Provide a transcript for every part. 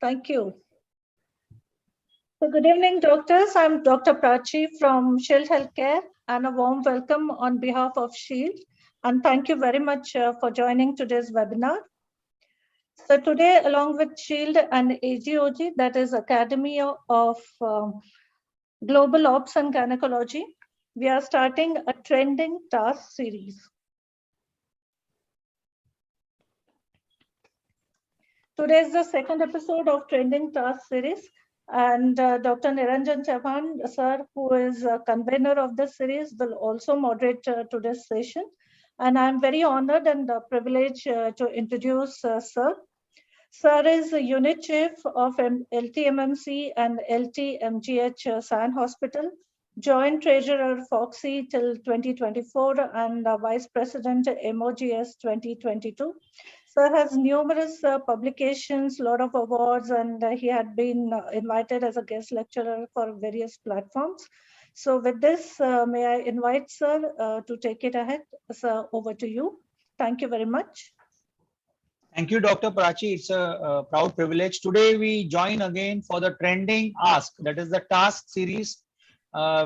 Thank you. So good evening, doctors. I'm Dr. Prachi from Shield Healthcare, and a warm welcome on behalf of Shield. And thank you very much for joining today's webinar. So today, along with Shield and AGOG, that is Academy of Global Ops and Gynaecology, we are starting a trending task series. Today is the second episode of Trending Task Series, and Dr. Niranjan Chauhan, sir, who is convener of the series, will also moderate today's session. And I'm very honored and privileged to introduce Sir. Sir is a unit chief of LTMMC and LTMGH San Hospital, joint treasurer Foxy till 2024, and vice president MOGS 2022. Sir has numerous publications, lot of awards, and he had been invited as a guest lecturer for various platforms. So with this, may I invite Sir to take it ahead. Sir, over to you. Thank you very much. Thank you, Dr. Prachi. It's a proud privilege. Today we join again for the Trending Ask, that is the task series,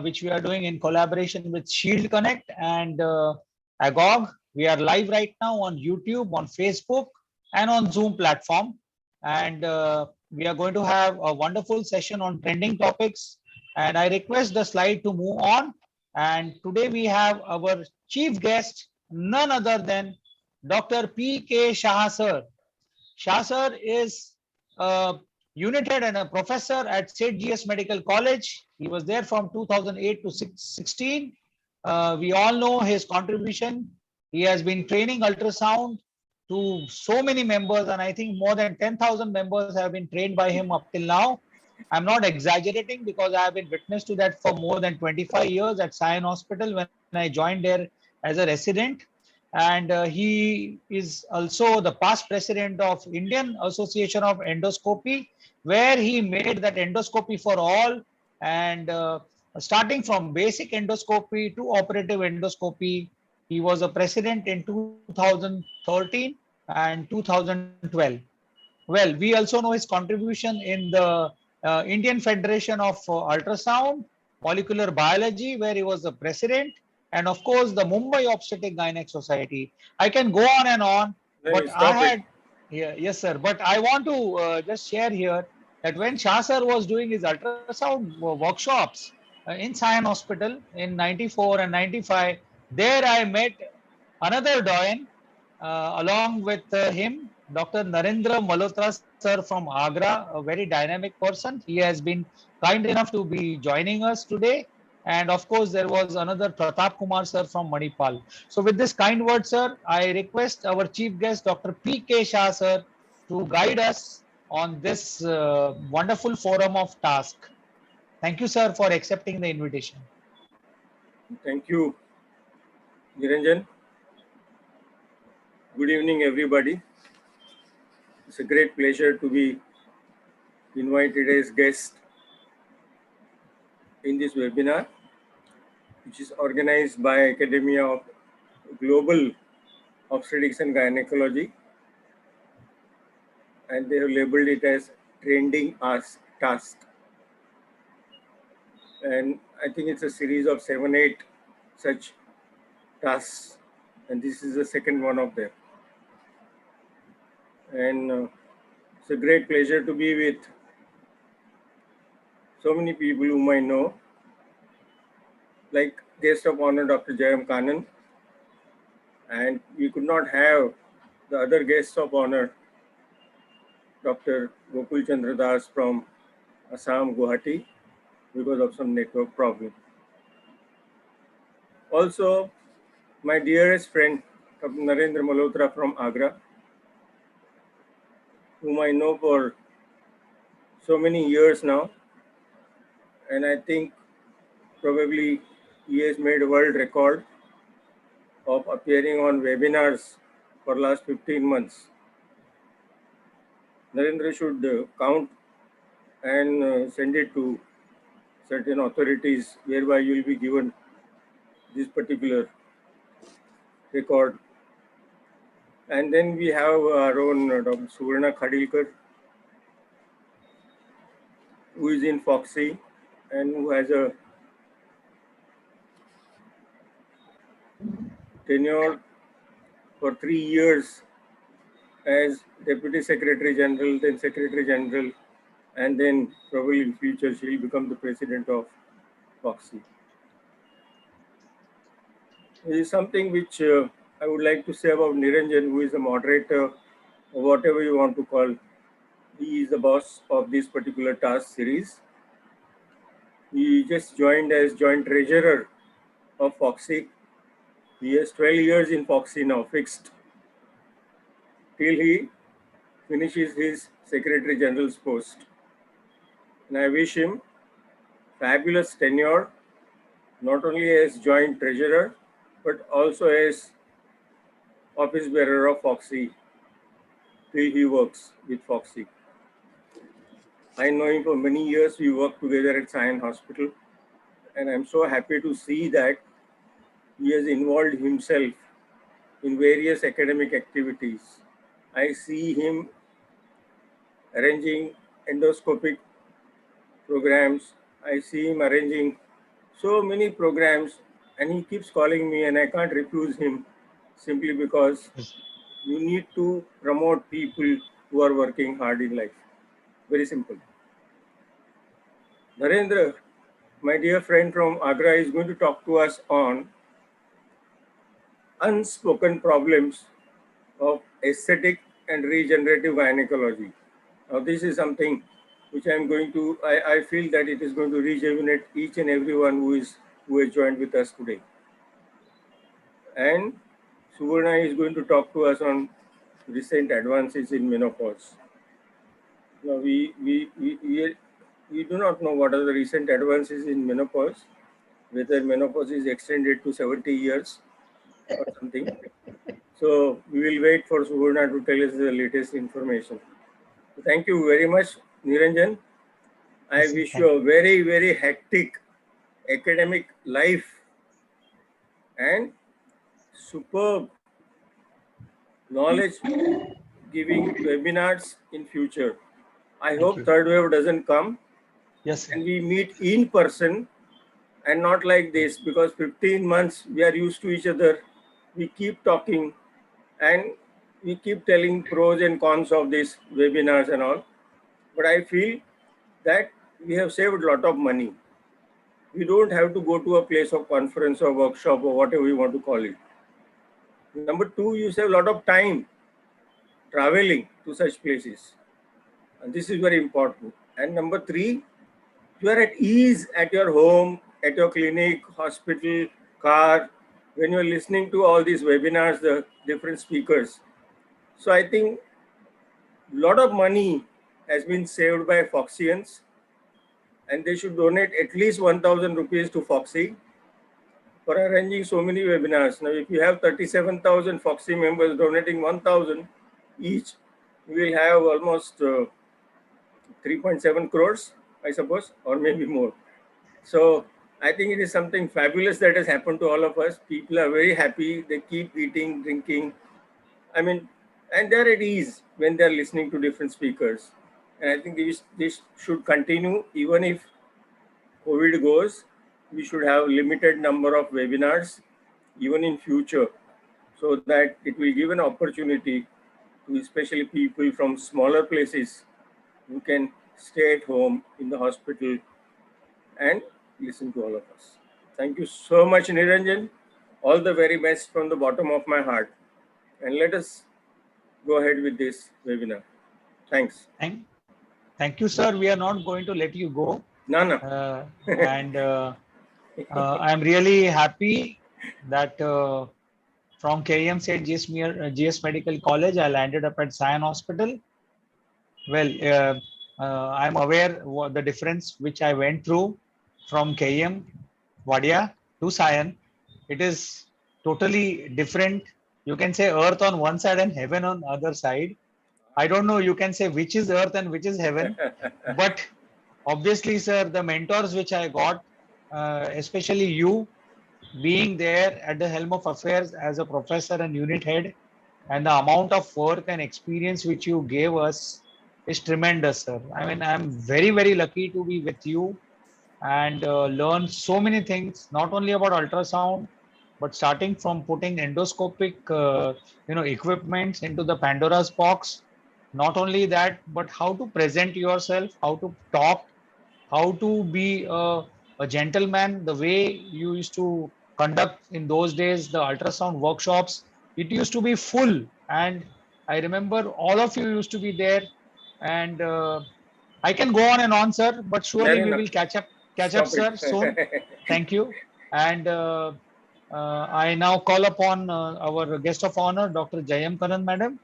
which we are doing in collaboration with Shield Connect and AGOG. We are live right now on YouTube, on Facebook, and on Zoom platform. And we are going to have a wonderful session on trending topics. And I request the slide to move on. And today we have our chief guest, none other than Dr. P.K. Shah sir. Shah sir is a unit head and a professor at St. G.S. Medical College. He was there from 2008 to 16. We all know his contribution. He has been training ultrasound to so many members, and I think more than 10,000 members have been trained by him up till now. I'm not exaggerating because I have been witness to that for more than 25 years at Sion Hospital when I joined there as a resident. And he is also the past president of Indian Association of Endoscopy, where he made that endoscopy for all, and starting from basic endoscopy to operative endoscopy. He was a president in 2013 and 2012. Well, we also know his contribution in the Indian Federation of Ultrasound, Molecular Biology, where he was the president, and of course the Mumbai Obstetric Gynec Society. I can go on and on, but I had, yes sir, but I want to just share here that when Shah sir was doing his ultrasound workshops in Sion Hospital in 94 and 95, there I met another doyen along with him, Dr. Narendra Malhotra sir from Agra, a very dynamic person. He has been kind enough to be joining us today. And of course, there was another Pratap Kumar sir from Manipal. So with this kind word, sir, I request our chief guest, Dr. P.K. Shah sir, to guide us on this wonderful forum of task. Thank you, sir, for accepting the invitation. Thank you, Niranjan. Good evening, everybody. It's a great pleasure to be invited as guest in this webinar, which is organized by Academy of Global Obstetrics and Gynecology, and they have labeled it as Trending Task. And I think it's a series of 7-8 such tasks, and this is the second one of them. And it's a great pleasure to be with so many people whom I know, like guest of honor Dr. Jayam Kanan, and we could not have the other guests of honor, Dr. Gokul Chandra Das from Assam, Guwahati, because of some network problem. Also, my dearest friend, Dr. Narendra Malhotra from Agra, whom I know for so many years now, and I think probably he has made a world record of appearing on webinars for last 15 months. Narendra should count and send it to certain authorities whereby you will be given this particular record. And then we have our own Dr. Suvarna Khadilkar, who is in Foxy and who has a tenure for 3 years as Deputy Secretary General, then Secretary General, and then probably in future she will become the President of Foxy. This is something which I would like to say about Niranjan, who is the moderator, or whatever you want to call. He is the boss of this particular task series. He just joined as Joint Treasurer of Foxy. He has 12 years in Foxy now, fixed, till he finishes his Secretary General's post. And I wish him fabulous tenure, not only as Joint Treasurer, but also as Office Bearer of Foxy, till he works with Foxy. I know him for many years. We worked together at Sion Hospital, and I'm so happy to see that he has involved himself in various academic activities. I see him arranging endoscopic programs. I see him arranging so many programs, and he keeps calling me, and I can't refuse him simply because you need to promote people who are working hard in life. Very simple. Narendra, my dear friend from Agra, is going to talk to us on unspoken problems of aesthetic and regenerative gynecology. Now, this is something which I feel that it is going to rejuvenate each and everyone who has joined with us today. And Suvarna is going to talk to us on recent advances in menopause. Now, we do not know what are the recent advances in menopause, whether menopause is extended to 70 years or something. So we will wait for Suvarna to tell us the latest information. Thank you very much, Niranjan. I wish you a very, very hectic academic life and superb knowledge giving webinars in future. I hope third wave doesn't come. Yes, and we meet in person and not like this, because 15 months we are used to each other. We keep talking and we keep telling pros and cons of these webinars and all. But I feel that we have saved a lot of money. We don't have to go to a place of conference or workshop or whatever you want to call it. Number two, you save a lot of time traveling to such places. And this is very important. And number three, you are at ease at your home, at your clinic, hospital, car, when you are listening to all these webinars, the different speakers. So I think a lot of money has been saved by Foxians, and they should donate at least 1,000 rupees to Foxy for arranging so many webinars. Now, if you have 37,000 Foxy members donating 1,000 each, we will have almost 3.7 crores, I suppose, or maybe more. So I think it is something fabulous that has happened to all of us. People are very happy. They keep eating, drinking. I mean, and they're at ease when they're listening to different speakers. And I think this should continue. Even if COVID goes, we should have limited number of webinars, even in future, so that it will give an opportunity to especially people from smaller places who can stay at home, in the hospital, and listen to all of us. Thank you so much, Niranjan. All the very best from the bottom of my heart. And let us go ahead with this webinar. Thanks. Thank you, sir. We are not going to let you go. No. I am really happy that from KM said GS Medical College, I landed up at Sion Hospital. Well, I'm aware what the difference which I went through from KM Wadia to Sion. It is totally different. You can say earth on one side and heaven on the other side. I don't know, you can say which is earth and which is heaven. But obviously, sir, the mentors which I got, especially you, being there at the helm of affairs as a professor and unit head, and the amount of work and experience which you gave us, is tremendous, sir. I mean, I'm very, very lucky to be with you and learn so many things, not only about ultrasound, but starting from putting endoscopic, equipments into the Pandora's box. Not only that, but how to present yourself, how to talk, how to be a gentleman, the way you used to conduct in those days, the ultrasound workshops, it used to be full. And I remember all of you used to be there. And I can go on and on, sir, but surely No, we no, will catch up, stop sir, soon. it. Thank you. And I now call upon our guest of honor, Dr. Jayam Kanan, madam.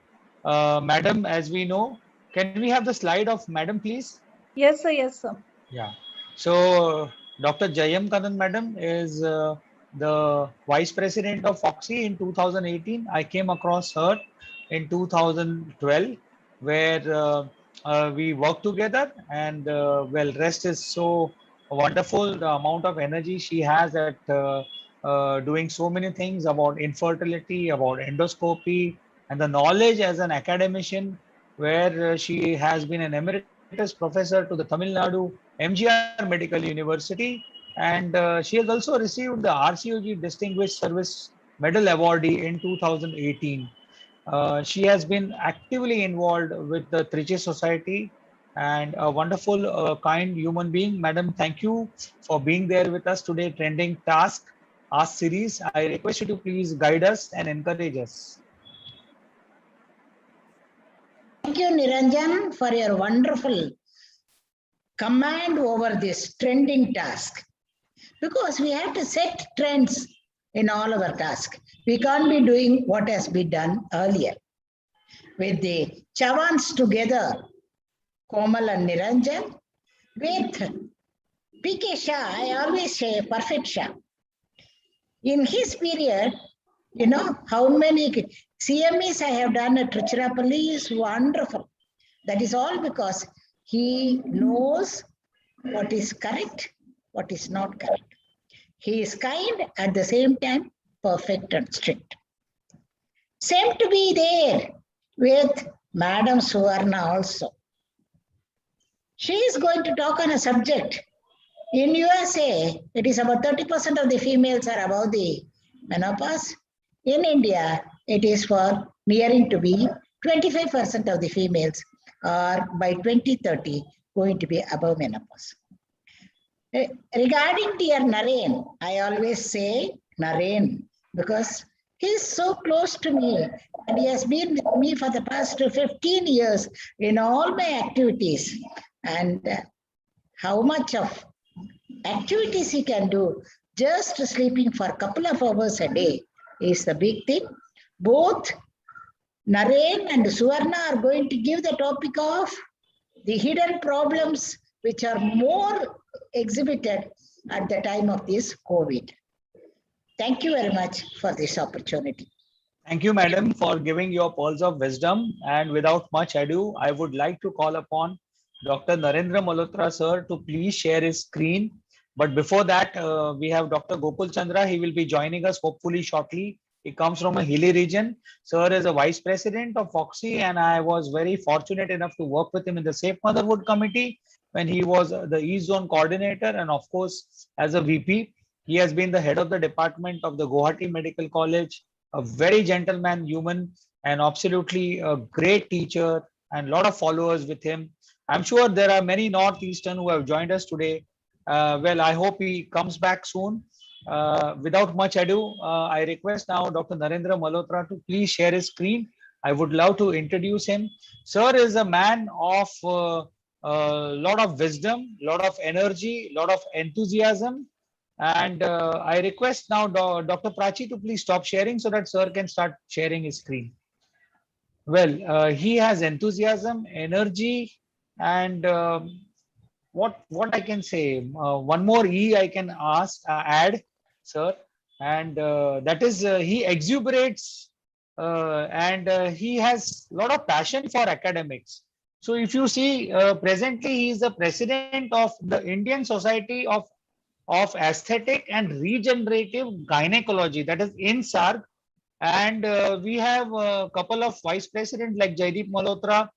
Madam, as we know, can we have the slide of madam, please? Yes, sir. Yes, sir. Yeah. So Dr. Jayam Kanan, madam, is the vice president of Foxy in 2018. I came across her in 2012, where we worked together, and well, rest is so wonderful. The amount of energy she has at doing so many things about infertility, about endoscopy, and the knowledge as an academician, where she has been an emeritus professor to the Tamil Nadu MGR Medical University, and she has also received the RCOG Distinguished Service Medal Awardee in 2018. She has been actively involved with the Trichy Society and a wonderful, kind human being. Madam, thank you for being there with us today. Trending Ask series. I request you to please guide us and encourage us. Thank you, Niranjan, for your wonderful command over this trending task. Because we have to set trends in all our tasks. We can't be doing what has been done earlier. With the Chavans together, Komal and Niranjan, with P.K. Shah, I always say perfect Shah. In his period, you know, how many CMEs I have done at Tiruchirappalli is wonderful. That is all because he knows what is correct, what is not correct. He is kind, at the same time, perfect and strict. Same to be there with Madam Suvarna also. She is going to talk on a subject. In USA, it is about 30% of the females are above the menopause. In India, it is for nearing to be 25% of the females are by 2030 going to be above menopause. Regarding dear Naren, I always say Naren because he is so close to me and he has been with me for the past 15 years in all my activities. And how much of activities he can do just sleeping for a couple of hours a day is the big thing. Both Naren and Suvarna are going to give the topic of the hidden problems which are more exhibited at the time of this COVID. Thank you very much for this opportunity. Thank you, madam, for giving your pearls of wisdom. And without much ado, I would like to call upon Dr. Narendra Malhotra, sir, to please share his screen. But before that, we have Dr. Gokul Chandra. He will be joining us hopefully shortly. He comes from a hilly region. Sir is a vice president of Foxy, and I was very fortunate enough to work with him in the Safe Motherhood Committee when he was the East Zone coordinator, and of course, as a VP. He has been the head of the department of the Guwahati Medical College, a very gentleman human, and absolutely a great teacher, and a lot of followers with him. I'm sure there are many Northeastern who have joined us today. Well, I hope he comes back soon. Without much ado, I request now Dr. Narendra Malhotra to please share his screen. I would love to introduce him. Sir is a man of a lot of wisdom, lot of energy, lot of enthusiasm. And I request now Dr. Prachi to please stop sharing so that sir can start sharing his screen. Well, he has enthusiasm, energy, and what I can say, one more E I can add, sir, and that is he exuberates and he has a lot of passion for academics. So if you see, presently he is the president of the Indian Society of Aesthetic and Regenerative Gynaecology, that is INSARG, and we have a couple of vice presidents like Jaideep Malhotra,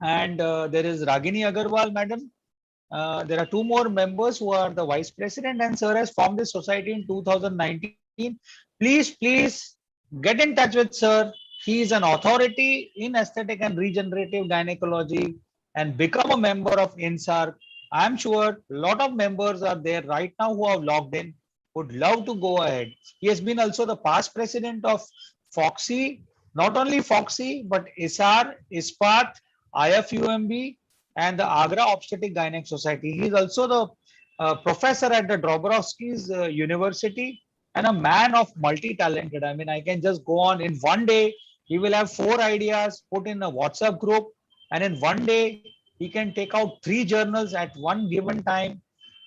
And there is Ragini Agarwal, madam. There are two more members who are the vice president, and sir has formed this society in 2019. Please get in touch with sir. He is an authority in aesthetic and regenerative gynecology, and become a member of INSAR. I'm sure a lot of members are there right now who have logged in, would love to go ahead. He has been also the past president of Foxy, not only Foxy, but ISAR, ISPAT, IFUMB, and the Agra Obstetric Gynec Society. He is also the professor at the Dobrovsky's University, and a man of multi-talented. I mean, I can just go on. In one day, he will have 4 ideas put in a WhatsApp group, and in one day, he can take out 3 journals at one given time.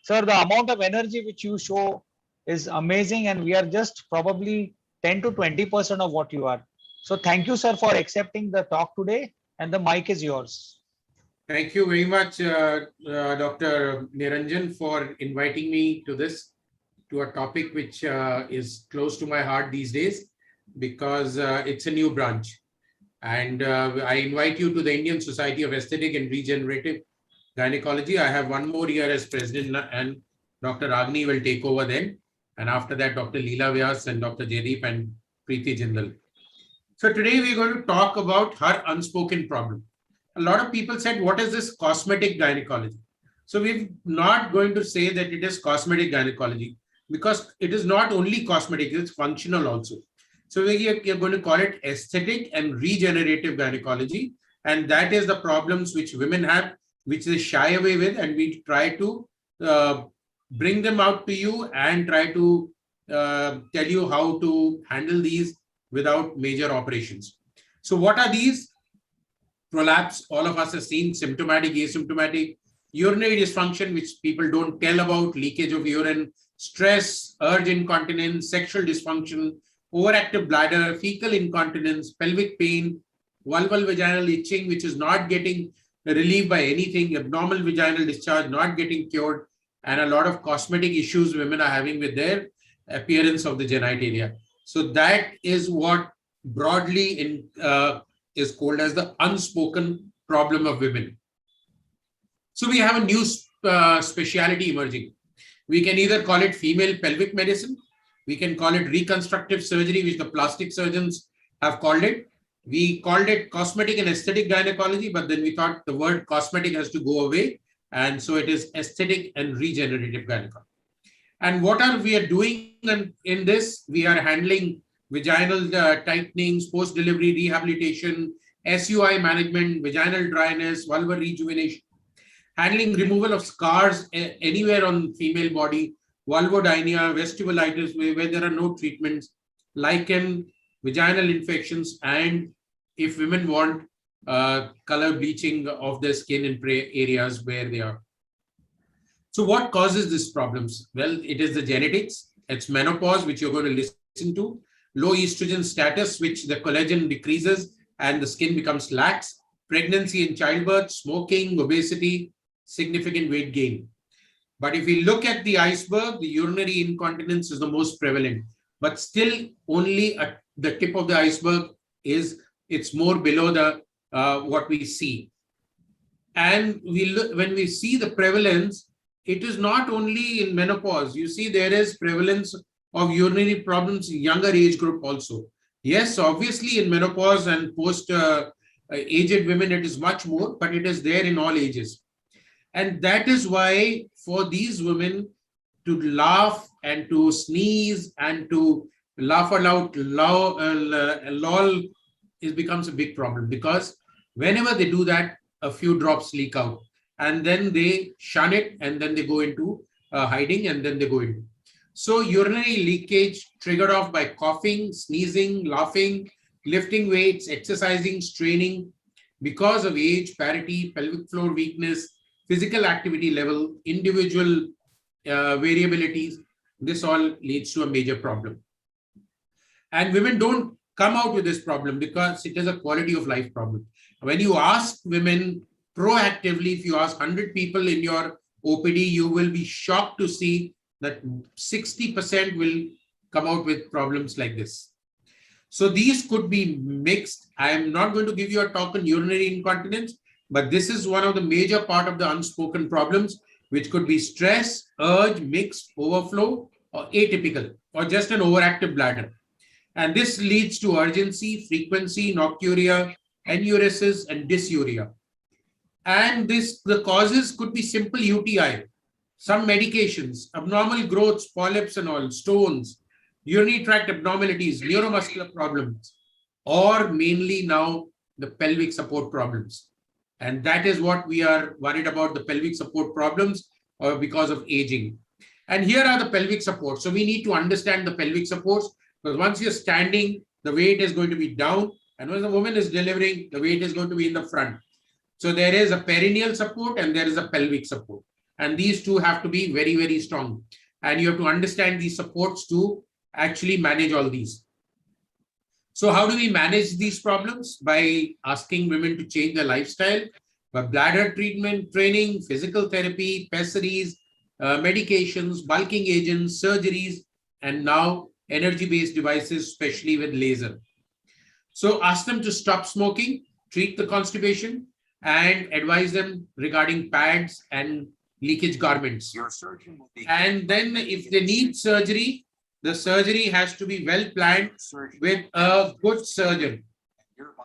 Sir, the amount of energy which you show is amazing, and we are just probably 10 to 20% of what you are. So thank you, sir, for accepting the talk today, and the mic is yours. Thank you very much, Dr. Niranjan, for inviting me to a topic which is close to my heart these days, because it's a new branch. And I invite you to the Indian Society of Aesthetic and Regenerative Gynecology. I have one more year as president, and Dr. Ragini will take over then. And after that, Dr. Leela Vyas and Dr. Jaideep and Preeti Jindal. So today we're going to talk about her unspoken problem. A lot of people said, what is this cosmetic gynecology? So we're not going to say that it is cosmetic gynecology, because it is not only cosmetic, it's functional also. So we're going to call it aesthetic and regenerative gynecology. And that is the problems which women have, which they shy away with. And we try to bring them out to you and try to tell you how to handle these without major operations. So what are these? Prolapse, all of us have seen, symptomatic, asymptomatic, urinary dysfunction, which people don't tell about, leakage of urine, stress, urge incontinence, sexual dysfunction, overactive bladder, fecal incontinence, pelvic pain, vulval vaginal itching, which is not getting relieved by anything, abnormal vaginal discharge, not getting cured, and a lot of cosmetic issues women are having with their appearance of the genitalia. So that is what broadly is called as the unspoken problem of women. So we have a new speciality emerging. We can either call it female pelvic medicine. We can call it reconstructive surgery, which the plastic surgeons have called it. We called it cosmetic and aesthetic gynecology, but then we thought the word cosmetic has to go away. And so it is aesthetic and regenerative gynecology. And what are we doing in this? We are handling vaginal tightenings, post-delivery rehabilitation, SUI management, vaginal dryness, vulvar rejuvenation, handling removal of scars anywhere on female body, vulvodynia, vestibulitis, where there are no treatments, lichen, vaginal infections, and if women want color bleaching of their skin in areas where they are. So what causes these problems? Well, it is the genetics. It's menopause, which you're going to listen to. Low estrogen status, which the collagen decreases and the skin becomes lax. Pregnancy and childbirth, smoking, obesity, significant weight gain. But if we look at the iceberg, the urinary incontinence is the most prevalent. But still only at the tip of the iceberg it's more below the what we see. And when we see the prevalence, it is not only in menopause. You see, there is prevalence of urinary problems in younger age group also. Yes, obviously in menopause and post-aged women, it is much more, but it is there in all ages. And that is why for these women to laugh and to sneeze and to laugh aloud, lol, becomes a big problem, because whenever they do that, a few drops leak out. And then they shun it, and then they go into hiding, and then they go into. So urinary leakage triggered off by coughing, sneezing, laughing, lifting weights, exercising, straining, because of age, parity, pelvic floor weakness, physical activity level, individual variabilities. This all leads to a major problem. And women don't come out with this problem because it is a quality of life problem. When you ask women proactively, if you ask 100 people in your OPD, you will be shocked to see that 60% will come out with problems like this. So these could be mixed. I am not going to give you a talk on urinary incontinence, but this is one of the major part of the unspoken problems, which could be stress, urge, mixed, overflow, or atypical, or just an overactive bladder. And this leads to urgency, frequency, nocturia, enuresis, and dysuria. And the causes could be simple UTI, some medications, abnormal growths, polyps and all, stones, urinary tract abnormalities, neuromuscular problems, or mainly now the pelvic support problems. And that is what we are worried about, the pelvic support problems because of aging. And here are the pelvic supports. So we need to understand the pelvic supports, because once you're standing, the weight is going to be down. And when the woman is delivering, the weight is going to be in the front. So there is a perineal support and there is a pelvic support. And these two have to be very, very strong. And you have to understand these supports to actually manage all these. So how do we manage these problems? By asking women to change their lifestyle, by bladder treatment, training, physical therapy, pessaries, medications, bulking agents, surgeries, and now energy-based devices, especially with laser. So ask them to stop smoking, treat the constipation, and advise them regarding pads and leakage garments. And then if they need surgery, the surgery has to be well planned with a good surgeon.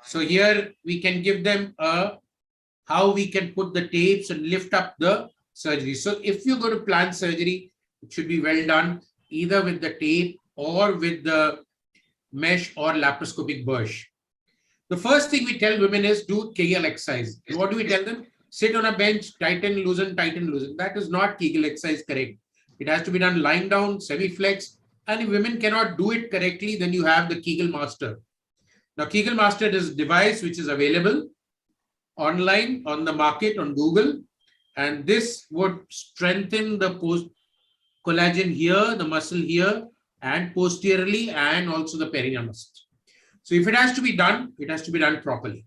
So here we can give them how we can put the tapes and lift up the surgery. So if you're going to plan surgery, it should be well done, either with the tape or with the mesh or laparoscopic burst. The first thing we tell women is do Kegel exercise. What do we tell them? Sit on a bench, tighten, loosen, tighten, loosen. That is not Kegel exercise correct. It has to be done lying down, semi-flex. And if women cannot do it correctly, then you have the Kegel Master. Now, Kegel Master is a device which is available online on the market on Google. And this would strengthen the collagen here, the muscle here, and posteriorly, and also the perineal muscle. So if it has to be done, it has to be done properly.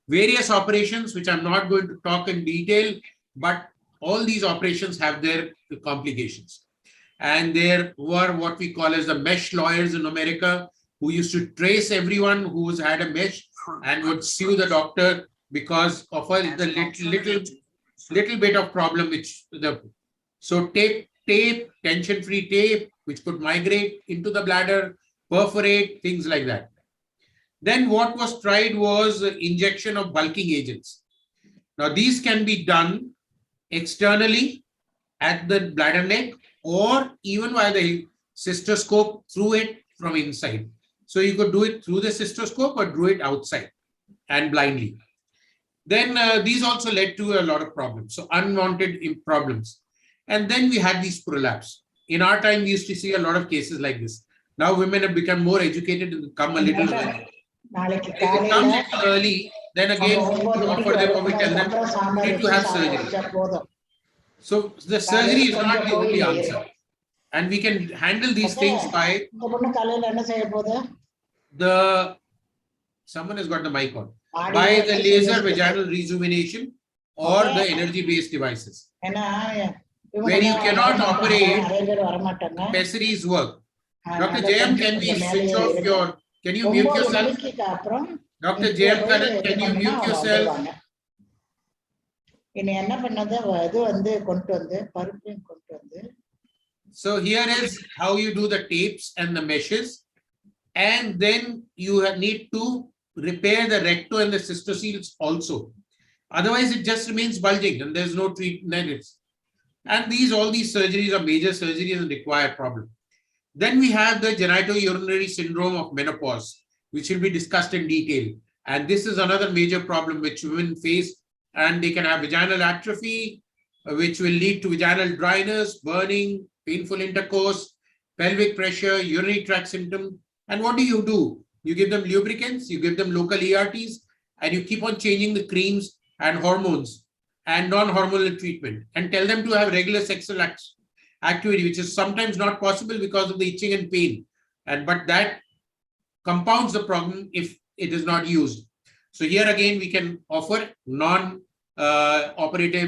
Various operations, which I'm not going to talk in detail, but all these operations have their complications. And there were what we call as the mesh lawyers in America, who used to trace everyone who's had a mesh and would sue the doctor because of the little bit of problem so tape, tension-free tape, which could migrate into the bladder, perforate, things like that. Then what was tried was injection of bulking agents. Now these can be done externally at the bladder neck or even by the cystoscope through it from inside. So you could do it through the cystoscope or do it outside and blindly. Then these also led to a lot of problems. So unwanted problems. And then we had these prolapse. In our time, we used to see a lot of cases like this. Now women have become more educated and come a little early. If it comes a little early, then again, we offer them or we tell them you need to have surgery. So the surgery is not the only answer. And we can handle these things by someone has got the mic on. By the laser vaginal rejuvenation or the energy-based devices. Where you cannot operate, pessaries work. Dr. Jayam, can we switch off your, can you mute yourself? Dr. Jayam Karan, can you mute yourself? So here is how you do the tapes and the meshes. And then you need to repair the recto and the cystoceles also. Otherwise, it just remains bulging and there's no treatment. And all these surgeries are major surgeries and require problem. Then we have the genitourinary syndrome of menopause, which will be discussed in detail. And this is another major problem which women face, and they can have vaginal atrophy, which will lead to vaginal dryness, burning, painful intercourse, pelvic pressure, urinary tract symptom. And what do? You give them lubricants, you give them local ERTs, and you keep on changing the creams and hormones and non-hormonal treatment, and tell them to have regular sexual activity, which is sometimes not possible because of the itching and pain. But that compounds the problem if it is not used. So here again, we can offer non-operative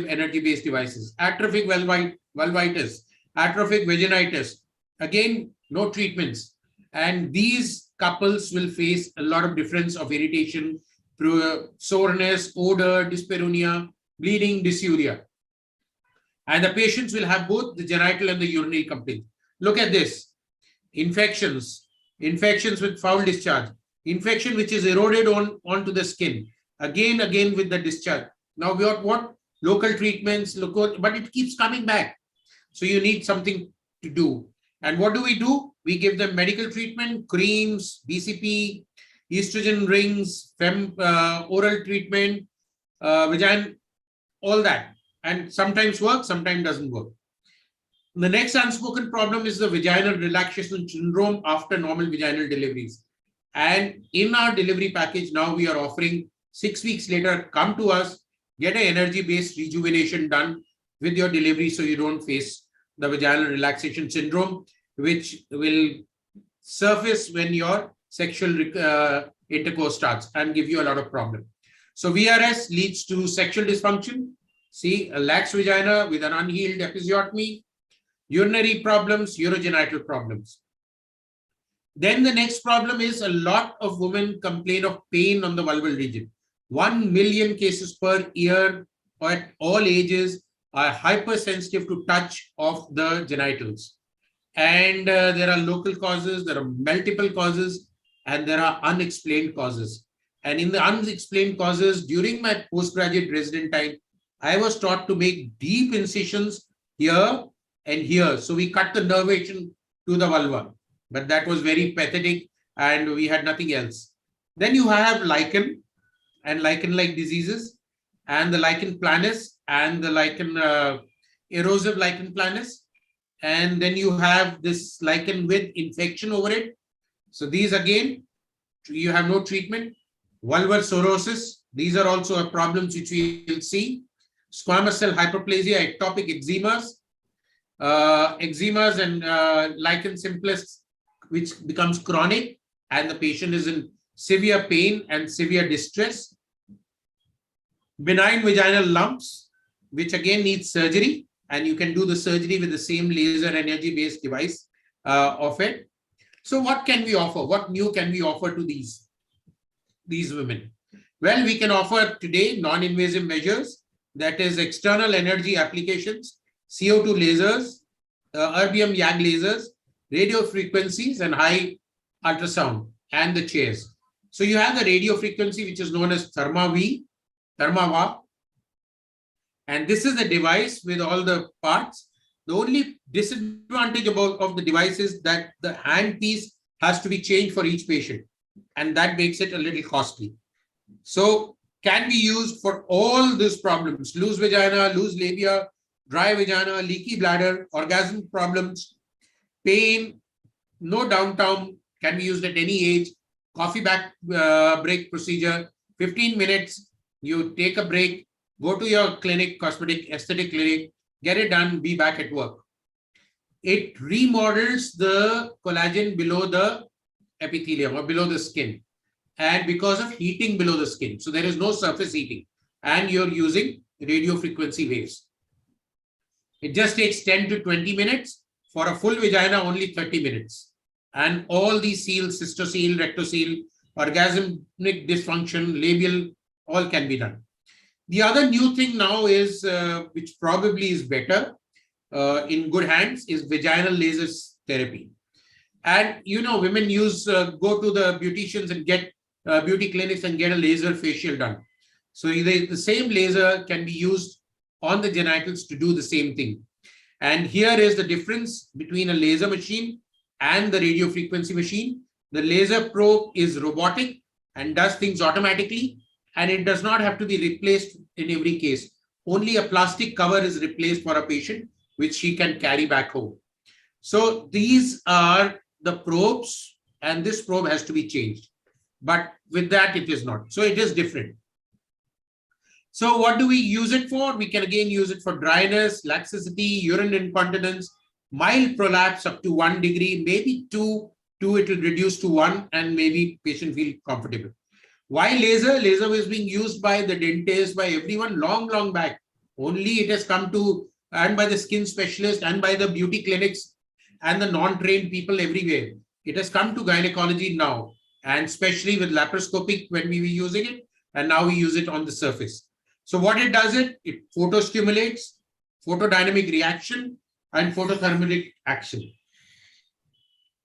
energy-based devices. Atrophic vulvitis, atrophic vaginitis, again, no treatments. And these couples will face a lot of difference of irritation, soreness, odor, dyspareunia, bleeding, dysuria. And the patients will have both the genital and the urinary complaints. Look at this. Infections with foul discharge, infection which is eroded onto the skin, again with the discharge. Now we got what? Local treatments, but it keeps coming back. So you need something to do. And what do? We give them medical treatment, creams, BCP, estrogen rings, oral treatment, vagina, all that. And sometimes works, sometimes doesn't work. The next unspoken problem is the vaginal relaxation syndrome after normal vaginal deliveries. And in our delivery package, now we are offering 6 weeks later, come to us, get an energy-based rejuvenation done with your delivery so you don't face the vaginal relaxation syndrome, which will surface when your sexual intercourse starts and give you a lot of problem. So VRS leads to sexual dysfunction. See, a lax vagina with an unhealed episiotomy, urinary problems, urogenital problems. Then the next problem is a lot of women complain of pain on the vulval region. 1 million cases per year at all ages are hypersensitive to touch of the genitals. And there are local causes, there are multiple causes, and there are unexplained causes. And in the unexplained causes, during my postgraduate resident time, I was taught to make deep incisions here and here. So we cut the nervation to the vulva, but that was very pathetic and we had nothing else. Then you have lichen and lichen-like diseases and the lichen planus and the lichen erosive lichen planus. And then you have this lichen with infection over it. So these again, you have no treatment. Vulvar psoriasis, these are also problems which we will see. Squamous cell hyperplasia, ectopic eczemas, eczemas and lichen simplex, which becomes chronic and the patient is in severe pain and severe distress. Benign vaginal lumps, which again needs surgery, and you can do the surgery with the same laser energy-based device of it. So what can we offer? What new can we offer to these women? Well, we can offer today non-invasive measures, that is external energy applications, CO2 lasers, erbium YAG lasers, radio frequencies, and high ultrasound, and the chairs. So you have the radio frequency, which is known as Thermava. And this is the device with all the parts. The only disadvantage of the device is that the handpiece has to be changed for each patient. And that makes it a little costly. So can be used for all these problems: loose vagina, loose labia, dry vagina, leaky bladder, orgasm problems, pain, no downtown, can be used at any age, coffee break procedure, 15 minutes, you take a break, go to your clinic, cosmetic aesthetic clinic, get it done, be back at work. It remodels the collagen below the epithelium or below the skin, and because of heating below the skin. So there is no surface heating and you're using radio frequency waves. It just takes 10 to 20 minutes. For a full vagina, only 30 minutes. And all these seals, cystocele, rectocele, orgasmic dysfunction, labial, all can be done. The other new thing now is, which probably is better in good hands, is vaginal laser therapy. And you know, women go to the beauticians and get beauty clinics and get a laser facial done. So the same laser can be used on the genitals to do the same thing. And here is the difference between a laser machine and the radio frequency machine. The laser probe is robotic and does things automatically, and it does not have to be replaced in every case. Only a plastic cover is replaced for a patient, which she can carry back home. So these are the probes, and this probe has to be changed. But with that, it is not. So it is different. So what do we use it for? We can again use it for dryness, laxity, urine incontinence, mild prolapse up to 1 degree, maybe 2, it will reduce to 1, and maybe patient feel comfortable. Why laser? Laser was being used by the dentist, by everyone long back. Only it has come to, and by the skin specialist and by the beauty clinics and the non-trained people everywhere. It has come to gynecology now, and especially with laparoscopic when we were using it. and now we use it on the surface. So what it does, it photostimulates, photodynamic reaction, and photothermal action.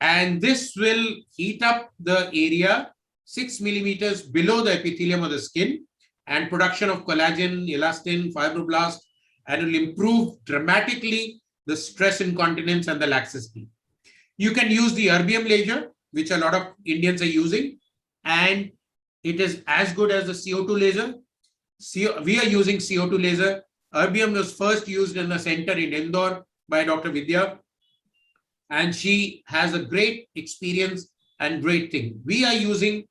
And this will heat up the area 6 millimeters below the epithelium of the skin, and production of collagen, elastin, fibroblast, and it will improve dramatically the stress incontinence and the laxity. You can use the erbium laser, which a lot of Indians are using, and it is as good as the CO2 laser. We are using CO2 laser. Erbium was first used in a center in Indore by Dr. Vidya, and she has a great experience and great thing. We are using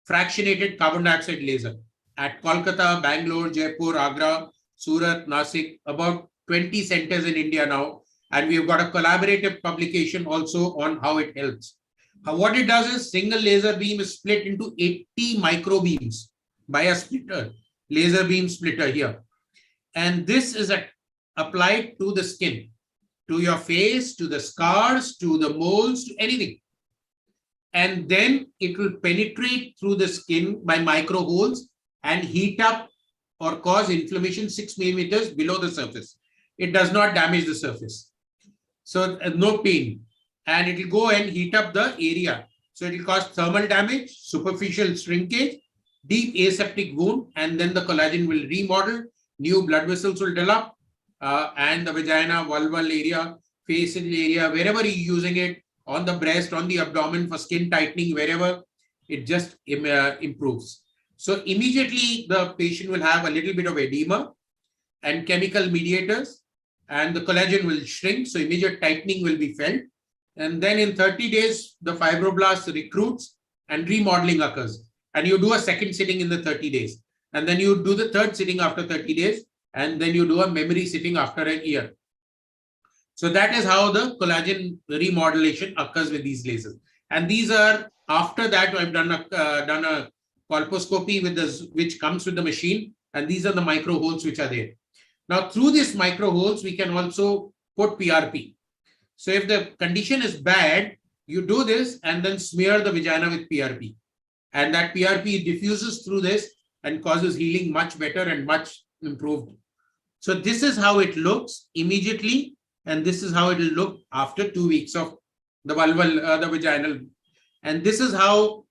fractionated carbon dioxide laser at Kolkata, Bangalore, Jaipur, Agra, Surat, Nasik, about 20 centers in India now. And we've got a collaborative publication also on how it helps. What it does is single laser beam is split into 80 microbeams by a splitter, laser beam splitter here. And this is applied to the skin, to your face, to the scars, to the moles, to anything. And then it will penetrate through the skin by micro holes and heat up or cause inflammation 6 millimeters below the surface. It does not damage the surface. So no pain. And it will go and heat up the area. So it will cause thermal damage, superficial shrinkage, deep aseptic wound, and then the collagen will remodel, new blood vessels will develop, and the vagina, vulval area, facial area, wherever you're using it, on the breast, on the abdomen for skin tightening, wherever, it just improves. So immediately the patient will have a little bit of edema and chemical mediators, and the collagen will shrink. So immediate tightening will be felt. And then in 30 days, the fibroblast recruits and remodeling occurs. And you do a second sitting in the 30 days. And then you do the third sitting after 30 days. And then you do a memory sitting after a year. So that is how the collagen remodelation occurs with these lasers. And these are, after that, I've done a colposcopy with this, which comes with the machine. And these are the micro holes which are there. Now, through these micro holes, we can also put PRP. So if the condition is bad, you do this and then smear the vagina with PRP. And that PRP diffuses through this and causes healing much better and much improved. So this is how it looks immediately. And this is how it will look after 2 weeks of the vulval, the vaginal. And this is how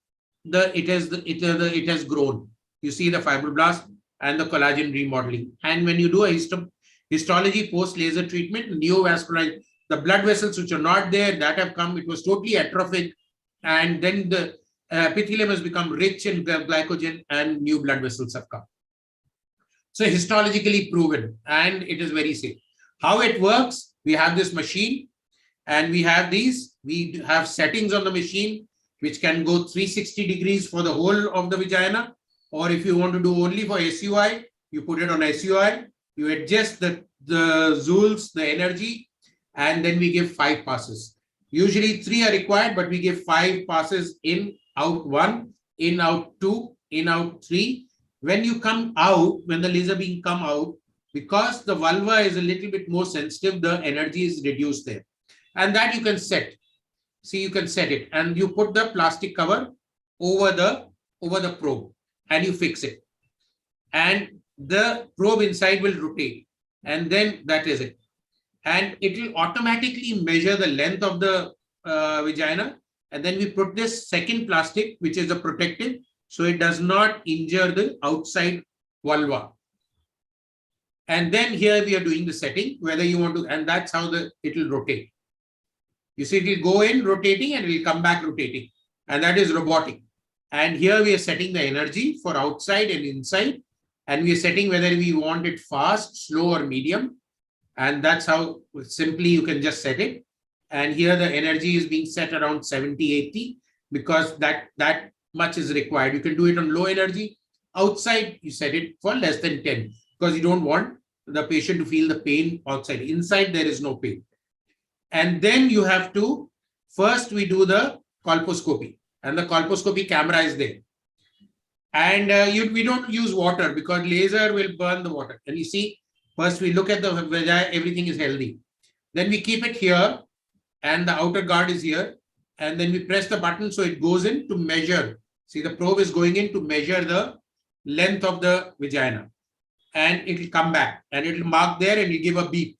it has grown. You see the fibroblast and the collagen remodeling. And when you do a histology post-laser treatment, neovascularized, the blood vessels which are not there, that have come, it was totally atrophic. And then the epithelium has become rich in glycogen and new blood vessels have come. So histologically proven, and it is very safe. How it works, we have this machine and we have settings on the machine which can go 360 degrees for the whole of the vagina. Or if you want to do only for SUI, you put it on SUI, you adjust the joules, the energy, and then we give 5 passes. Usually 3 are required, but we give 5 passes in, out 1, in, out 2, in, out 3. When you come out, when the laser beam come out, because the vulva is a little bit more sensitive, the energy is reduced there. And that you can set. See, you can set it. And you put the plastic cover over the probe and you fix it. And the probe inside will rotate. And then that is it. And it will automatically measure the length of the vagina. And then we put this second plastic, which is a protective, so it does not injure the outside vulva. And then here we are doing the setting, whether you want to, and that's how it will rotate. You see, it will go in rotating and it will come back rotating. And that is robotic. And here we are setting the energy for outside and inside. And we are setting whether we want it fast, slow, or medium. And that's how simply you can just set it. And here the energy is being set around 70, 80, because that much is required. You can do it on low energy. Outside, you set it for less than 10, because you don't want the patient to feel the pain outside. Inside, there is no pain. And then you have to, first we do the colposcopy, and the colposcopy camera is there. And we don't use water because laser will burn the water. And you see, first we look at the vagina, everything is healthy. Then we keep it here and the outer guard is here. And then we press the button so it goes in to measure. See, the probe is going in to measure length of the vagina, and it will come back and it will mark there and it will give a beep.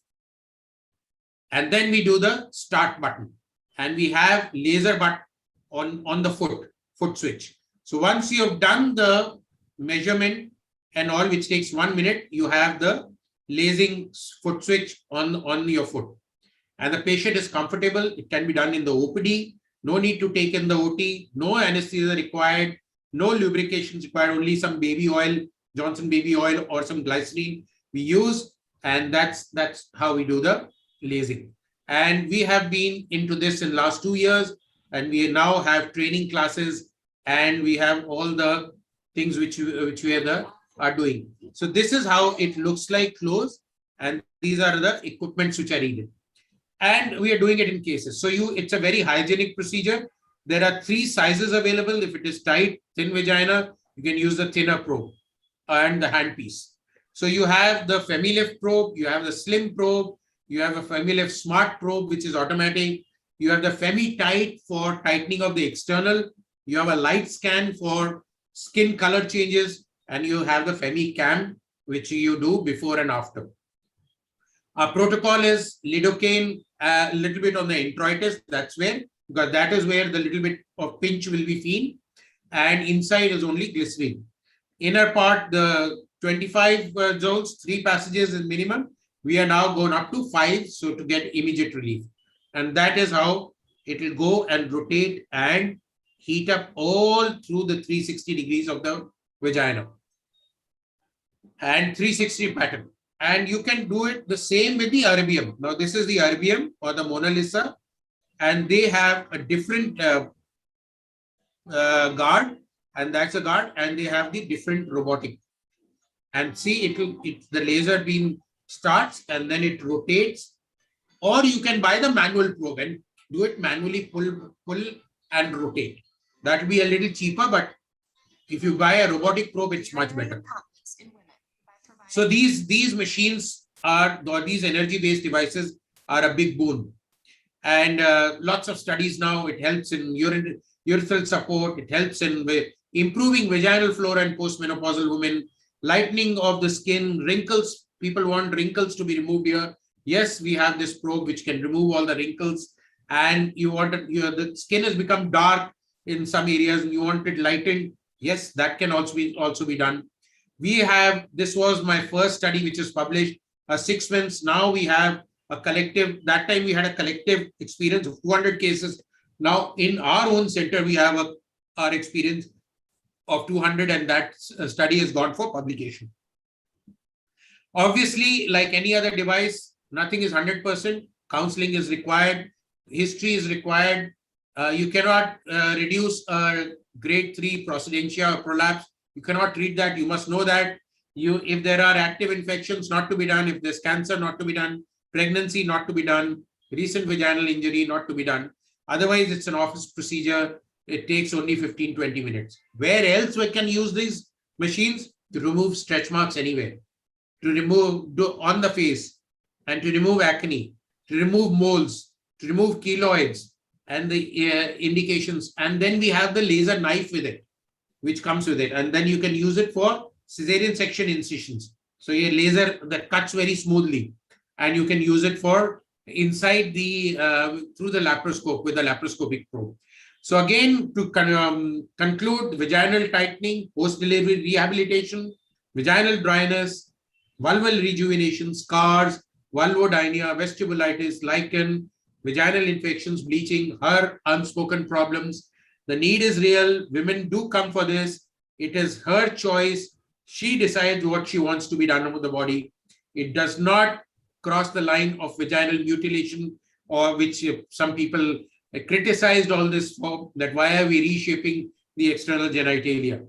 And then we do the start button, and we have laser button on the foot switch. So once you have done the measurement and all, which takes 1 minute, you have the lasing foot switch on your foot. And the patient is comfortable. It can be done in the OPD. No need to take in the OT. No anesthesia required. No lubrications required. Only some baby oil, Johnson baby oil, or some glycerine we use. And that's how we do the lasing. And we have been into this in the last 2 years. And we now have training classes. And we have all the things which we are doing. So this is how it looks like close. And these are the equipments which are needed. And we are doing it in cases. So it's a very hygienic procedure. There are 3 sizes available. If it is tight, thin vagina, you can use the thinner probe and the handpiece. So you have the Femilift probe, you have the slim probe, you have a Femilift smart probe, which is automatic. You have the FemiTight for tightening of the external. You have a light scan for skin color changes, and you have the FemiCam, which you do before and after. Our protocol is lidocaine, a little bit on the introitus. That's where, because that is where the little bit of pinch will be seen, and inside is only glycerin. Inner part, the 25 zones, 3 passages is minimum. We are now going up to 5, so to get immediate relief. And that is how it will go and rotate and heat up all through the 360 degrees of the vagina. And 360 pattern. And you can do it the same with the erbium. Now, this is the erbium or the Mona Lisa, and they have a different guard, and that's a guard, and they have the different robotic. And see, the laser beam starts and then it rotates, or you can buy the manual probe and do it manually, pull and rotate. That will be a little cheaper, but if you buy a robotic probe, it's much better. So these machines are, or these energy-based devices are a big boon. And lots of studies now, it helps in urethral support, it helps in improving vaginal flora in postmenopausal women, lightening of the skin, wrinkles. People want wrinkles to be removed here. Yes, we have this probe which can remove all the wrinkles, and the skin has become dark in some areas and you want it lightened. Yes, that can also be done. This was my first study which is published, 6 months. Now we have a collective, that time we had a collective experience of 200 cases. Now in our own center, we have our experience of 200, and that study has gone for publication. Obviously, like any other device, nothing is 100%. Counseling is required. History is required. You cannot reduce grade 3 procedentia or prolapse. You cannot treat that. You must know that. If there are active infections, not to be done. If there's cancer, not to be done. Pregnancy, not to be done. Recent vaginal injury, not to be done. Otherwise, it's an office procedure. It takes only 15-20 minutes. Where else we can use these machines? To remove stretch marks anywhere, to remove on the face, and to remove acne, to remove moles, to remove keloids, and the indications. And then we have the laser knife with it, which comes with it. And then you can use it for cesarean section incisions. So a laser that cuts very smoothly, and you can use it for inside through the laparoscope with the laparoscopic probe. So again, to conclude, vaginal tightening, post-delivery rehabilitation, vaginal dryness, vulval rejuvenation, scars, vulvodynia, vestibulitis, lichen, vaginal infections, bleaching, her unspoken problems. The need is real. Women do come for this. It is her choice. She decides what she wants to be done with the body. It does not cross the line of vaginal mutilation, or which some people criticized all this for, that why are we reshaping the external genitalia.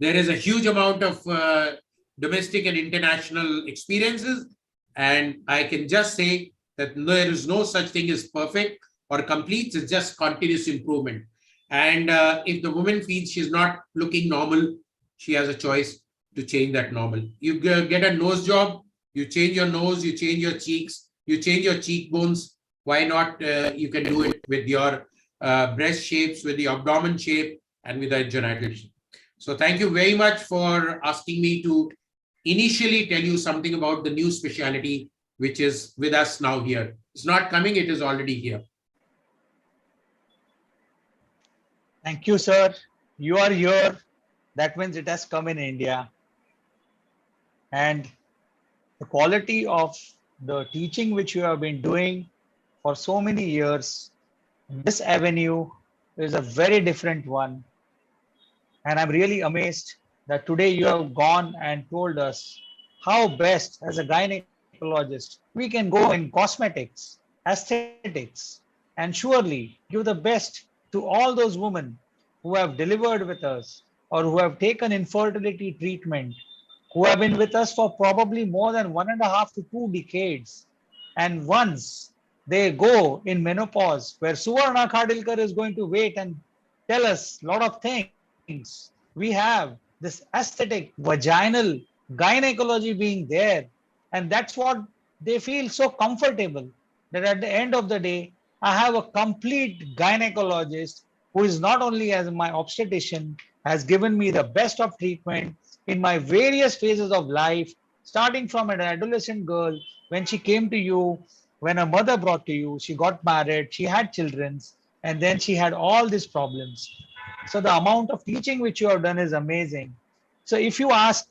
There is a huge amount of domestic and international experiences, and I can just say that there is no such thing as perfect or complete. It's just continuous improvement. And if the woman feels she's not looking normal, she has a choice to change that normal. You get a nose job, you change your nose, you change your cheeks, you change your cheekbones. Why not? You can do it with your breast shapes, with the abdomen shape, and with the genital shape. So thank you very much for asking me to initially tell you something about the new specialty which is with us now here. It's not coming, it is already here. Thank you, sir. You are here. That means it has come in India. And the quality of the teaching which you have been doing for so many years in this avenue is a very different one. And I'm really amazed that today you have gone and told us how best as a gynecologist we can go in cosmetics, aesthetics, and surely give the best to all those women who have delivered with us or who have taken infertility treatment, who have been with us for probably more than 1.5 to 2 decades. And once they go in menopause, where Suvarna Khadilkar is going to wait and tell us a lot of things. We have this aesthetic vaginal gynecology being there, and that's what they feel so comfortable that at the end of the day, I have a complete gynecologist who is not only as my obstetrician, has given me the best of treatment in my various phases of life, starting from an adolescent girl when she came to you, when a mother brought to you, she got married, she had children, and then she had all these problems. So the amount of teaching which you have done is amazing. So if you ask,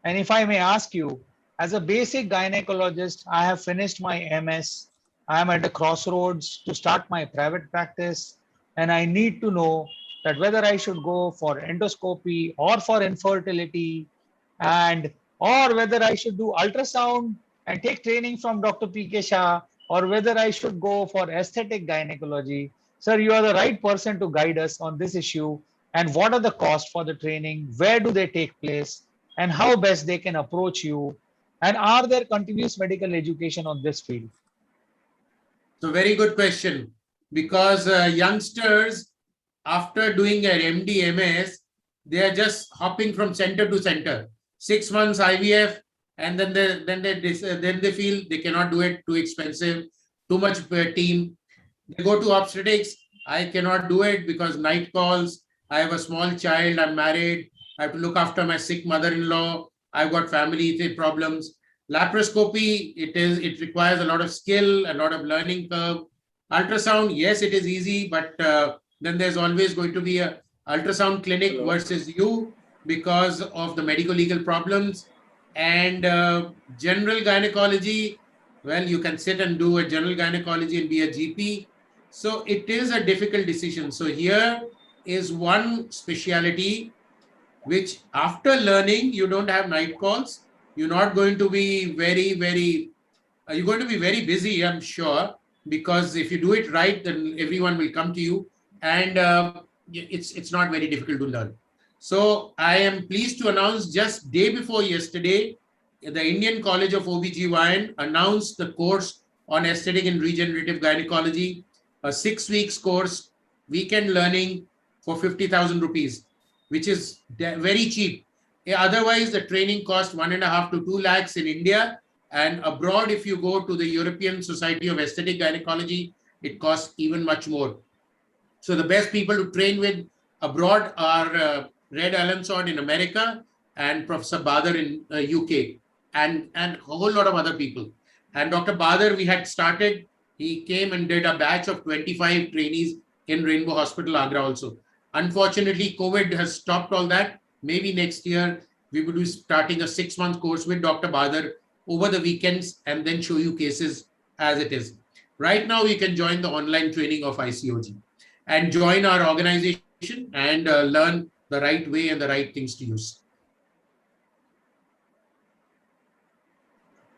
and if I may ask you, as a basic gynecologist, I have finished my MS. I am at a crossroads to start my private practice, and I need to know that whether I should go for endoscopy or for infertility, and or whether I should do ultrasound and take training from Dr. P.K. Shah, or whether I should go for aesthetic gynecology. Sir, you are the right person to guide us on this issue. And what are the costs for the training? Where do they take place? And how best they can approach you? And are there continuous medical education on this field? So very good question, because youngsters, after doing their MD, MS, they are just hopping from center to center. 6 months IVF, and then they feel they cannot do it, too expensive, too much team. They go to obstetrics. I cannot do it because night calls. I have a small child. I'm married. I have to look after my sick mother-in-law. I've got family problems. Laparoscopy, it requires a lot of skill, a lot of learning curve. Ultrasound, yes, it is easy, but then there's always going to be a ultrasound clinic versus you because of the medical legal problems. And general gynecology, well, you can sit and do a general gynecology and be a GP. So it is a difficult decision. So here is one specialty which after learning, you don't have night calls. You're not going to be you're going to be very busy, I'm sure, because if you do it right, then everyone will come to you, and it's not very difficult to learn. So I am pleased to announce just day before yesterday, the Indian College of OBGYN announced the course on aesthetic and regenerative gynecology, a 6 weeks course, weekend learning for 50,000 rupees, which is very cheap. Otherwise, the training cost 1.5 to 2 lakhs in India, and abroad, if you go to the European Society of Aesthetic Gynecology, it costs even much more. So the best people to train with abroad are Red Alanson in America and Professor Badar in UK, and a whole lot of other people. And Dr. Badar, we had started, he came and did a batch of 25 trainees in Rainbow Hospital, Agra also. Unfortunately, COVID has stopped all that. Maybe next year, we will be starting a 6-month course with Dr. Badar over the weekends and then show you cases as it is. Right now, you can join the online training of ICOG and join our organization and learn the right way and the right things to use.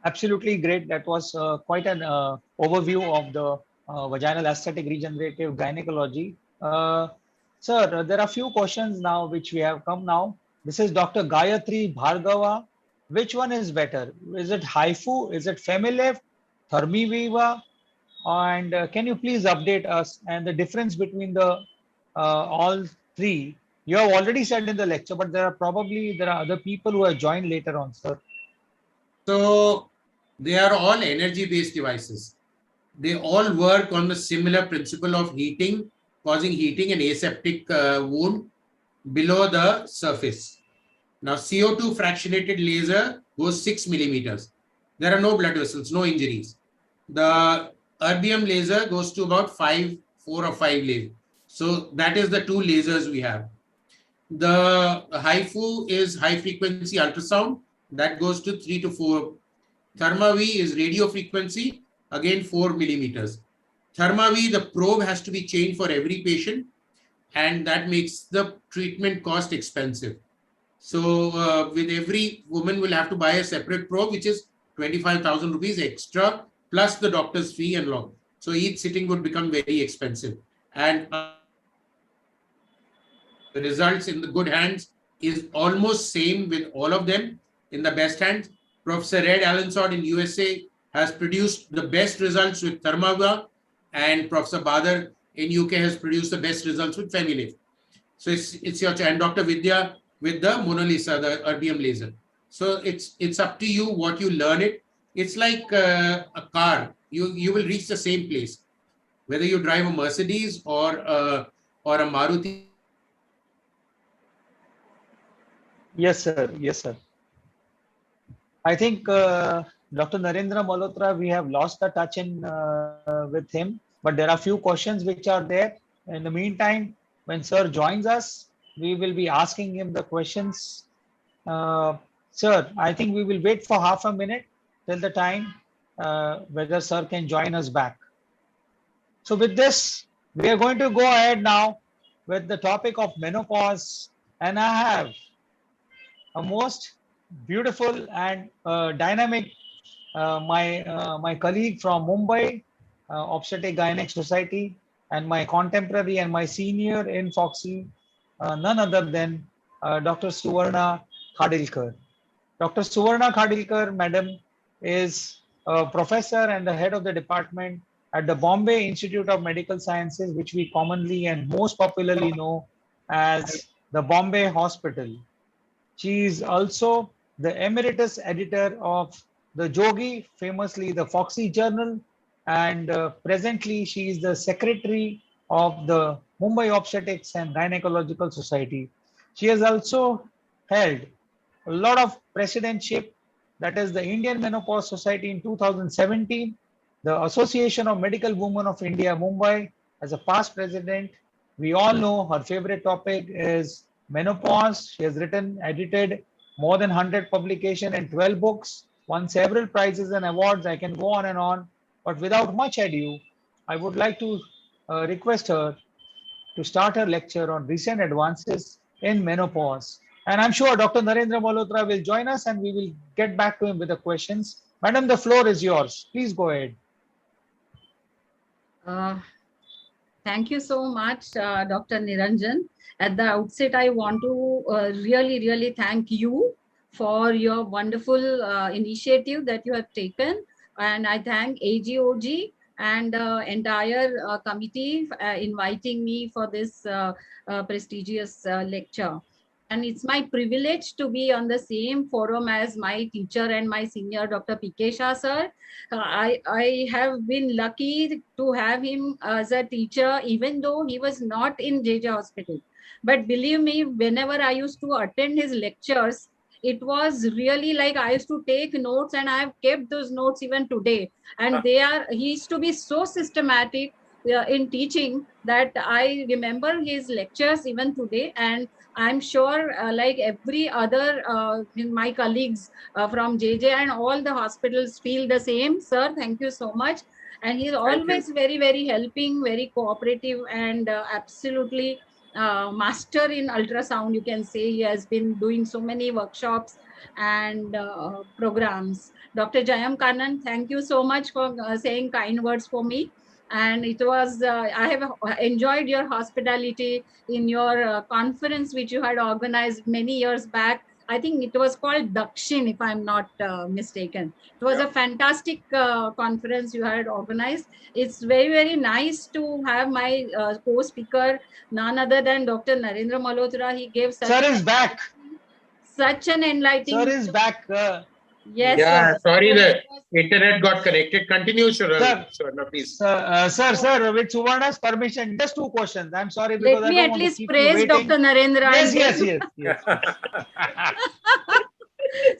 Absolutely great. That was quite an overview of the vaginal aesthetic regenerative gynecology. Sir, there are a few questions now which we have come now. This is Dr. Gayatri Bhargava. Which one is better? Is it HIFU? Is it Femilift? Thermiviva? And can you please update us and the difference between the all three? You have already said in the lecture, but there are other people who have joined later on, sir. So they are all energy-based devices. They all work on the similar principle of heating, causing heating and aseptic wound. below the surface. Now, CO2 fractionated laser goes 6 millimeters. There are no blood vessels, no injuries. The erbium laser goes to about 4 or 5 lasers. So that is the 2 lasers we have. The HIFU is high frequency ultrasound, that goes to 3 to 4. ThermaV is radio frequency, again 4 millimeters. ThermaV, the probe has to be changed for every patient, and that makes the treatment cost expensive. So with every woman will have to buy a separate probe, which is 25,000 rupees extra, plus the doctor's fee and log. So each sitting would become very expensive. And the results in the good hands is almost same with all of them. In the best hands, Professor Red Allensod in USA has produced the best results with ThermaV, and Professor Badar in UK has produced the best results with Femilift. So it's your, and Dr. Vidya with the Mona Lisa, the erbium laser. So it's up to you what you learn it. It's like a car. You will reach the same place, whether you drive a Mercedes or a Maruti. Yes, sir. Yes, sir. I think Dr. Narendra Malhotra, we have lost the touch with him, but there are few questions which are there. In the meantime, when sir joins us, we will be asking him the questions. Sir, I think we will wait for half a minute till the time whether sir can join us back. So with this, we are going to go ahead now with the topic of menopause, and I have a most beautiful and dynamic my colleague from Mumbai, Obstetric Gynec Society, and my contemporary and my senior in Foxy, none other than Dr. Suvarna Khadilkar. Dr. Suvarna Khadilkar, madam, is a professor and the head of the department at the Bombay Institute of Medical Sciences, which we commonly and most popularly know as the Bombay Hospital. She is also the emeritus editor of the Jogi, famously the Foxy Journal, and presently she is the secretary of the Mumbai Obstetrics and Gynecological Society. She has also held a lot of presidentship, that is the Indian Menopause Society in 2017, the Association of Medical Women of India, Mumbai, as a past president. We all know her favorite topic is menopause. She has written, edited more than 100 publications and 12 books, won several prizes and awards. I can go on, but without much ado, I would like to request her to start her lecture on recent advances in menopause. And I'm sure Dr. Narendra Malhotra will join us and we will get back to him with the questions. Madam, the floor is yours. Please go ahead. Thank you so much, Dr. Niranjan. At the outset, I want to really thank you for your wonderful initiative that you have taken. And I thank AGOG and the entire committee inviting me for this prestigious lecture. And it's my privilege to be on the same forum as my teacher and my senior, Dr. P.K. Shah sir. I have been lucky to have him as a teacher, even though he was not in JJ Hospital. But believe me, whenever I used to attend his lectures, it was really like I used to take notes, and I have kept those notes even today. And he used to be so systematic in teaching that I remember his lectures even today. And I'm sure like every other my colleagues from JJ and all the hospitals feel the same. Sir, thank you so much. And he's always very helping, very cooperative, and absolutely master in ultrasound. You can say he has been doing so many workshops and programs. Dr. Jayam Kannan, thank you so much for saying kind words for me. And it was, I have enjoyed your hospitality in your conference, which you had organized many years back. I think it was called Dakshin, if I'm not mistaken. It was a fantastic conference you had organized. It's very nice to have my co-speaker, none other than Dr. Narendra Malhotra. He gave such Sir is back. such an enlightening. Sir is back. Yes, Yeah, sir. sorry, the internet got connected. Continue, Sir, Swarna, please. Sir, with Suvarna's permission, just two questions. I'm sorry Let because I me don't at want to least keep you praise waiting. Dr. Narendra. Yes.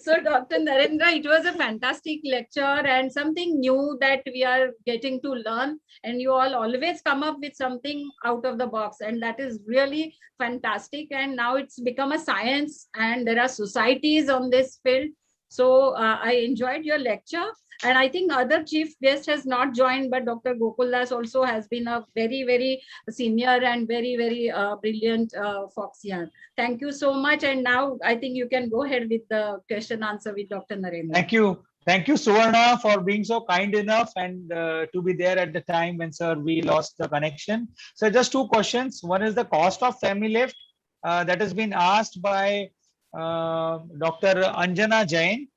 So, Dr. Narendra, it was a fantastic lecture and something new that we are getting to learn. And you all always come up with something out of the box. And that is really fantastic. And now it's become a science and there are societies on this field. So I enjoyed your lecture. And I think other chief guest has not joined, but Dr. Gokul Das also has been a very, very senior and very, very brilliant Foxian. Thank you so much. And now I think you can go ahead with the question answer with Dr. Narendra. Thank you. Thank you, Suvarna, for being so kind enough and to be there at the time when, sir, we lost the connection. So just two questions. One is the cost of Femilift that has been asked by Dr. Anjana Jain.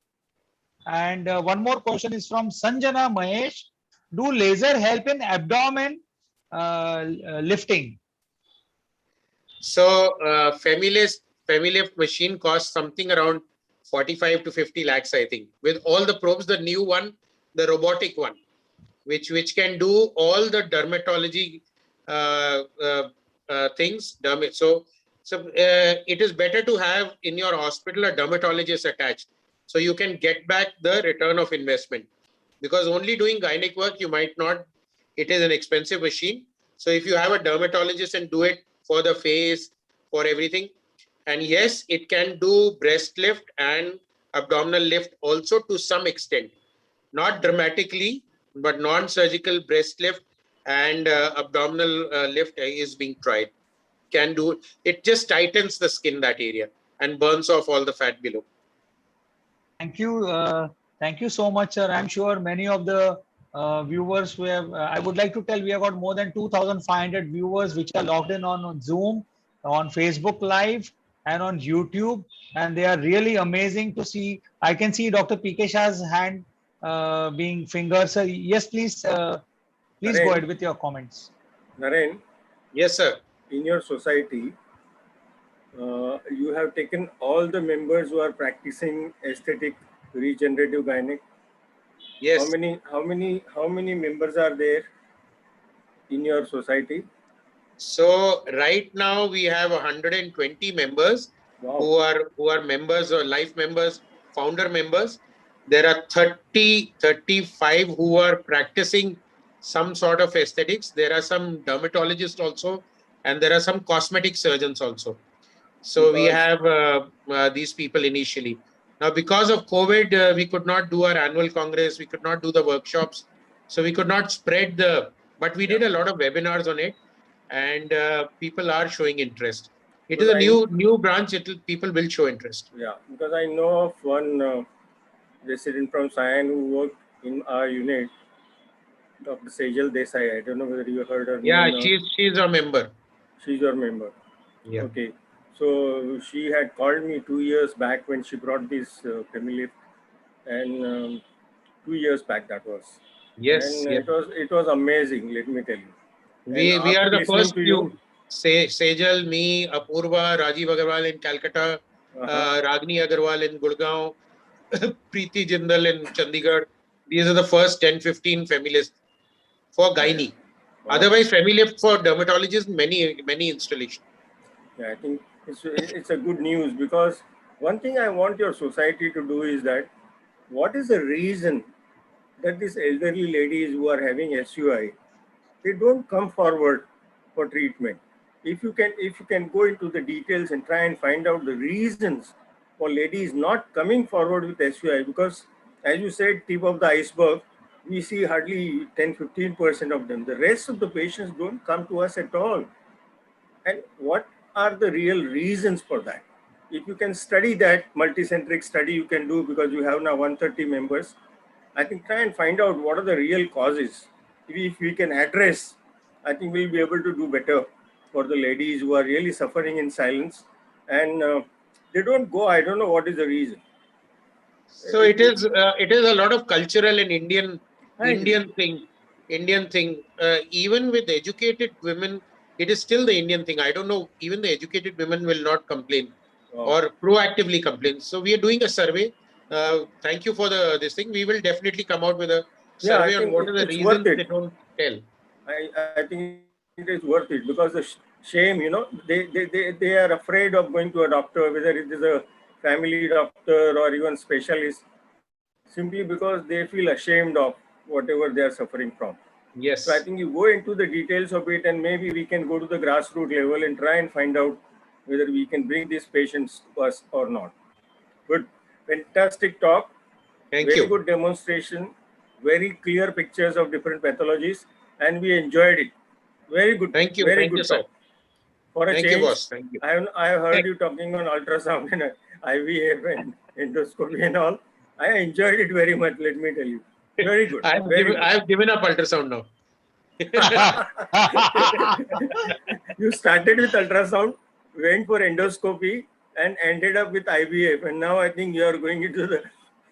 And one more question is from Sanjana Mahesh. Do laser help in abdomen lifting? So, Femilift machine costs something around 45 to 50 lakhs, I think, with all the probes. The new one, the robotic one, which can do all the dermatology things. So it is better to have in your hospital a dermatologist attached, so you can get back the return of investment. Because only doing gynec work, you might not. It is an expensive machine. So if you have a dermatologist and do it for the face, for everything. And yes, it can do breast lift and abdominal lift also to some extent. Not dramatically, but non-surgical breast lift and abdominal lift is being tried. Can do it. Just tightens the skin, that area, and burns off all the fat below. Thank you. Thank you so much, sir. I'm sure many of the viewers we have, I would like to tell we have got more than 2,500 viewers which are logged in on Zoom, on Facebook Live and on YouTube. And they are really amazing to see. I can see Dr. PK Shah's hand being fingered. Sir, yes, please, please go ahead with your comments. Naren. Yes, sir. In your society, you have taken all the members who are practicing aesthetic regenerative gynec. Yes. How many members are there in your society? So right now we have 120 members. Wow. who are members or life members, founder members. There are 35 who are practicing some sort of aesthetics. There are some dermatologists also, and there are some cosmetic surgeons also. So we have these people initially. Now, because of COVID, we could not do our annual congress. We could not do the workshops. So we could not spread but we did a lot of webinars on it, and people are showing interest. It is a new branch. People will show interest. Yeah, because I know of one resident from Sion who worked in our unit, Dr. Sejal Desai. I don't know whether you heard her name. Yeah, she's a member. She's your member. Yeah. Okay. So she had called me 2 years back when she brought this Femilift, and 2 years back that was. Yes. And it was amazing. Let me tell you. We are the first few. Sejal, me, Apurva, Rajiv Agarwal in Calcutta, Ragini Agarwal in Gurgaon, Preeti Jindal in Chandigarh. These are the first 10-15 Femilift for gynae. Wow. Otherwise, Femilift for dermatologists, many installations. Yeah, I think it's a good news, because one thing I want your society to do is that, what is the reason that these elderly ladies who are having SUI, they don't come forward for treatment? If you can go into the details and try and find out the reasons for ladies not coming forward with SUI, because as you said, tip of the iceberg, we see hardly 10-15% of them. The rest of the patients don't come to us at all. And what are the real reasons for that? If you can study that, multicentric study you can do, because you have now 130 members, I think try and find out what are the real causes. If we can address, I think we'll be able to do better for the ladies who are really suffering in silence, and they don't go. I don't know what is the reason. So it is a lot of cultural and Indian thing. Even with educated women, it is still the Indian thing. I don't know. Even the educated women will not complain or proactively complain. So we are doing a survey. Thank you for this thing. We will definitely come out with a Yeah, I survey on think what are the it's worth reasons it. they don't tell. I think it is worth it because the shame, you know, they are afraid of going to a doctor, whether it is a family doctor or even specialist, simply because they feel ashamed of whatever they are suffering from. Yes. So I think you go into the details of it, and maybe we can go to the grassroots level and try and find out whether we can bring these patients to us or not. Good, fantastic talk. Thank Very you. good demonstration. Very clear pictures of different pathologies, and we enjoyed it. Very good. Thank you. Very Thank you, good sir. talk. For a Thank change, you, boss. Thank you. I have heard you talking on ultrasound and IVF and endoscopy and all. I enjoyed it very much. Let me tell you. Very good. I have given up ultrasound now. You started with ultrasound, went for endoscopy, and ended up with IVF. And now I think you are going into the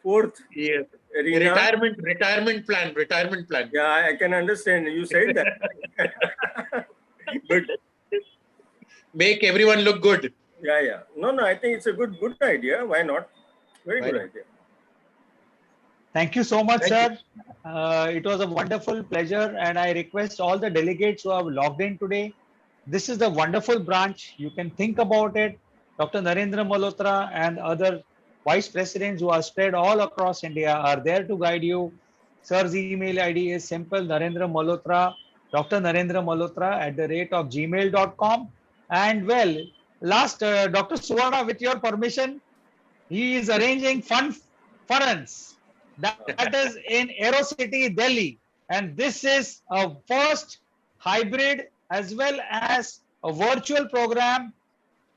fourth arena. Retirement plan. Yeah, I can understand. You said that. Good. Make everyone look good. Yeah. No, I think it's a good idea. Why not? Very good idea. Thank you so much, sir. It was a wonderful pleasure, and I request all the delegates who have logged in today. This is the wonderful branch. You can think about it. Dr. Narendra Malhotra and other vice presidents who are spread all across India are there to guide you. Sir's email ID is simple: Narendra Malhotra, Dr. Narendra Malhotra @gmail.com. And well, last, Dr. Suvarna, with your permission, he is arranging fun runs. That is in AeroCity, Delhi. And this is a first hybrid as well as a virtual program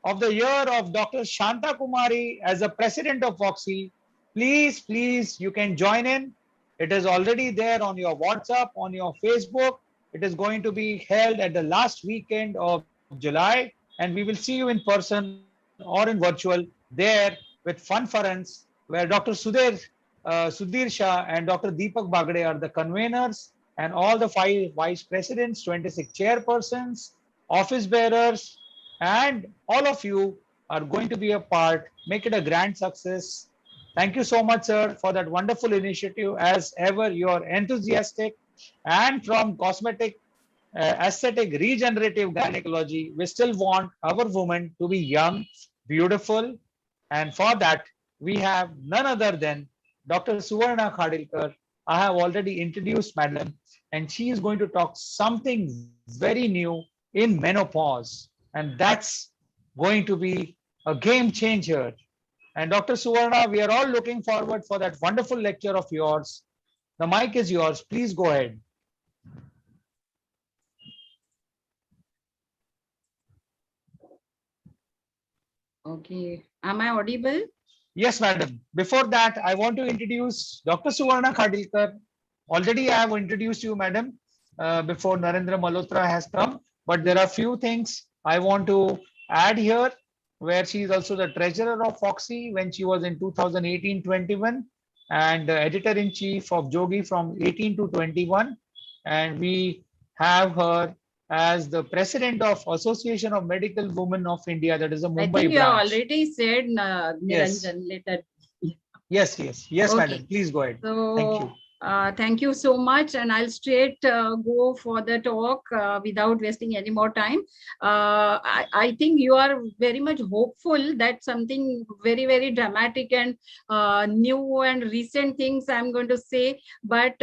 of the year of Dr. Shanta Kumari as the president of Foxy. Please, you can join in. It is already there on your WhatsApp, on your Facebook. It is going to be held at the last weekend of July. And we will see you in person or in virtual there with fun runs where Dr. Sudhir Shah and Dr. Deepak Bagde are the conveners, and all the 5 vice presidents, 26 chairpersons, office bearers, and all of you are going to be a part. Make it a grand success. Thank you so much, sir, for that wonderful initiative. As ever, you are enthusiastic, and from cosmetic, aesthetic, regenerative gynecology, we still want our women to be young, beautiful, and for that, we have none other than Dr. Suvarna Khadilkar. I have already introduced madam, and she is going to talk something very new in menopause, and that's going to be a game changer. And Dr. Suvarna, we are all looking forward for that wonderful lecture of yours. The mic is yours. Please go ahead. Okay. Am I audible? Yes, madam. Before that, I want to introduce Dr. Suvarna Khadilkar. Already I have introduced you, madam, before Narendra Malhotra has come. But there are few things I want to add here, where she is also the treasurer of Foxy when she was in 2018-21 and the editor-in-chief of Jogi from 18 to 21. And we have her as the president of Association of Medical Women of India, that is a Mumbai I think you branch. already said Niranjan later. Yes, okay, madam. Please go ahead. So, thank you. Thank you so much, and I'll straight go for the talk without wasting any more time. I think you are very much hopeful that something very, very dramatic and new and recent things I'm going to say, but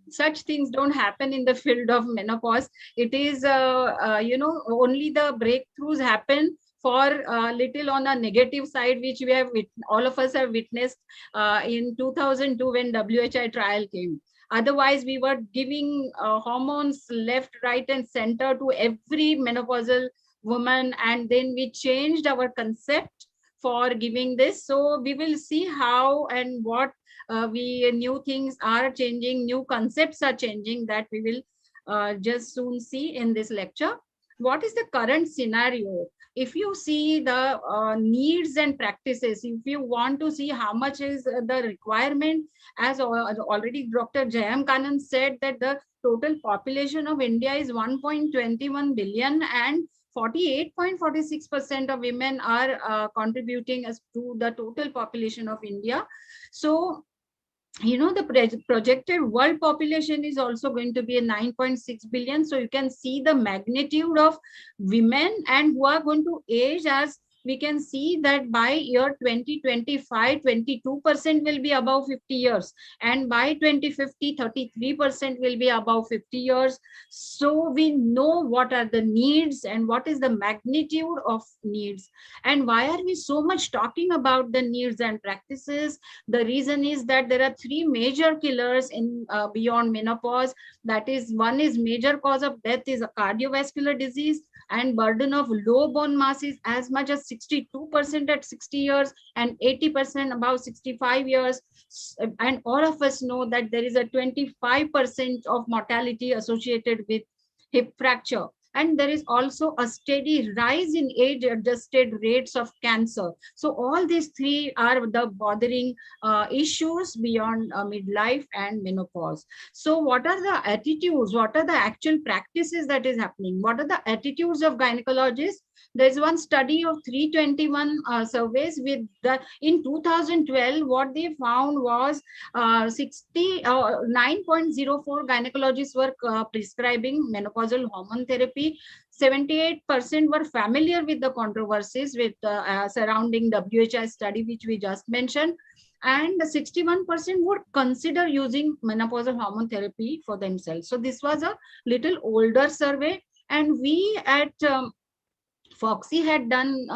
such things don't happen in the field of menopause. It is, only the breakthroughs happen for little on a negative side, which we have all of us have witnessed in 2002 when WHI trial came. Otherwise, we were giving hormones left, right, and center to every menopausal woman, and then we changed our concept for giving this. So we will see how and what new things are changing, new concepts are changing, that we will just soon see in this lecture. What is the current scenario? If you see the needs and practices, if you want to see how much is the requirement, as already Dr. Jayam Kannan said, that the total population of India is 1.21 billion, and 48.46% of women are contributing as to the total population of India. So, you know, the projected world population is also going to be a 9.6 billion. So you can see the magnitude of women and who are going to age. As we can see that by year 2025, 22% will be above 50 years. And by 2050, 33% will be above 50 years. So we know what are the needs and what is the magnitude of needs. And why are we so much talking about the needs and practices? The reason is that there are three major killers in beyond menopause. That is, one is major cause of death is a cardiovascular disease, and burden of low bone mass is as much as 62% at 60 years and 80% above 65 years. And all of us know that there is a 25% of mortality associated with hip fracture. And there is also a steady rise in age-adjusted rates of cancer. So all these three are the bothering issues beyond midlife and menopause. So what are the attitudes? What are the actual practices that is happening? What are the attitudes of gynecologists? There's one study of 321 surveys with the, in 2012, what they found was 9.04 gynecologists were prescribing menopausal hormone therapy. 78% were familiar with the controversies with surrounding WHI study, which we just mentioned. And 61% would consider using menopausal hormone therapy for themselves. So this was a little older survey. And we at Foxy had done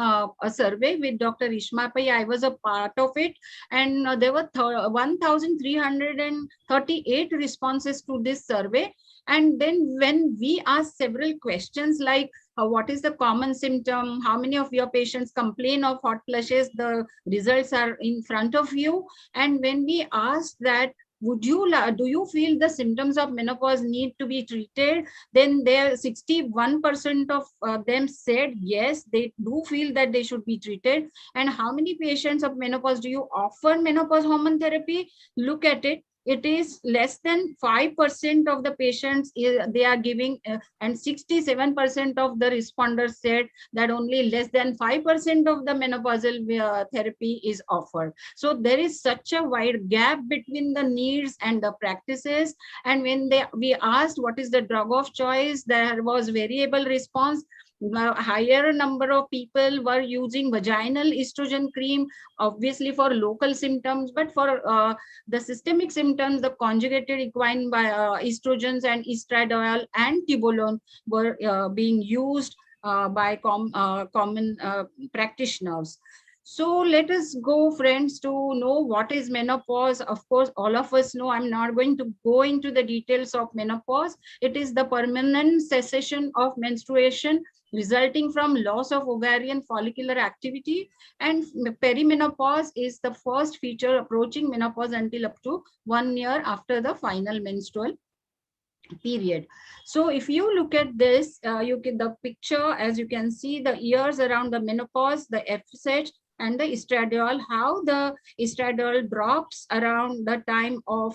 a survey with Dr. Ishma Pai. I was a part of it, and there were 1,338 responses to this survey. And then when we asked several questions like, what is the common symptom? How many of your patients complain of hot flushes? The results are in front of you. And when we asked that, do you feel the symptoms of menopause need to be treated? Then there 61% of them said yes, they do feel that they should be treated. And how many patients of menopause do you offer menopause hormone therapy? Look at it. It is less than 5% of the patients they are giving, and 67% of the responders said that only less than 5% of the menopausal therapy is offered. So there is such a wide gap between the needs and the practices. And when we asked what is the drug of choice, there was variable response. A higher number of people were using vaginal estrogen cream, obviously for local symptoms, but for the systemic symptoms, the conjugated equine estrogens and estradiol and tibolone were being used by common practitioners. So let us go, friends, to know what is menopause. Of course, all of us know. I'm not going to go into the details of menopause. It is the permanent cessation of menstruation resulting from loss of ovarian follicular activity. And perimenopause is the first feature approaching menopause until up to 1 year after the final menstrual period. So if you look at this, you get the picture, as you can see, the years around the menopause, the FSH and the estradiol, how the estradiol drops around the time of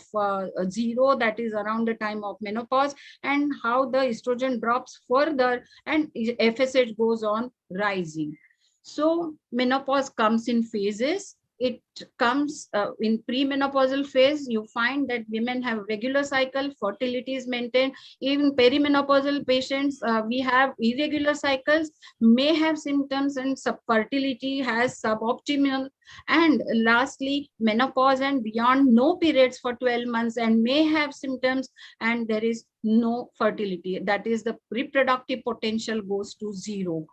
0, that is around the time of menopause, and how the estrogen drops further and FSH goes on rising. So menopause comes in phases. It comes in premenopausal phase. You find that women have regular cycle, fertility is maintained. Even perimenopausal patients, we have irregular cycles, may have symptoms, and fertility has suboptimal. And lastly, menopause and beyond, no periods for 12 months and may have symptoms, and there is no fertility. That is, the reproductive potential goes to 0.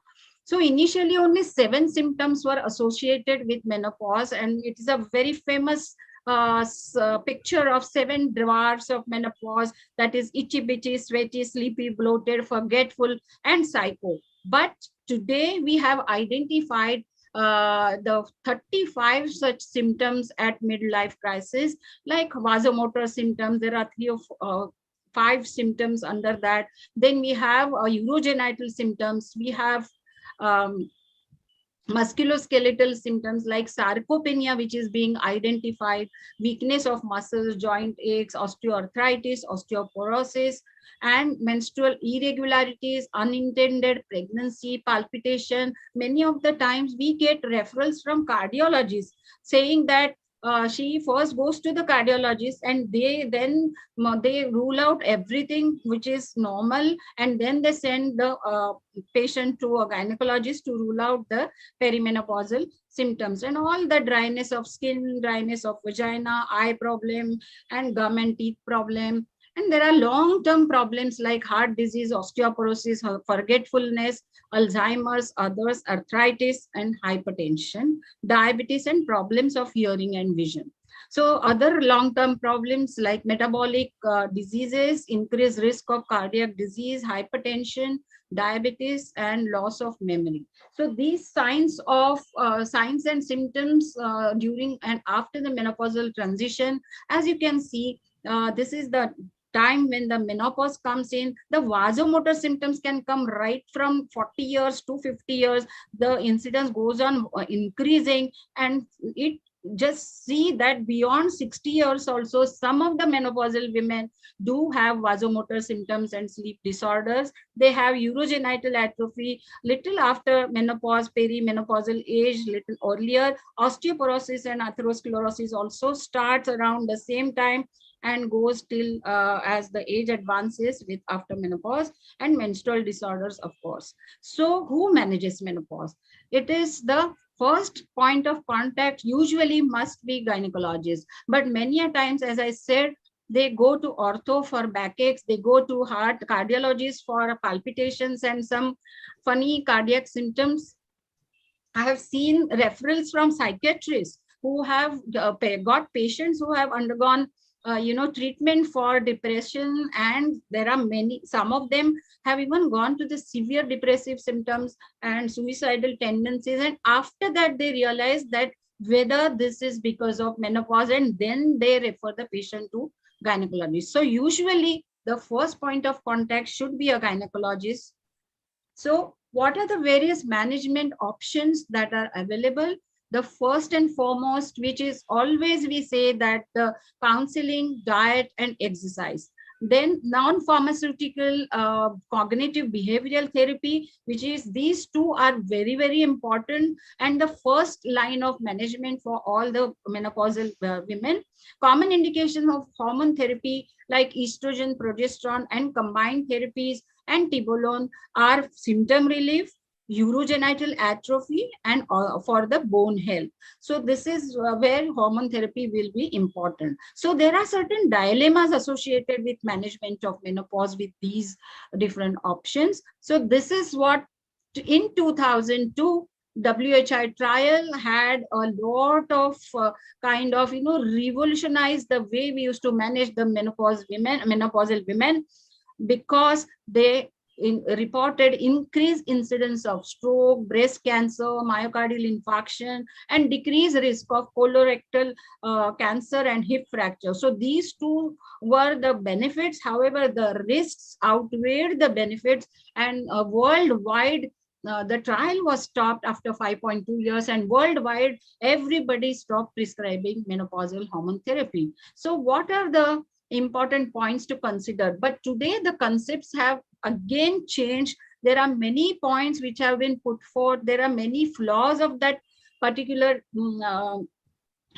So initially only 7 symptoms were associated with menopause, and it is a very famous picture of 7 dwarfs of menopause, that is itchy bitchy, sweaty, sleepy, bloated, forgetful, and psycho. But today we have identified the 35 such symptoms at midlife crisis, like vasomotor symptoms. There are 3 or 5 symptoms under that. Then we have urogenital symptoms. We have musculoskeletal symptoms like sarcopenia, which is being identified, weakness of muscles, joint aches, osteoarthritis, osteoporosis, and menstrual irregularities, unintended pregnancy, palpitation. Many of the times we get referrals from cardiologists saying that she first goes to the cardiologist and they rule out everything which is normal, and then they send the patient to a gynecologist to rule out the perimenopausal symptoms and all the dryness of skin, dryness of vagina, eye problem, and gum and teeth problem. And there are long-term problems like heart disease, osteoporosis, forgetfulness, Alzheimer's, others, arthritis, and hypertension, diabetes, and problems of hearing and vision. So other long-term problems like metabolic diseases, increased risk of cardiac disease, hypertension, diabetes, and loss of memory. So these signs and symptoms during and after the menopausal transition, as you can see, this is the time when the menopause comes in. The vasomotor symptoms can come right from 40 years to 50 years. The incidence goes on increasing, and it just see that beyond 60 years also, some of the menopausal women do have vasomotor symptoms and sleep disorders. They have urogenital atrophy little after menopause, perimenopausal age little earlier. Osteoporosis and atherosclerosis also starts around the same time and goes till as the age advances with after menopause, and menstrual disorders, of course. So who manages menopause? It is the first point of contact usually must be gynecologist, but many a times, as I said, they go to ortho for backaches, they go to heart cardiologist for palpitations and some funny cardiac symptoms. I have seen referrals from psychiatrists who have got patients who have undergone treatment for depression, and there are some of them have even gone to the severe depressive symptoms and suicidal tendencies, and after that they realize that whether this is because of menopause, and then they refer the patient to gynecologist. So usually the first point of contact should be a gynecologist. So what are the various management options that are available? The first and foremost, which is always we say that the counseling, diet, and exercise. Then non-pharmaceutical cognitive behavioral therapy, which is these two are very, very important and the first line of management for all the menopausal women. Common indication of hormone therapy like estrogen, progesterone, and combined therapies and tibolone are symptom relief, urogenital atrophy, and for the bone health. So this is where hormone therapy will be important. So there are certain dilemmas associated with management of menopause with these different options. So this is what in 2002 WHI trial had a lot of revolutionized the way we used to manage the menopausal women, because they reported increased incidence of stroke, breast cancer, myocardial infarction, and decreased risk of colorectal cancer and hip fracture. So these two were the benefits. However, the risks outweighed the benefits, and worldwide, the trial was stopped after 5.2 years, and worldwide, everybody stopped prescribing menopausal hormone therapy. So what are the important points to consider? But today the concepts have again changed. There are many points which have been put forth. There are many flaws of that particular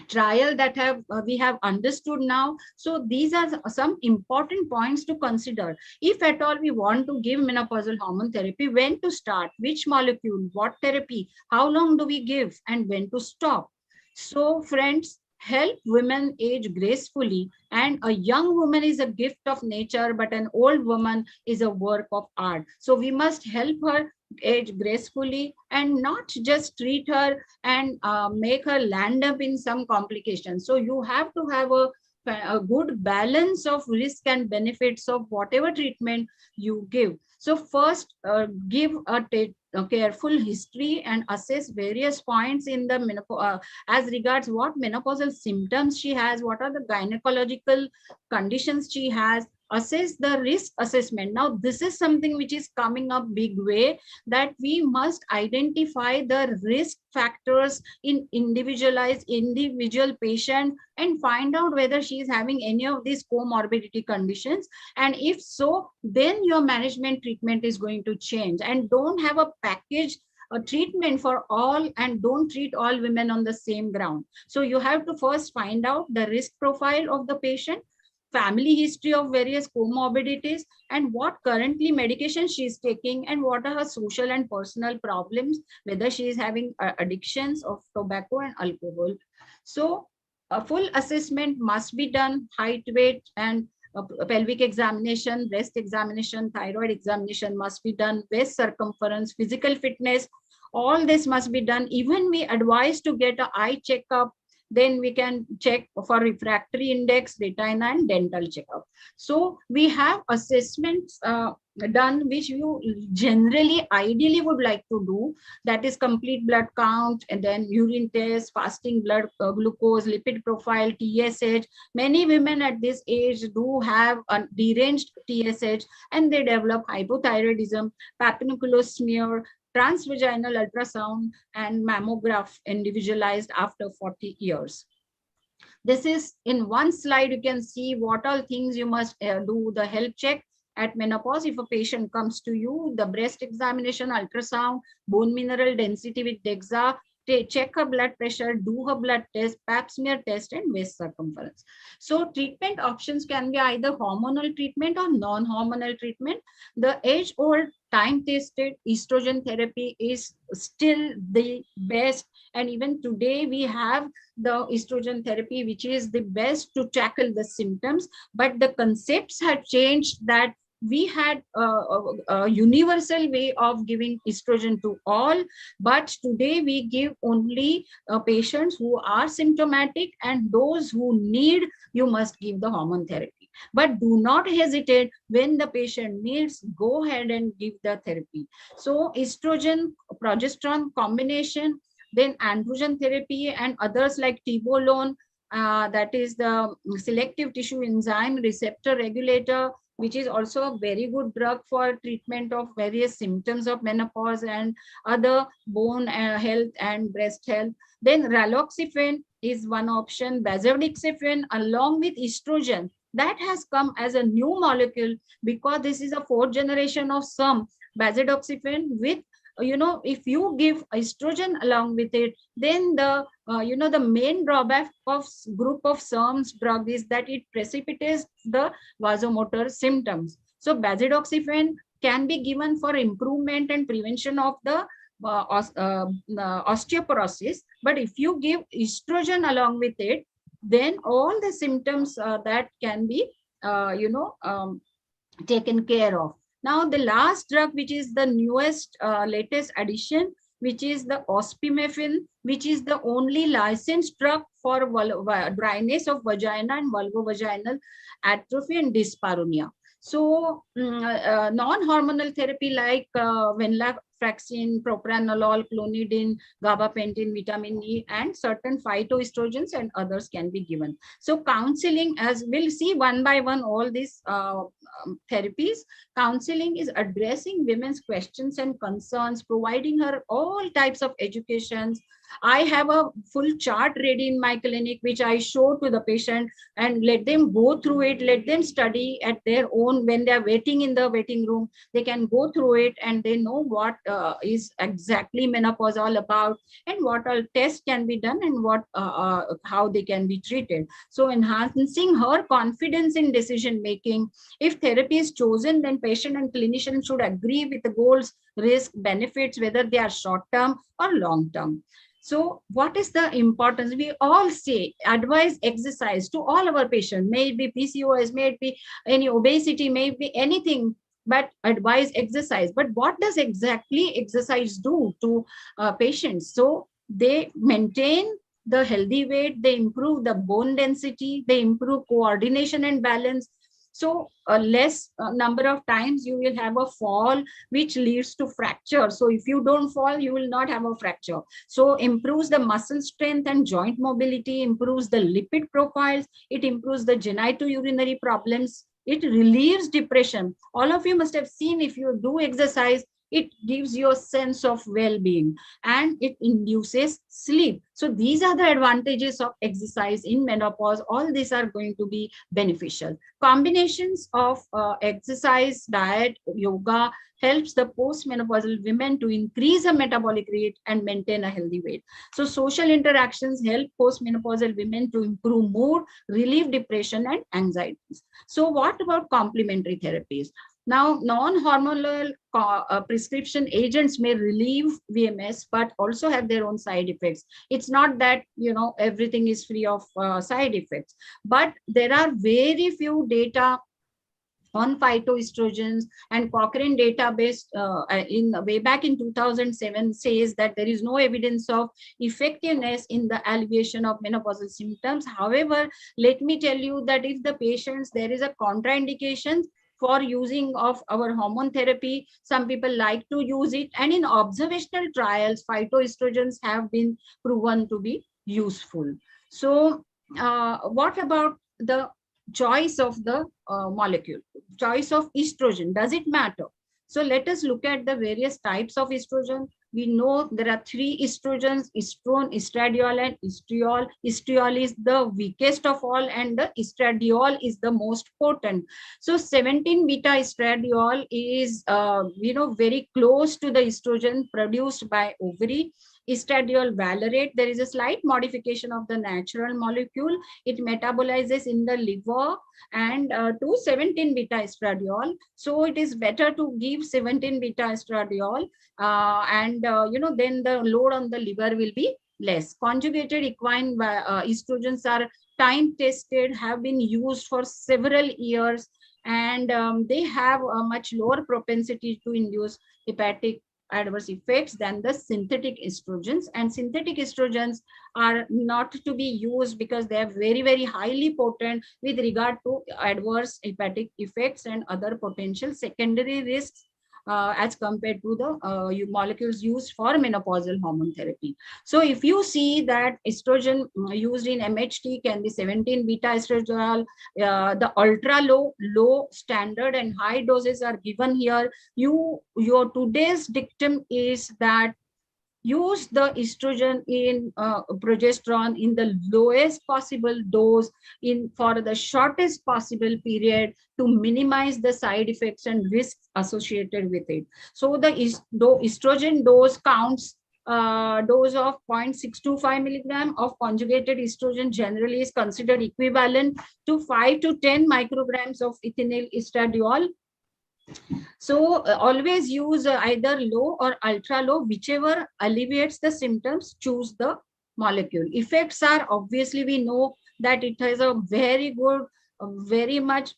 trial that we have understood now. So these are some important points to consider. If at all we want to give menopausal hormone therapy, when to start, which molecule, what therapy, how long do we give, and when to stop. So friends, help women age gracefully, and a young woman is a gift of nature, but an old woman is a work of art. So we must help her age gracefully and not just treat her and make her land up in some complications. So you have to have a good balance of risk and benefits of whatever treatment you give. So first, give a careful history and assess various points in the menopause as regards what menopausal symptoms she has, what are the gynecological conditions she has. assess the risk assessment. Now, this is something which is coming up big way, that we must identify the risk factors in individual patient and find out whether she is having any of these comorbidity conditions. And if so, then your management treatment is going to change. And don't have a package a treatment for all, and don't treat all women on the same ground. So you have to first find out the risk profile of the patient, family history of various comorbidities, and what currently medication she is taking, and what are her social and personal problems, whether she is having addictions of tobacco and alcohol. So a full assessment must be done, height, weight, and pelvic examination, breast examination, thyroid examination must be done, waist circumference, physical fitness, all this must be done. Even we advise to get an eye checkup, then we can check for refractory index, retina, and dental checkup. So we have assessments done, which you generally, ideally would like to do. That is complete blood count, and then urine test, fasting blood glucose, lipid profile, TSH. Many women at this age do have a deranged TSH, and they develop hypothyroidism, papillomastoid smear, transvaginal ultrasound, and mammograph individualized after 40 years. This is in one slide. You can see what all things you must do. The health check at menopause. If a patient comes to you, the breast examination, ultrasound, bone mineral density with DEXA, check her blood pressure, do her blood test, pap smear test, and waist circumference. So treatment options can be either hormonal treatment or non-hormonal treatment. The age-old time-tested estrogen therapy is still the best. And even today we have the estrogen therapy, which is the best to tackle the symptoms. But the concepts have changed, that we had a universal way of giving estrogen to all, but today we give only patients who are symptomatic, and those who need, you must give the hormone therapy. But do not hesitate. When the patient needs, go ahead and give the therapy. So estrogen, progesterone combination, then androgen therapy, and others like tibolone, that is the selective tissue enzyme receptor regulator, which is also a very good drug for treatment of various symptoms of menopause and other bone health and breast health. Then raloxifene is one option, bazodexifene along with estrogen. That has come as a new molecule, because this is a fourth generation of SERM, bazodexifene with, if you give estrogen along with it, then the the main drawback of group of SERMs drug is that it precipitates the vasomotor symptoms. So bazodexifene can be given for improvement and prevention of the osteoporosis. But if you give estrogen along with it, then all the symptoms that can be taken care of. Now, the last drug, which is the newest, latest addition, which is the ospemifene, which is the only licensed drug for dryness of vagina and vulvovaginal atrophy and dyspareunia. So, non-hormonal therapy like venlafaxine, propranolol, clonidine, gabapentin, vitamin E, and certain phytoestrogens and others can be given. So counseling, as we'll see one by one all these therapies, counseling is addressing women's questions and concerns, providing her all types of educations. I have a full chart ready in my clinic, which I show to the patient and let them go through it, let them study at their own. When they're waiting in the waiting room, they can go through it and they know what is exactly menopause all about, and what all tests can be done, and what how they can be treated. So enhancing her confidence in decision making. If therapy is chosen, then patient and clinician should agree with the goals, risk, benefits, whether they are short term or long term. So what is the importance? We all say, advise exercise to all our patients, may it be PCOS, may it be any obesity, may it be anything, but advise exercise. But what does exactly exercise do to patients? So they maintain the healthy weight, they improve the bone density, they improve coordination and balance. So a less number of times you will have a fall, which leads to fracture. So if you don't fall, you will not have a fracture. So improves the muscle strength and joint mobility, improves the lipid profiles, it improves the genitourinary problems, It relieves depression. All of you must have seen, if you do exercise, it gives you a sense of well-being, and it induces sleep. So these are the advantages of exercise in menopause. All these are going to be beneficial. Combinations of exercise, diet, yoga helps the postmenopausal women to increase a metabolic rate and maintain a healthy weight. So social interactions help postmenopausal women to improve mood, relieve depression and anxieties. So what about complementary therapies? Now, non-hormonal prescription agents may relieve VMS, but also have their own side effects. It's not that, everything is free of side effects, but there are very few data on phytoestrogens, and Cochrane database way back in 2007 says that there is no evidence of effectiveness in the alleviation of menopausal symptoms. However, let me tell you that if the patients, there is a contraindication for using of our hormone therapy, some people like to use it, and in observational trials, phytoestrogens have been proven to be useful. So what about the choice of the molecule, choice of estrogen? Does it matter? So let us look at the various types of estrogen. We know there are 3 estrogens: estrone, estradiol, and estriol. Estriol is the weakest of all, and the estradiol is the most potent. So 17-beta estradiol is, very close to the estrogen produced by ovary. Estradiol valerate, there is a slight modification of the natural molecule. It metabolizes in the liver and to 17-beta estradiol. So it is better to give 17-beta estradiol, and then the load on the liver will be less. Conjugated equine estrogens are time tested, have been used for several years, and they have a much lower propensity to induce hepatic adverse effects than the synthetic estrogens. And synthetic estrogens are not to be used because they are very, very highly potent with regard to adverse hepatic effects and other potential secondary risks as compared to the molecules used for menopausal hormone therapy. So if you see that estrogen used in MHT can be 17-beta estradiol, the ultra low, standard and high doses are given here. Your today's dictum is that use the estrogen in progesterone in the lowest possible dose for the shortest possible period to minimize the side effects and risks associated with it. So the estrogen dose counts dose of 0.625 milligram of conjugated estrogen generally is considered equivalent to 5 to 10 micrograms of ethinyl estradiol. So always use either low or ultra low, whichever alleviates the symptoms, choose the molecule. Effects are, obviously we know that it has a very good, very much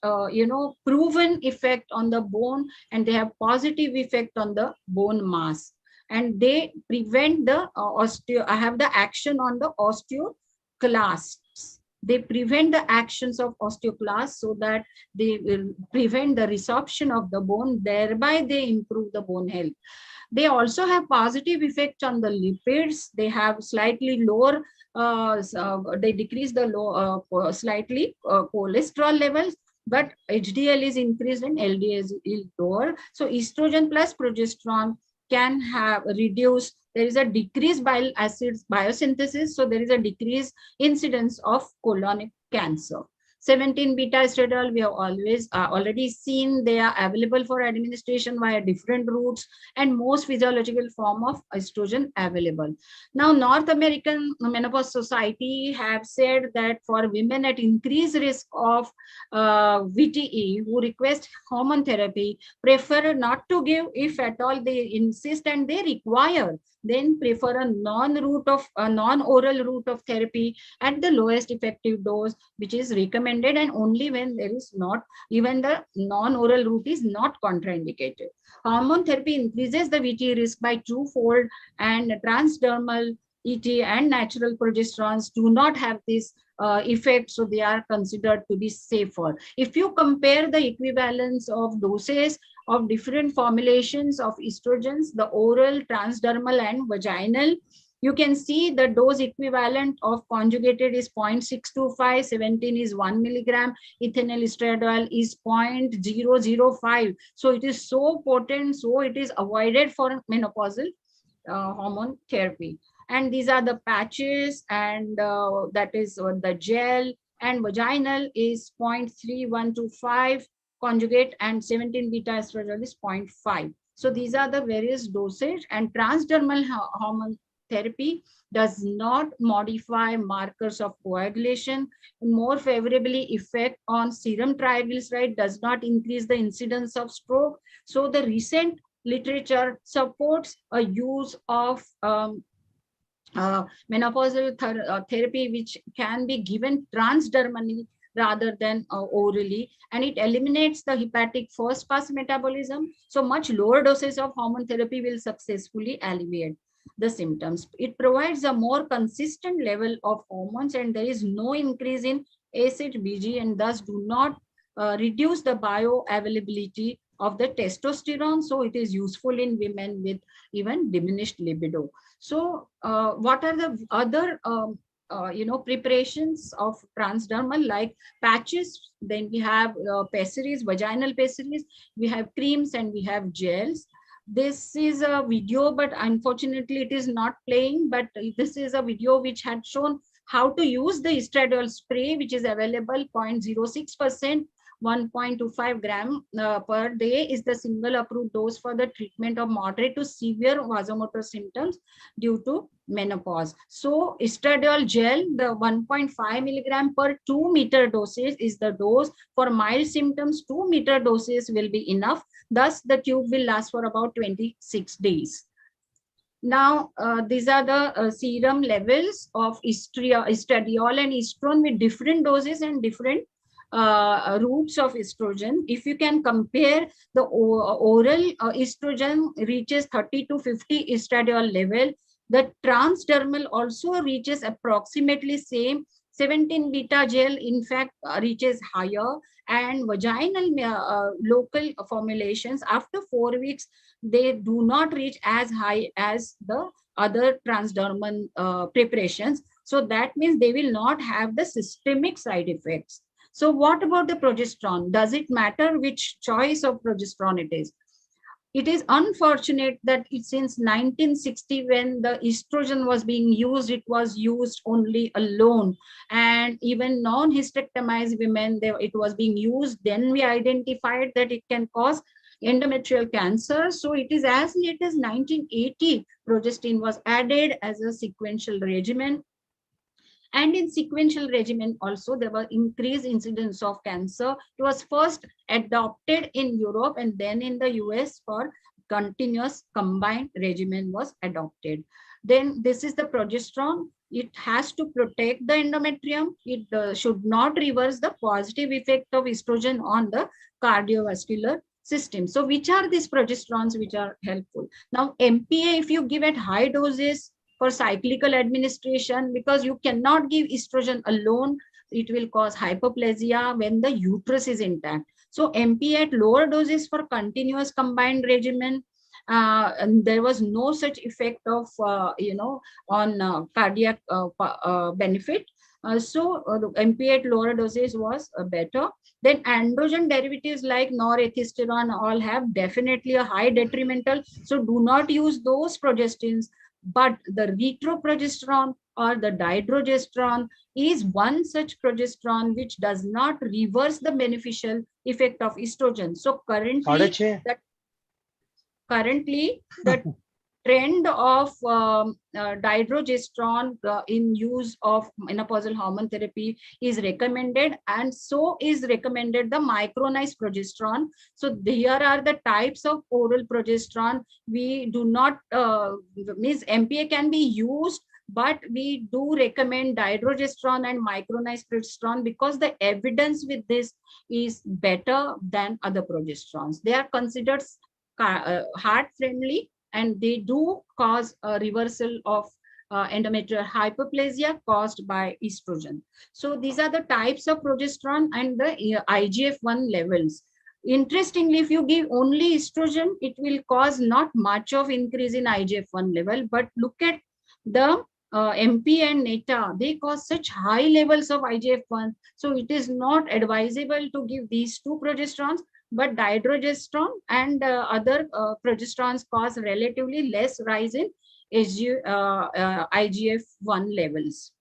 proven effect on the bone, and they have positive effect on the bone mass, and they prevent the have the action on the osteoclasts. They prevent the actions of osteoclasts so that they will prevent the resorption of the bone, thereby they improve the bone health. They also have positive effect on the lipids. They have slightly lower, they decrease the low, slightly cholesterol levels, but HDL is increased and LDL is lower. So estrogen plus progesterone can have reduced, there is a decreased bile acids biosynthesis, so there is a decreased incidence of colonic cancer. 17-beta estradiol, we have already seen they are available for administration via different routes, and most physiological form of estrogen available. Now, North American Menopause Society have said that for women at increased risk of VTE who request hormone therapy, prefer not to give if at all they insist and they require, then prefer a non-oral route of therapy at the lowest effective dose, which is recommended, and only when there is not, even the non-oral route is not contraindicated. Hormone therapy increases the VT risk by 2-fold, and transdermal ET and natural progesterones do not have this effect, so they are considered to be safer. If you compare the equivalence of doses of different formulations of estrogens, the oral, transdermal, and vaginal, You can see the dose equivalent of conjugated is 0.625, 17 is 1 milligram, ethinyl estradiol is 0.005. So it is so potent, so it is avoided for menopausal hormone therapy. And these are the patches, and that is the gel, and vaginal is 0.3125 conjugate, and 17 beta estradiol is 0.5. So these are the various dosage. And transdermal hormone therapy does not modify markers of coagulation, more favorably effect on serum triglyceride, does not increase the incidence of stroke. So the recent literature supports a use of menopausal therapy which can be given transdermally rather than orally, and it eliminates the hepatic first pass metabolism. So much lower doses of hormone therapy will successfully alleviate the symptoms. It provides a more consistent level of hormones, and there is no increase in acid Bg, and thus do not reduce the bioavailability of the testosterone. So it is useful in women with even diminished libido. So what are the other preparations of transdermal, like patches? Then we have pessaries, vaginal pessaries, we have creams, and we have gels. This is a video, but unfortunately it is not playing, but this is a video which had shown how to use the estradiol spray, which is available 0.06%. 1.25 gram per day is the single approved dose for the treatment of moderate to severe vasomotor symptoms due to menopause. So estradiol gel, the 1.5 milligram per 2 meter dosage is the dose. For mild symptoms, 2 meter doses will be enough. Thus, the tube will last for about 26 days. Now, these are the serum levels of estradiol and estrone with different doses and different routes of estrogen. If you can compare, the oral estrogen reaches 30 to 50 estradiol level. The transdermal also reaches approximately same. 17 beta gel in fact reaches higher, and vaginal local formulations after 4 weeks, they do not reach as high as the other transdermal preparations. So that means they will not have the systemic side effects. So what about the progesterone? Does it matter which choice of progesterone it is? It is unfortunate that since 1960, when the estrogen was being used, it was used only alone. And even non-hysterectomized women, it was being used. Then we identified that it can cause endometrial cancer. So it is as late as 1980, progestin was added as a sequential regimen. And in sequential regimen also, there was increased incidence of cancer. It was first adopted in Europe, and then in the US for continuous combined regimen was adopted. Then this is the progesterone. It has to protect the endometrium. It should not reverse the positive effect of estrogen on the cardiovascular system. So which are these progesterones which are helpful? Now MPA, if you give at high doses for cyclical administration, because you cannot give estrogen alone, it will cause hyperplasia when the uterus is intact. So MPA at lower doses for continuous combined regimen, and there was no such effect of on cardiac benefit. So the MPA at lower doses was better. Then androgen derivatives like norethistron all have definitely a high detrimental. So do not use those progestins. But the retroprogesterone or the dihydrogesterone is one such progesterone which does not reverse the beneficial effect of estrogen. So currently, the trend of dihydrogesterone in use of menopausal hormone therapy is recommended, and so is recommended the micronized progesterone. So here are the types of oral progesterone. We do not means MPA can be used, but we do recommend dihydrogesterone and micronized progesterone because the evidence with this is better than other progesterones. They are considered heart friendly, and they do cause a reversal of endometrial hyperplasia caused by estrogen. So these are the types of progesterone and the IGF-1 levels. Interestingly, if you give only estrogen, it will cause not much of increase in IGF-1 level, but look at the MP and NETA, they cause such high levels of IGF-1. So it is not advisable to give these two progesterones, but dihydrogesterone and other progesterones cause relatively less rise in IGF-1 levels.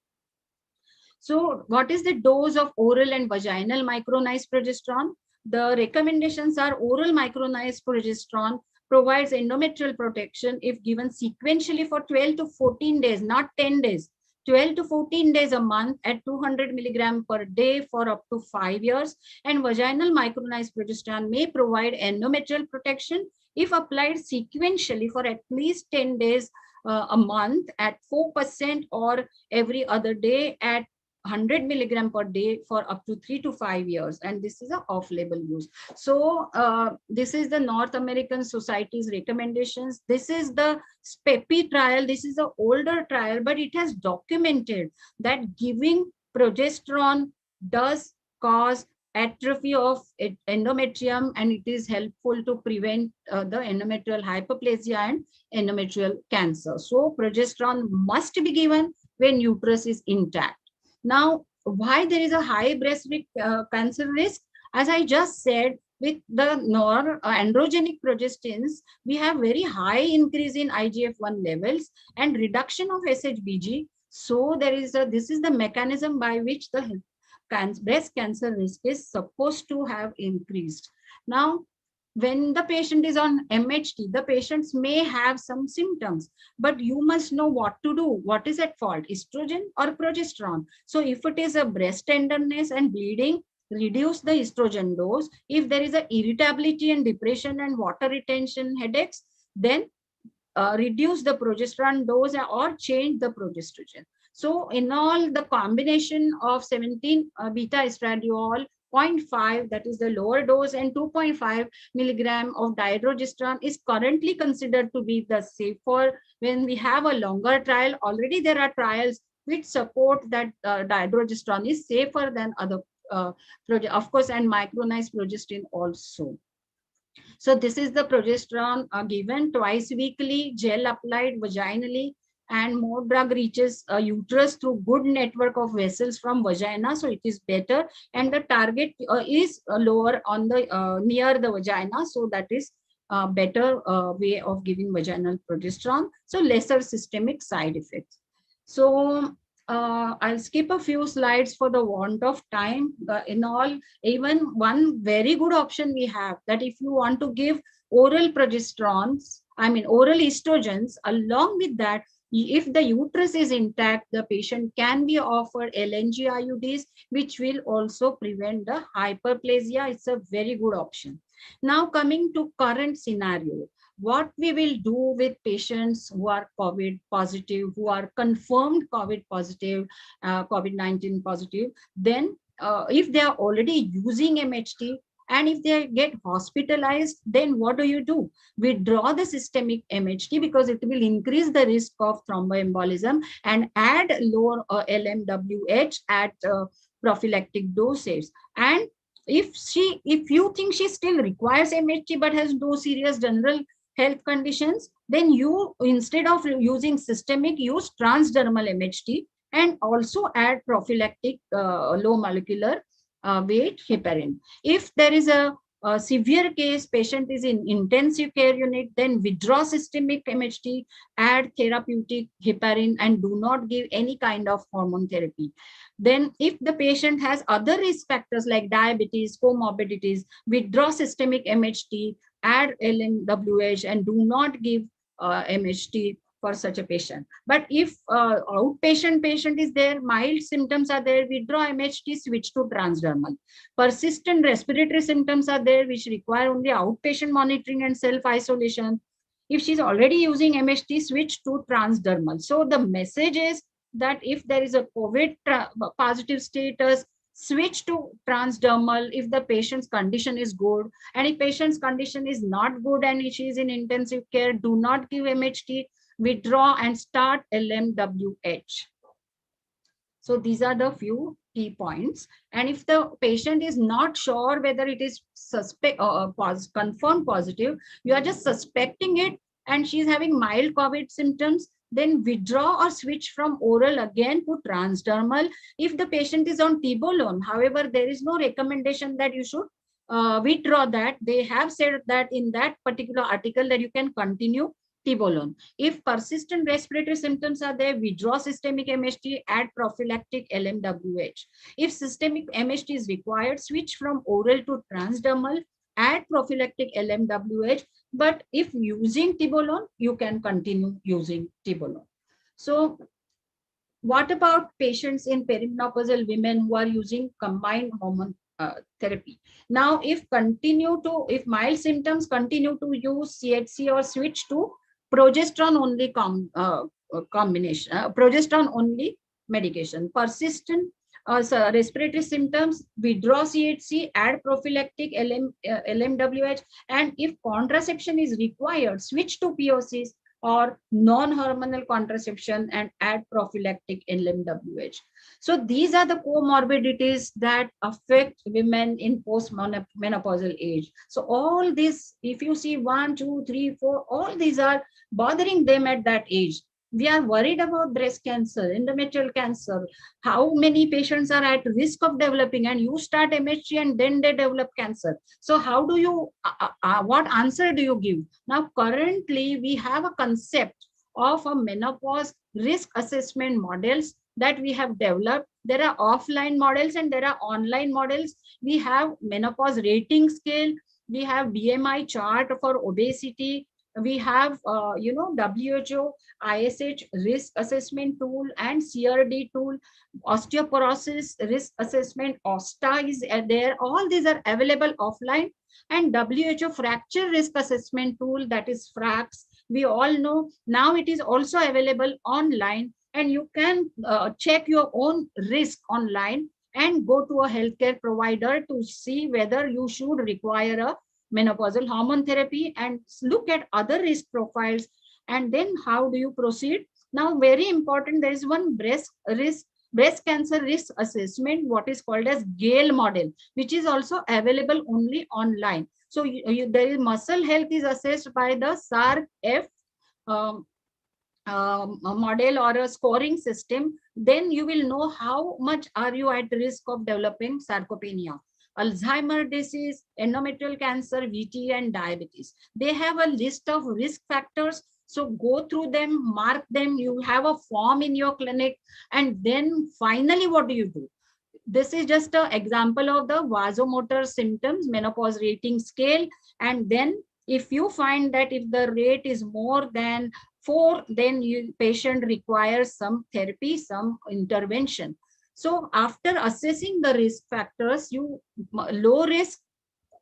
So what is the dose of oral and vaginal micronized progesterone? The recommendations are oral micronized progesterone provides endometrial protection if given sequentially for 12 to 14 days, not 10 days, 12 to 14 days a month at 200 milligram per day for up to 5 years. And vaginal micronized progesterone may provide endometrial protection if applied sequentially for at least 10 days a month at 4% or every other day at 100 milligram per day for up to 3 to 5 years, and this is an off-label use. So this is the North American Society's recommendations. This is the SPEPI trial. This is an older trial, but it has documented that giving progesterone does cause atrophy of endometrium, and it is helpful to prevent the endometrial hyperplasia and endometrial cancer. So progesterone must be given when uterus is intact. Now, why there is a high breast cancer risk? As I just said, with the androgenic progestins, we have very high increase in IGF-1 levels and reduction of SHBG. So there is this is the mechanism by which the breast cancer risk is supposed to have increased. Now, when the patient is on MHT, the patients may have some symptoms, but you must know what to do. What is at fault, estrogen or progesterone? So if it is a breast tenderness and bleeding, reduce the estrogen dose. If there is a irritability and depression and water retention headaches, then reduce the progesterone dose or change the progesterone. So in all, the combination of 17 beta estradiol 0.5, that is the lower dose, and 2.5 milligram of dihydrogesterone is currently considered to be the safer. When we have a longer trial, already there are trials which support that dihydrogesterone is safer than other, of course, and micronized progestin also. So this is the progesterone given twice weekly, gel applied vaginally, and more drug reaches uterus through good network of vessels from vagina, so it is better, and the target is lower on the near the vagina, so that is better way of giving vaginal progesterone, so lesser systemic side effects. So I'll skip a few slides for the want of time. In all, even one very good option we have, that if you want to give oral progesterones, I mean oral estrogens, along with that, if the uterus is intact, the patient can be offered LNG IUDs, which will also prevent the hyperplasia. It's a very good option. Now coming to current scenario, what we will do with patients who are COVID positive, who are confirmed COVID positive, COVID-19 positive, then if they are already using MHT, and if they get hospitalized, then what do? Withdraw the systemic MHT because it will increase the risk of thromboembolism, and add lower LMWH at prophylactic doses. And if you think she still requires MHT but has no serious general health conditions, then you, instead of using systemic, use transdermal MHT and also add prophylactic low molecular weight heparin. If there is a severe case, patient is in intensive care unit, then withdraw systemic MHT, add therapeutic heparin, and do not give any kind of hormone therapy. Then if the patient has other risk factors like diabetes, comorbidities, withdraw systemic MHT, add LMWH, and do not give MHT for such a patient. But if outpatient patient is there, mild symptoms are there, withdraw MHT, switch to transdermal. Persistent respiratory symptoms are there, which require only outpatient monitoring and self-isolation. If she's already using MHT, switch to transdermal. So the message is that if there is a COVID positive status, switch to transdermal if the patient's condition is good. And if patient's condition is not good and she is in intensive care, do not give MHT, withdraw and start LMWH. So these are the few key points. And if the patient is not sure whether it is confirmed positive, you are just suspecting it and she's having mild COVID symptoms, then withdraw or switch from oral again to transdermal. If the patient is on tibolone, however, there is no recommendation that you should withdraw that. They have said that in that particular article that you can continue tibolone. If persistent respiratory symptoms are there, withdraw systemic MHT, add prophylactic LMWH. If systemic MHT is required, switch from oral to transdermal, add prophylactic LMWH. But if using tibolone, you can continue using tibolone. So what about patients in perimenopausal women who are using combined hormone therapy? Now, if mild symptoms, continue to use CHC or switch to progesterone only combination, progesterone only medication. Persistent respiratory symptoms, withdraw CHC, add prophylactic LMWH, and if contraception is required, switch to POCs or non-hormonal contraception and add prophylactic LMWH. So these are the comorbidities that affect women in post-menopausal age. So all this, if you see 1, 2, 3, 4, all these are bothering them at that age. We are worried about breast cancer, endometrial cancer. How many patients are at risk of developing, and you start MHT and then they develop cancer. So how do you, what answer do you give? Now, currently, we have a concept of a menopause risk assessment models that we have developed. There are offline models and there are online models. We have menopause rating scale. We have BMI chart for obesity. We have, WHO, ISH risk assessment tool and CRD tool, osteoporosis risk assessment, OSTA is there. All these are available offline, and WHO fracture risk assessment tool, that is FRAX. We all know now it is also available online, and you can check your own risk online and go to a healthcare provider to see whether you should require a menopausal hormone therapy and look at other risk profiles. And then how do you proceed? Now, very important, there is one breast cancer risk assessment, what is called as GALE model, which is also available only online. So there is muscle health is assessed by the SARC-F model or a scoring system. Then you will know how much are you at risk of developing sarcopenia. Alzheimer's disease, endometrial cancer, VT, and diabetes. They have a list of risk factors. So go through them, mark them. You have a form in your clinic. And then finally, what do you do? This is just an example of the vasomotor symptoms, menopause rating scale. And then if you find that if the rate is more than 4, then patient requires some therapy, some intervention. So after assessing the risk factors, low risk,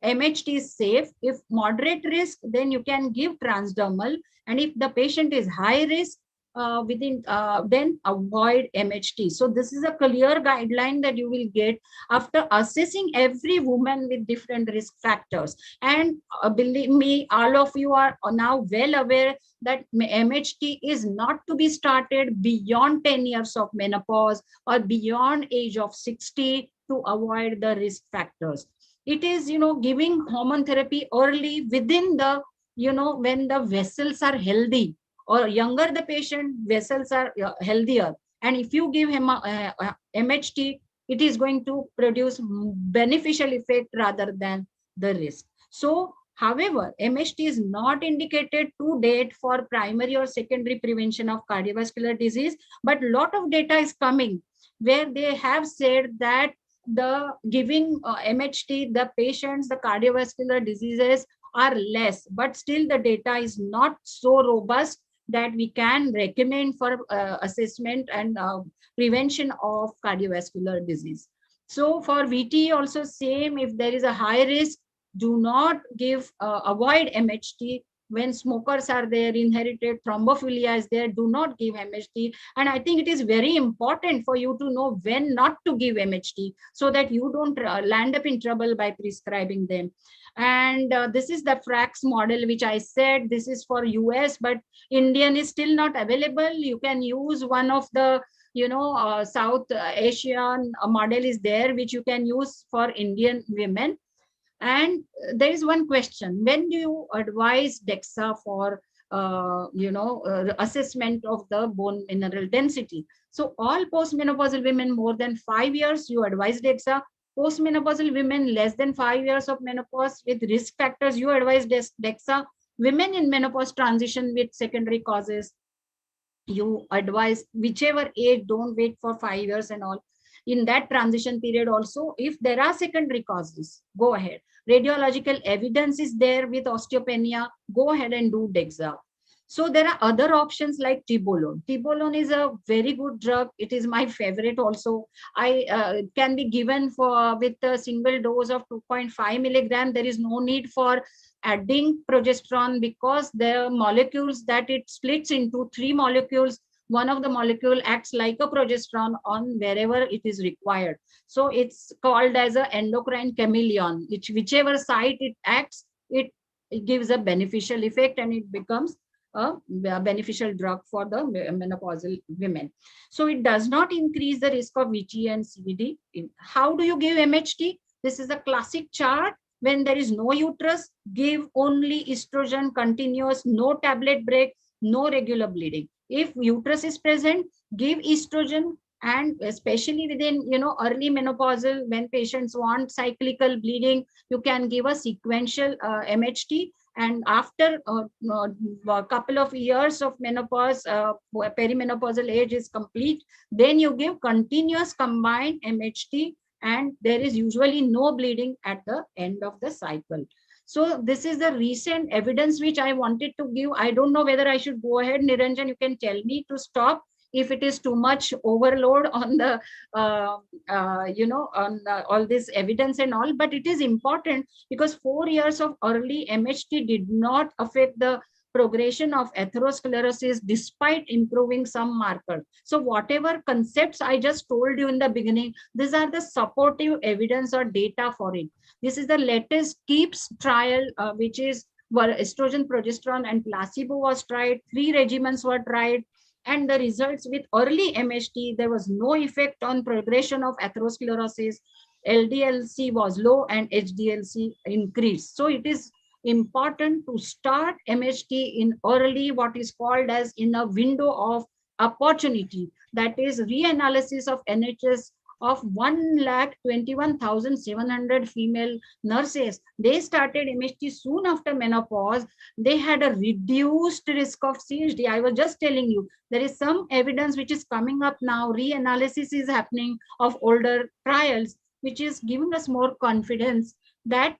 MHT is safe. If moderate risk, then you can give transdermal. And if the patient is high risk, then avoid MHT. So this is a clear guideline that you will get after assessing every woman with different risk factors. And believe me, all of you are now well aware that MHT is not to be started beyond 10 years of menopause or beyond age of 60 to avoid the risk factors. It is, giving hormone therapy early within the, when the vessels are healthy, or younger the patient, vessels are healthier. And if you give him MHT, it is going to produce beneficial effect rather than the risk. So, however, MHT is not indicated to date for primary or secondary prevention of cardiovascular disease, but a lot of data is coming where they have said that the giving MHT, the patients, the cardiovascular diseases are less, but still the data is not so robust that we can recommend for assessment and prevention of cardiovascular disease. So for VT also same, if there is a high risk, do not give, avoid MHT. When smokers are there, inherited thrombophilia is there, do not give MHT. And I think it is very important for you to know when not to give MHT so that you don't land up in trouble by prescribing them. And this is the FRAX model, which I said, this is for US, but Indian is still not available. You can use one of the, South Asian model is there, which you can use for Indian women. And there is one question: when do you advise DEXA for assessment of the bone mineral density. So all postmenopausal women more than 5 years, you advise DEXA. Postmenopausal women less than 5 years of menopause with risk factors, you advise DEXA. Women in menopause transition with secondary causes, you advise whichever age, don't wait for 5 years and all. In that transition period also, if there are secondary causes, go ahead. Radiological evidence is there with osteopenia, go ahead and do DEXA. So there are other options like Tibolone. Tibolone is a very good drug. It is my favorite also. I can be given for with a single dose of 2.5 milligram. There is no need for adding progesterone because the molecules that it splits into 3 molecules. One of the molecule acts like a progesterone on wherever it is required. So it's called as an endocrine chameleon. Whichever site it acts, it gives a beneficial effect and it becomes a beneficial drug for the menopausal women. So it does not increase the risk of VT and CVD. How do you give MHT? This is a classic chart. When there is no uterus, give only estrogen continuous, no tablet break, no regular bleeding. If uterus is present, give estrogen, and especially within early menopausal, when patients want cyclical bleeding, you can give a sequential MHT. And after a couple of years of menopause, perimenopausal age is complete, then you give continuous combined MHT, and there is usually no bleeding at the end of the cycle. So this is the recent evidence which I wanted to give. I don't know whether I should go ahead, Niranjan, you can tell me to stop if it is too much overload on the all this evidence and all, but it is important because 4 years of early MHT did not affect the progression of atherosclerosis despite improving some markers. So whatever concepts I just told you in the beginning, these are the supportive evidence or data for it. This is the latest KEEPS trial, which is where estrogen, progesterone, and placebo was tried. 3 regimens were tried. And the results with early MHT, there was no effect on progression of atherosclerosis. LDLC was low and HDLC increased. So it is important to start MHT in early, what is called as in a window of opportunity. That is reanalysis of NHS of 1,21,700 female nurses. They started MHT soon after menopause. They had a reduced risk of CHD. I was just telling you, there is some evidence which is coming up now. Reanalysis is happening of older trials, which is giving us more confidence that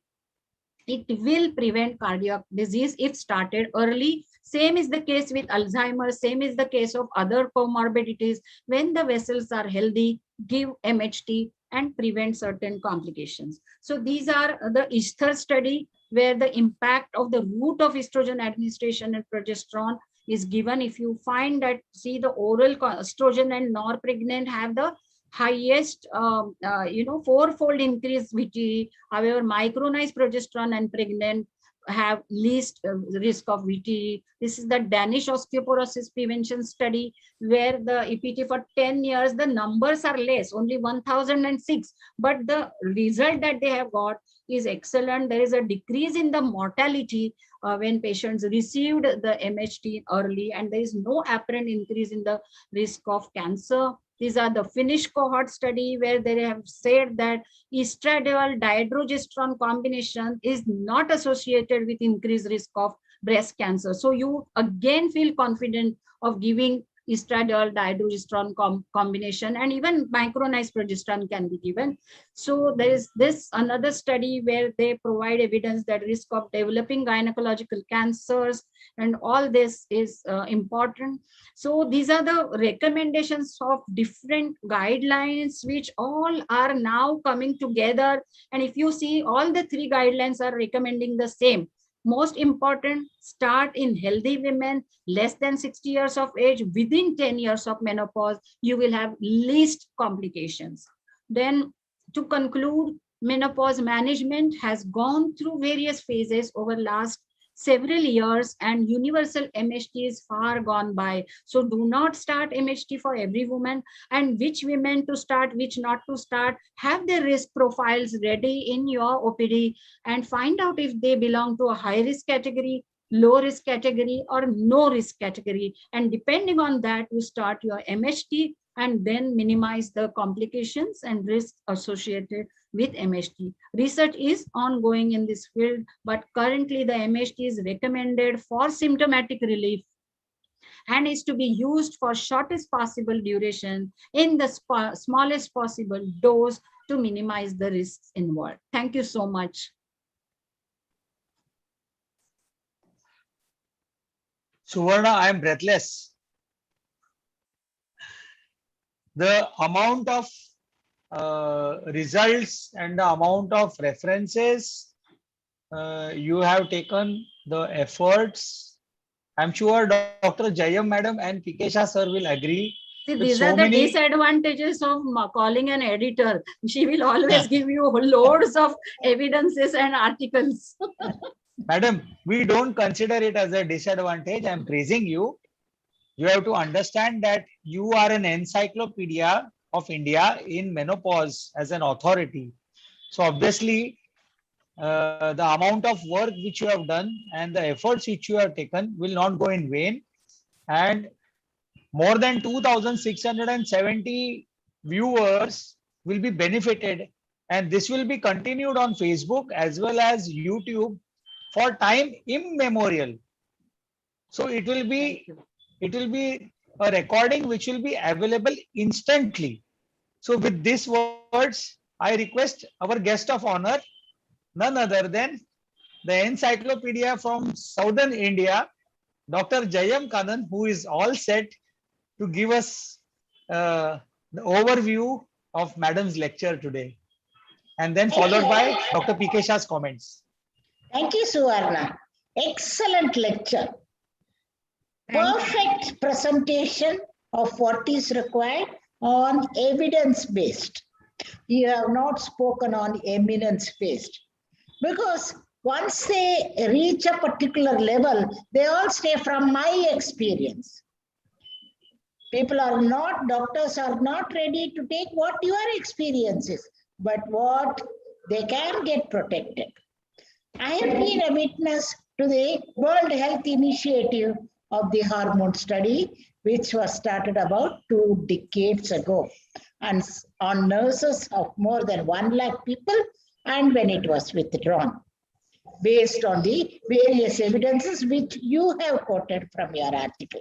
it will prevent cardiac disease if started early. Same is the case with Alzheimer's. Same is the case of other comorbidities. When the vessels are healthy, give MHT and prevent certain complications. So these are the ISTHR study where the impact of the route of estrogen administration and progesterone is given. If you find that, see, the oral estrogen and norpregnant have the highest, fourfold increase VT. However, micronized progesterone and pregnant have least risk of VT. This is the Danish osteoporosis prevention study where the EPT for 10 years, the numbers are less, only 1,006, but the result that they have got is excellent. There is a decrease in the mortality when patients received the MHT early, and there is no apparent increase in the risk of cancer. These are the Finnish cohort study where they have said that estradiol dihydrogesterone combination is not associated with increased risk of breast cancer. So you again feel confident of giving estradiol dihydrogesterone combination, and even micronized progesterone can be given. So there is this another study where they provide evidence that risk of developing gynecological cancers, and all this is important. So these are the recommendations of different guidelines which all are now coming together. And if you see, all the 3 guidelines are recommending the same. Most important, start in healthy women less than 60 years of age. Within 10 years of menopause, you will have least complications. Then to conclude, menopause management has gone through various phases over last several years, and universal MHT is far gone by. So do not start MHT for every woman, and which women to start, which not to start. Have their risk profiles ready in your OPD and find out if they belong to a high risk category low risk category, or no risk category. And depending on that, you start your MHT and then minimize the complications and risks associated with MHT. Research is ongoing in this field, but currently the MHT is recommended for symptomatic relief and is to be used for shortest possible duration in the smallest possible dose to minimize the risks involved. Thank you so much. Suvarna, I am breathless. The amount of results and the amount of references you have taken, the efforts. I'm sure Dr. Jayam madam and Pikesha sir will agree. See, these are the disadvantages of calling an editor. She will always give you loads of evidences and articles. Madam, we don't consider it as a disadvantage. I'm praising you. You have to understand that you are an encyclopedia of India in menopause as an authority. So obviously, the amount of work which you have done and the efforts which you have taken will not go in vain. And more than 2,670 viewers will be benefited. And this will be continued on Facebook as well as YouTube for time immemorial. So it will be a recording which will be available instantly. So with these words, I request our guest of honor, none other than the encyclopedia from Southern India, Dr. Jayam Kannan, who is all set to give us the overview of Madam's lecture today. And then followed by Dr. Pikesha's comments. Thank you, Suvarna. Excellent lecture. Perfect presentation of what is required on evidence-based. You have not spoken on eminence-based. Because once they reach a particular level, they all stay from my experience. People are not, doctors are not ready to take what your experience is, but what they can get protected. I have been a witness to the World Health Initiative of the hormone study, which was started about 2 decades ago, and on nurses of more than 1 lakh people, and when it was withdrawn, based on the various evidences which you have quoted from your article.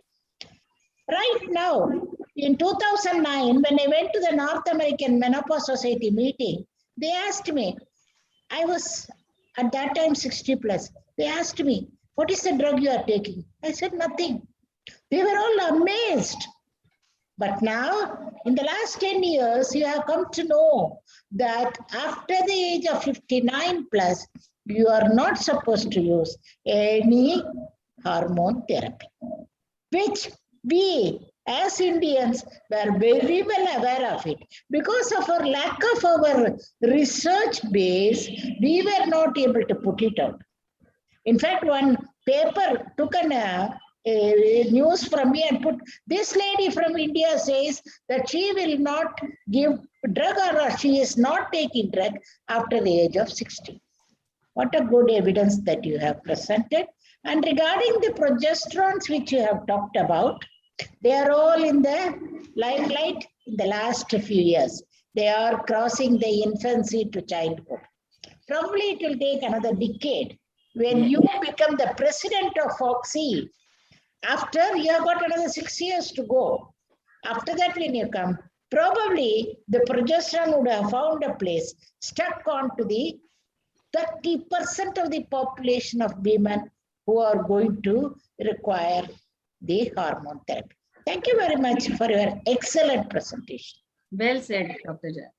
Right now, in 2009, when I went to the North American Menopause Society meeting, they asked me, I was at that time 60 plus, they asked me, what is the drug you are taking? I said, nothing. They were all amazed. But now, in the last 10 years, you have come to know that after the age of 59 plus, you are not supposed to use any hormone therapy, which we as Indians were very well aware of it. Because of our lack of our research base, we were not able to put it out. In fact, one paper took a news from me and put, this lady from India says that she will not give drug or she is not taking drug after the age of 60. What a good evidence that you have presented. And regarding the progesterones which you have talked about, they are all in the limelight in the last few years. They are crossing the infancy to childhood. Probably it will take another decade. When you become the president of FOXI, after you have got another 6 years to go. After that, when you come, probably the progesterone would have found a place, stuck on to the 30% of the population of women who are going to require the hormone therapy. Thank you very much for your excellent presentation. Well said, Dr. Jay.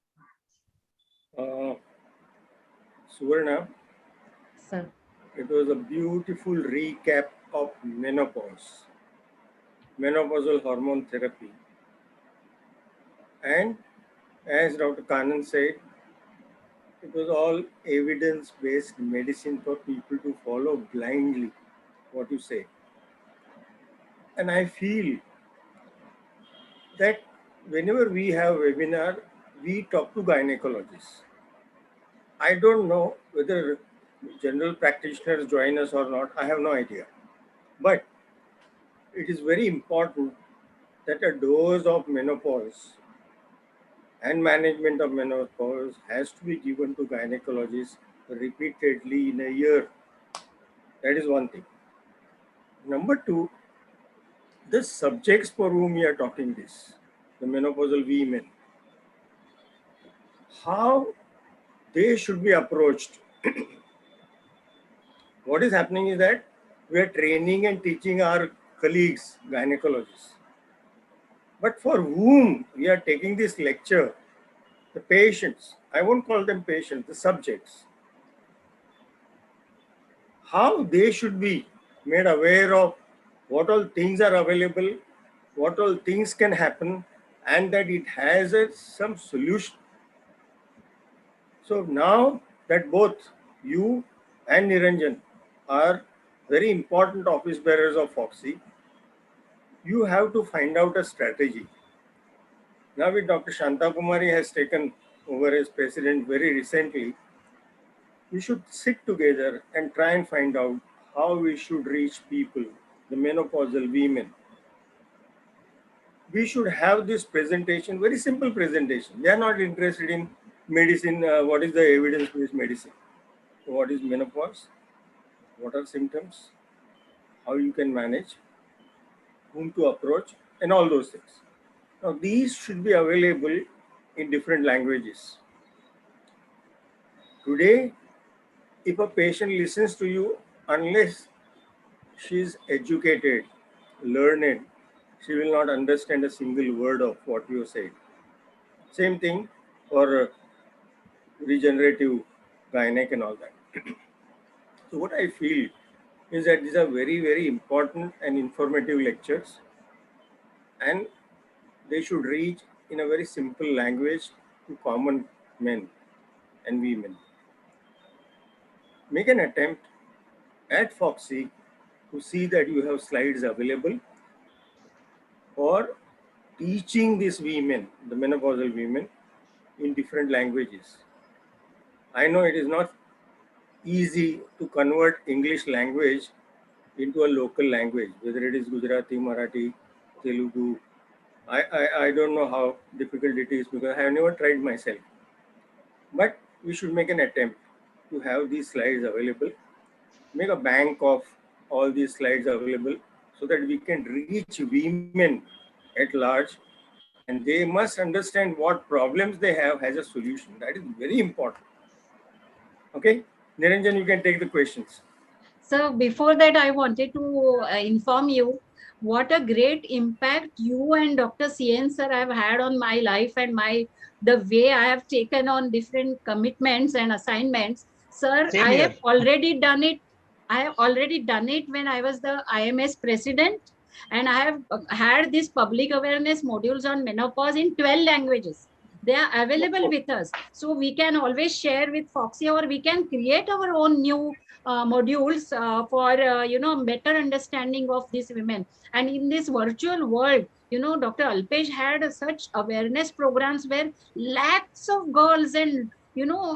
Suvarna, Sir. It was a beautiful recap of menopause, menopausal hormone therapy. And as Dr. Kannan said, it was all evidence-based medicine for people to follow blindly what you say. And I feel that whenever we have webinar, we talk to gynecologists. I don't know whether general practitioners join us or not, I have no idea. But it is very important that a dose of menopause and management of menopause has to be given to gynecologists repeatedly in a year. That is one thing. Number two, the subjects for whom we are talking this, the menopausal women, how they should be approached. What is happening is that we are training and teaching our colleagues, gynecologists. But for whom we are taking this lecture, the patients, I won't call them patients, the subjects, how they should be made aware of what all things are available, what all things can happen, and that it has some solution. So now that both you and Niranjan are very important office bearers of FOXY, you have to find out a strategy. Now with Dr. Shanta Kumari has taken over as president very recently, we should sit together and try and find out how we should reach people, the menopausal women. We should have this presentation, very simple presentation. They are not interested in medicine. What is the evidence-based medicine? What is menopause? What are symptoms? How you can manage? Whom to approach? And all those things. Now, these should be available in different languages. Today, if a patient listens to you, unless she is educated, learned, she will not understand a single word of what you say. Same thing for regenerative gynec and all that. So what I feel is that these are very, very important and informative lectures, and they should reach in a very simple language to common men and women. Make an attempt at FOXY to see that you have slides available for teaching these women, the menopausal women, in different languages. I know it is not easy to convert English language into a local language, whether it is Gujarati, Marathi, Telugu. I don't know how difficult it is because I have never tried myself. But we should make an attempt to have these slides available, make a bank of all these slides available so that we can reach women at large, and they must understand what problems they have as a solution. That is very important. Okay, Niranjan, you can take the questions. So before that, I wanted to inform you what a great impact you and Dr. CN sir have had on my life and the way I have taken on different commitments and assignments. Sir, Same I here. have already done it. I have already done it when I was the IMS president, and I have had these public awareness modules on menopause in 12 languages. They are available with us. So we can always share with FOXY, or we can create our own new modules for better understanding of these women. And in this virtual world, Dr. Alpesh had such awareness programs where lakhs of girls, and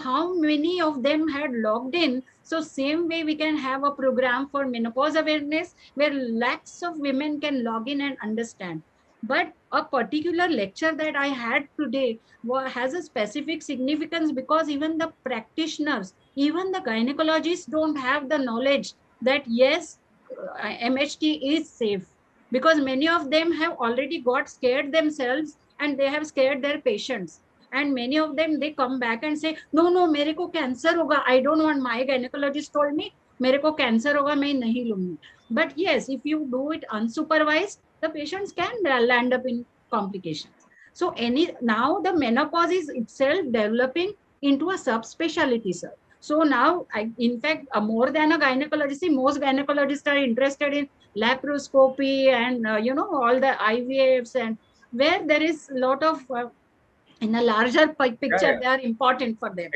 how many of them had logged in. So same way we can have a program for menopause awareness where lakhs of women can log in and understand. But a particular lecture that I had today has a specific significance because even the practitioners, even the gynecologists don't have the knowledge that yes, MHT is safe, because many of them have already got scared themselves and they have scared their patients. And many of them, they come back and say, no, मेरे को cancer होगा. I don't want, my gynecologist told me, मेरे को cancer होगा, मैं नहीं लूंगी. But yes, if you do it unsupervised, the patients can land up in complications. So now the menopause is itself developing into a subspecialty, sir. So now, in fact, more than a gynecologist, most gynecologists are interested in laparoscopy and all the IVFs, and where there is a lot of in a larger picture, they are important for them.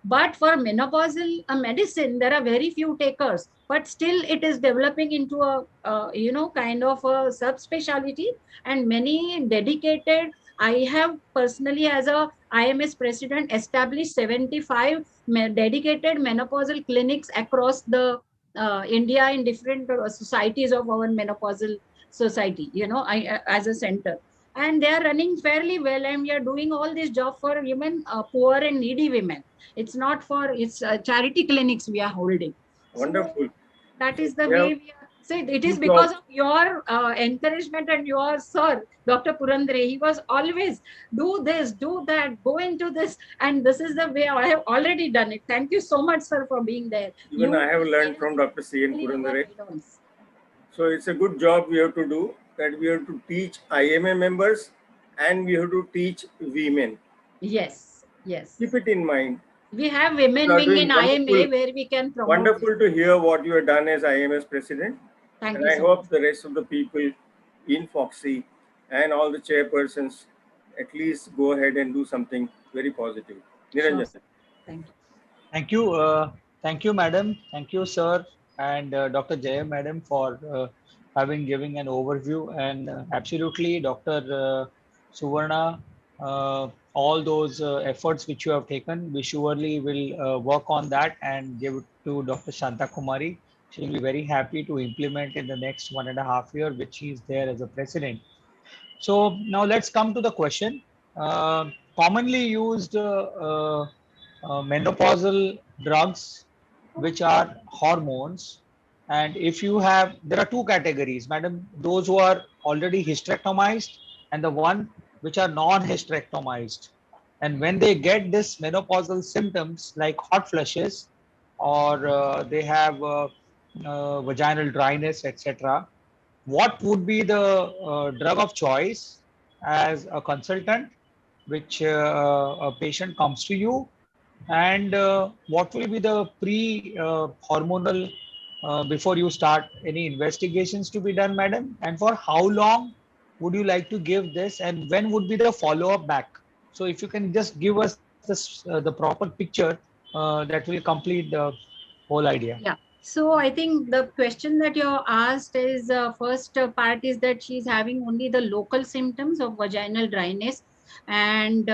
But for menopausal medicine, there are very few takers, but still it is developing into a kind of a subspecialty, and many dedicated. I have personally, as a IMS president, established 75 dedicated menopausal clinics across the India in different societies of our menopausal society, as a center. And they are running fairly well, and we are doing all this job for women, poor and needy women. It's not for, it's charity clinics we are holding. Wonderful. So that is So the we way have we are. So it is two because jobs. of your encouragement and your sir, Dr. Purandare. He was always do this, do that, go into this, and this is the way I have already done it. Thank you so much, sir, for being there. Even I have learned from Dr. C.N. Purandare. So it's a good job we have to do, that we have to teach IMA members and we have to teach women. Yes, yes. Keep it in mind. We have women You are wing doing in IMA where we can promote. Wonderful to hear what you have done as IMS president. Thank And you I so hope much. the rest of the people in Foxy and all the chairpersons at least go ahead and do something very positive. Niranjan. Sure, thank you. Thank you. Thank you, madam. Thank you, sir, and Dr. Jaya, madam, for giving an overview. And absolutely, Dr. Suvarna, all those efforts which you have taken, we surely will work on that and give it to Dr. Shanta Kumari. She'll be very happy to implement in the next 1.5 years, which she is there as a president. So now let's come to the question. Commonly used menopausal drugs, which are hormones. And if you have, there are two categories, madam, those who are already hysterectomized and the one which are non-hysterectomized. And when they get this menopausal symptoms like hot flushes, or they have vaginal dryness, etc., what would be the drug of choice as a consultant, which a patient comes to you, and what will be the pre-hormonal before you start any investigations to be done, madam, and for how long would you like to give this, and when would be the follow-up back? So if you can just give us this, the proper picture, that will complete the whole idea. Yeah. So I think the question that you asked is, first part is that she's having only the local symptoms of vaginal dryness and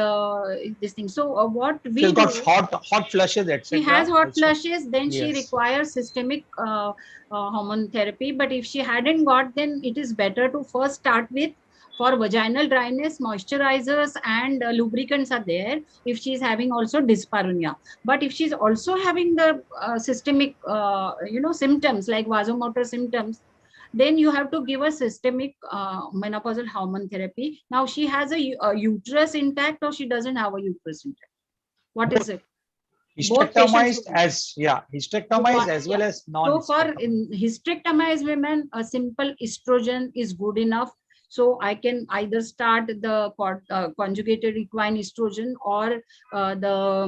this thing. So what we She's got do, hot flushes, etc. she has hot also. flushes, then she Yes. requires systemic hormone therapy. But if she hadn't got, then it is better to first start with, for vaginal dryness, moisturizers and lubricants are there if she's having also dyspareunia. But if she's also having the systemic symptoms like vasomotor symptoms, then you have to give a systemic menopausal hormone therapy. Now she has a uterus intact, or she doesn't have a uterus intact? What is it? Hysterectomized as well as non-hysterectomized. So for hysterectomized women, a simple estrogen is good enough. So I can either start the conjugated equine estrogen or the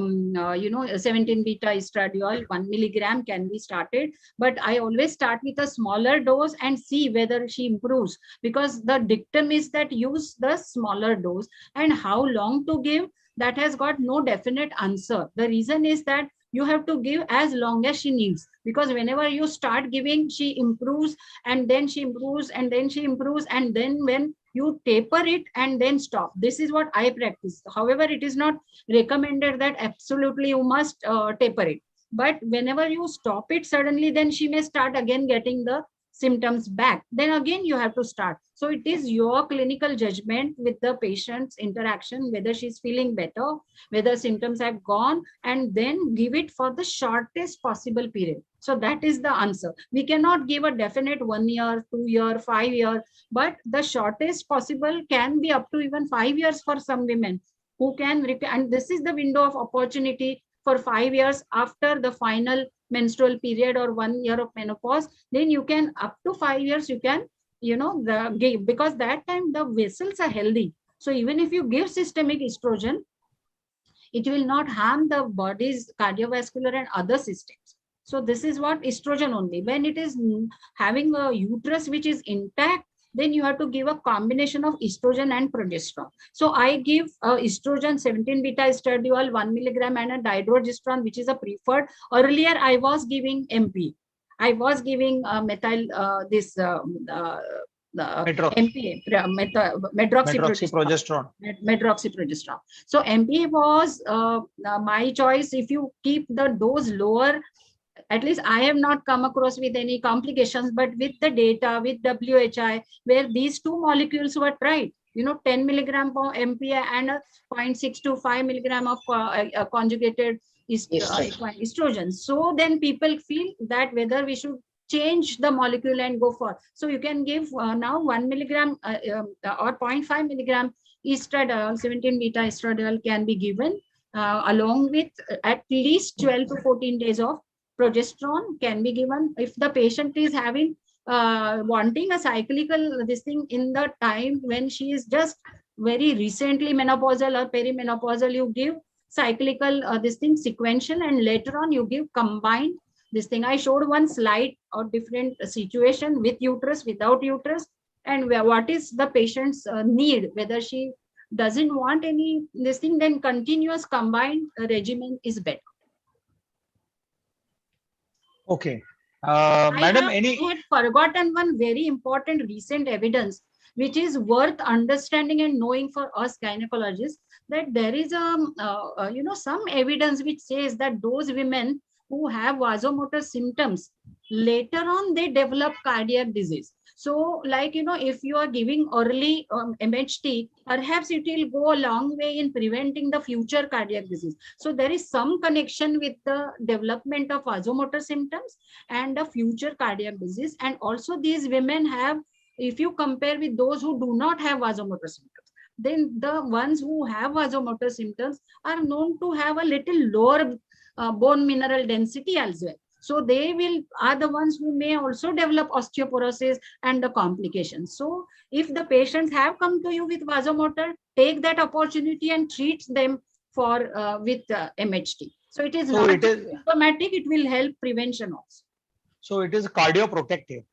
17 beta estradiol 1 milligram can be started. But I always start with a smaller dose and see whether she improves, because the dictum is that use the smaller dose. And how long to give, that has got no definite answer. The reason is that you have to give as long as she needs, because whenever you start giving, she improves, and then she improves, and then she improves, and then when you taper it and then stop. This is what I practice. However, it is not recommended that absolutely you must taper it. But whenever you stop it suddenly, then she may start again getting the symptoms back. Then again you have to start. So it is your clinical judgment with the patient's interaction, whether she's feeling better, whether symptoms have gone, and then give it for the shortest possible period. So that is the answer. We cannot give a definite 1 year, 2 year, 5 year, but the shortest possible can be up to even 5 years for some women who can, and this is the window of opportunity for 5 years after the final menstrual period or 1 year of menopause. Then you can, up to 5 years, you can, because that time the vessels are healthy. So even if you give systemic estrogen, it will not harm the body's cardiovascular and other systems. So this is what estrogen only. When it is having a uterus which is intact, then you have to give a combination of estrogen and progesterone. So I give estrogen 17 beta estradiol 1 milligram and a dihydrogesterone, which is a preferred. Earlier I was giving MP. I was giving methyl Medrox. MPA, medroxyprogesterone. Medroxyprogesterone. So MPA was my choice. If you keep the dose lower, at least I have not come across with any complications, but with the data, with WHI, where these two molecules were tried, 10 milligram of MPA and 0.6 to 5 milligram of conjugated estrogen. So then people feel that whether we should change the molecule and go for. So you can give now 1 milligram or 0.5 milligram estradiol, 17 beta estradiol can be given along with at least 12 to 14 days of progesterone can be given. If the patient is having wanting a cyclical this thing in the time when she is just very recently menopausal or perimenopausal, you give cyclical this thing sequential, and later on you give combined this thing. I showed one slide of different situation with uterus, without uterus, and what is the patient's need, whether she doesn't want any this thing, then continuous combined regimen is better. Okay. Madam, I had forgotten one very important recent evidence, which is worth understanding and knowing for us gynecologists, that there is some evidence which says that those women who have vasomotor symptoms, later on they develop cardiac disease. So like, if you are giving early MHT, perhaps it will go a long way in preventing the future cardiac disease. So there is some connection with the development of vasomotor symptoms and the future cardiac disease. And also these women have, if you compare with those who do not have vasomotor symptoms, then the ones who have vasomotor symptoms are known to have a little lower bone mineral density as well. So they are the ones who may also develop osteoporosis and the complications. So if the patients have come to you with vasomotor, take that opportunity and treat them for with MHT. So it is not symptomatic, it will help prevention also. So it is cardioprotective.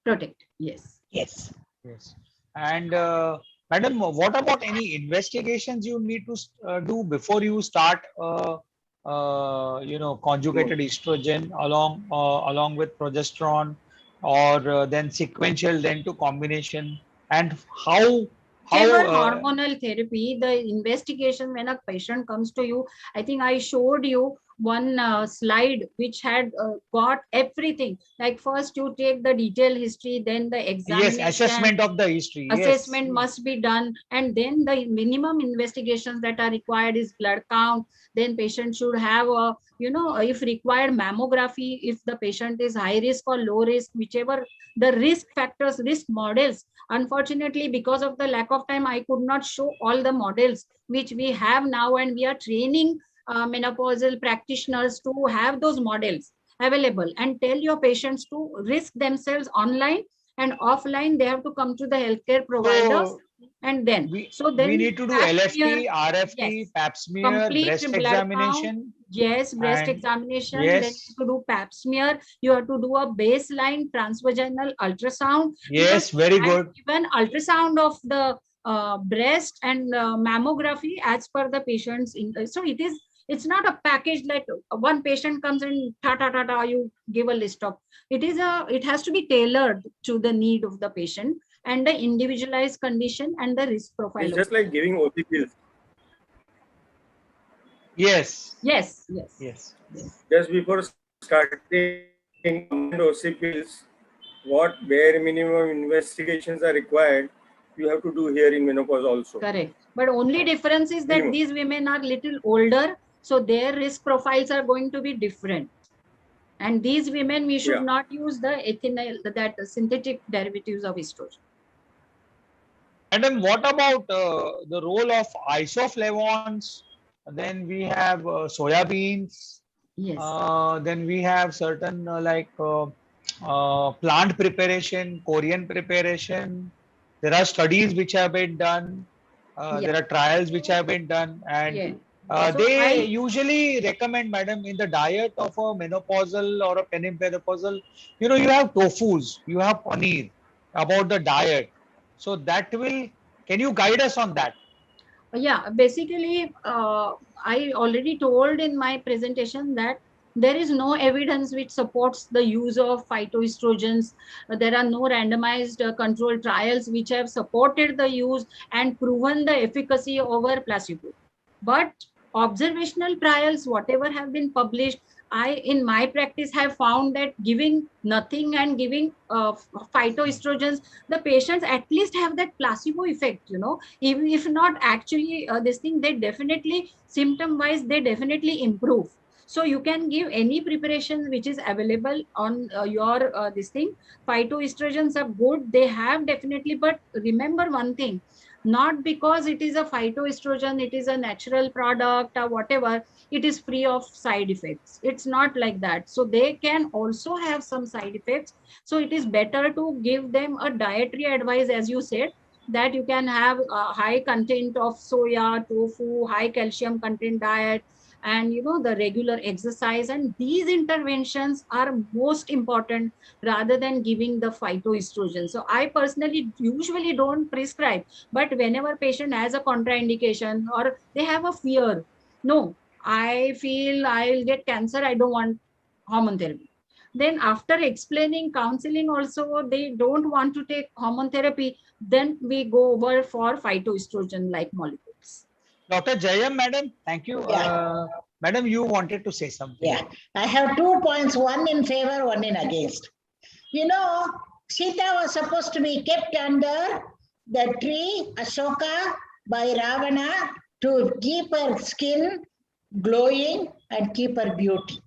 Protect, yes. Yes. Yes. And madam, what about any investigations you need to do before you start conjugated estrogen along with progesterone, or then sequential, then to combination, and how hormonal therapy, the investigation when a patient comes to you, I think I showed you one slide which had got everything. Like first you take the detailed history, then the examination. Yes, assessment of the history. Assessment yes. must be done, and then the minimum investigations that are required is blood count. Then patient should have a, if required, mammography if the patient is high risk or low risk, whichever the risk factors, risk models. Unfortunately, because of the lack of time, I could not show all the models which we have now, and we are training menopausal practitioners to have those models available, and tell your patients to risk themselves online and offline. They have to come to the healthcare providers, and then we need to do pap LFT, smear, RFT, yes, pap smear, complete breast blood examination. count, yes, breast examination. Yes. Then to do pap smear, you have to do a baseline transvaginal ultrasound. Yes, very good. Even ultrasound of the breast and mammography as per the patient's. So it's not a package like one patient comes and you give a list of. It has to be tailored to the need of the patient and the individualized condition and the risk profile. It's just like giving OP pills. Yes. Yes. Just before starting OC pills, what bare minimum investigations are required, you have to do here in menopause also. Correct. But only difference is that these women are little older, so their risk profiles are going to be different. And these women, we should not use the ethinyl, that synthetic derivatives of estrogen. And then what about the role of isoflavones? Then we have soya beans. Yes. Then we have certain plant preparation, Korean preparation. There are studies which have been done. There are trials which have been done, and they usually recommend, madam, in the diet of a menopausal or a perimenopausal, you have tofus, you have paneer, about the diet. So that can you guide us on that? Yeah, basically, I already told in my presentation that There is no evidence which supports the use of phytoestrogens. There are no randomized controlled trials which have supported the use and proven the efficacy over placebo. But observational trials, whatever have been published, I, in my practice, have found that giving nothing and giving phytoestrogens, the patients at least have that placebo effect, even if not actually this thing, they definitely, symptom-wise, they definitely improve. So you can give any preparation which is available on your this thing. Phytoestrogens are good, they have definitely, but remember one thing, not because it is a phytoestrogen, it is a natural product or whatever, it is free of side effects. It's not like that. So they can also have some side effects. So it is better to give them a dietary advice, as you said, that you can have a high content of soya, tofu, high calcium content diet, and the regular exercise, and these interventions are most important rather than giving the phytoestrogen. So I personally usually don't prescribe, but whenever patient has a contraindication or they have a fear, no, I feel I'll get cancer, I don't want hormone therapy. Then after explaining counseling also, they don't want to take hormone therapy, then we go over for phytoestrogen like molecules. Dr. Jayam, madam, thank you. Yeah. Madam, you wanted to say something. Yeah, I have 2 points, one in favor, one in against. Sita was supposed to be kept under the tree Ashoka by Ravana to keep her skin glowing and keep her beauty.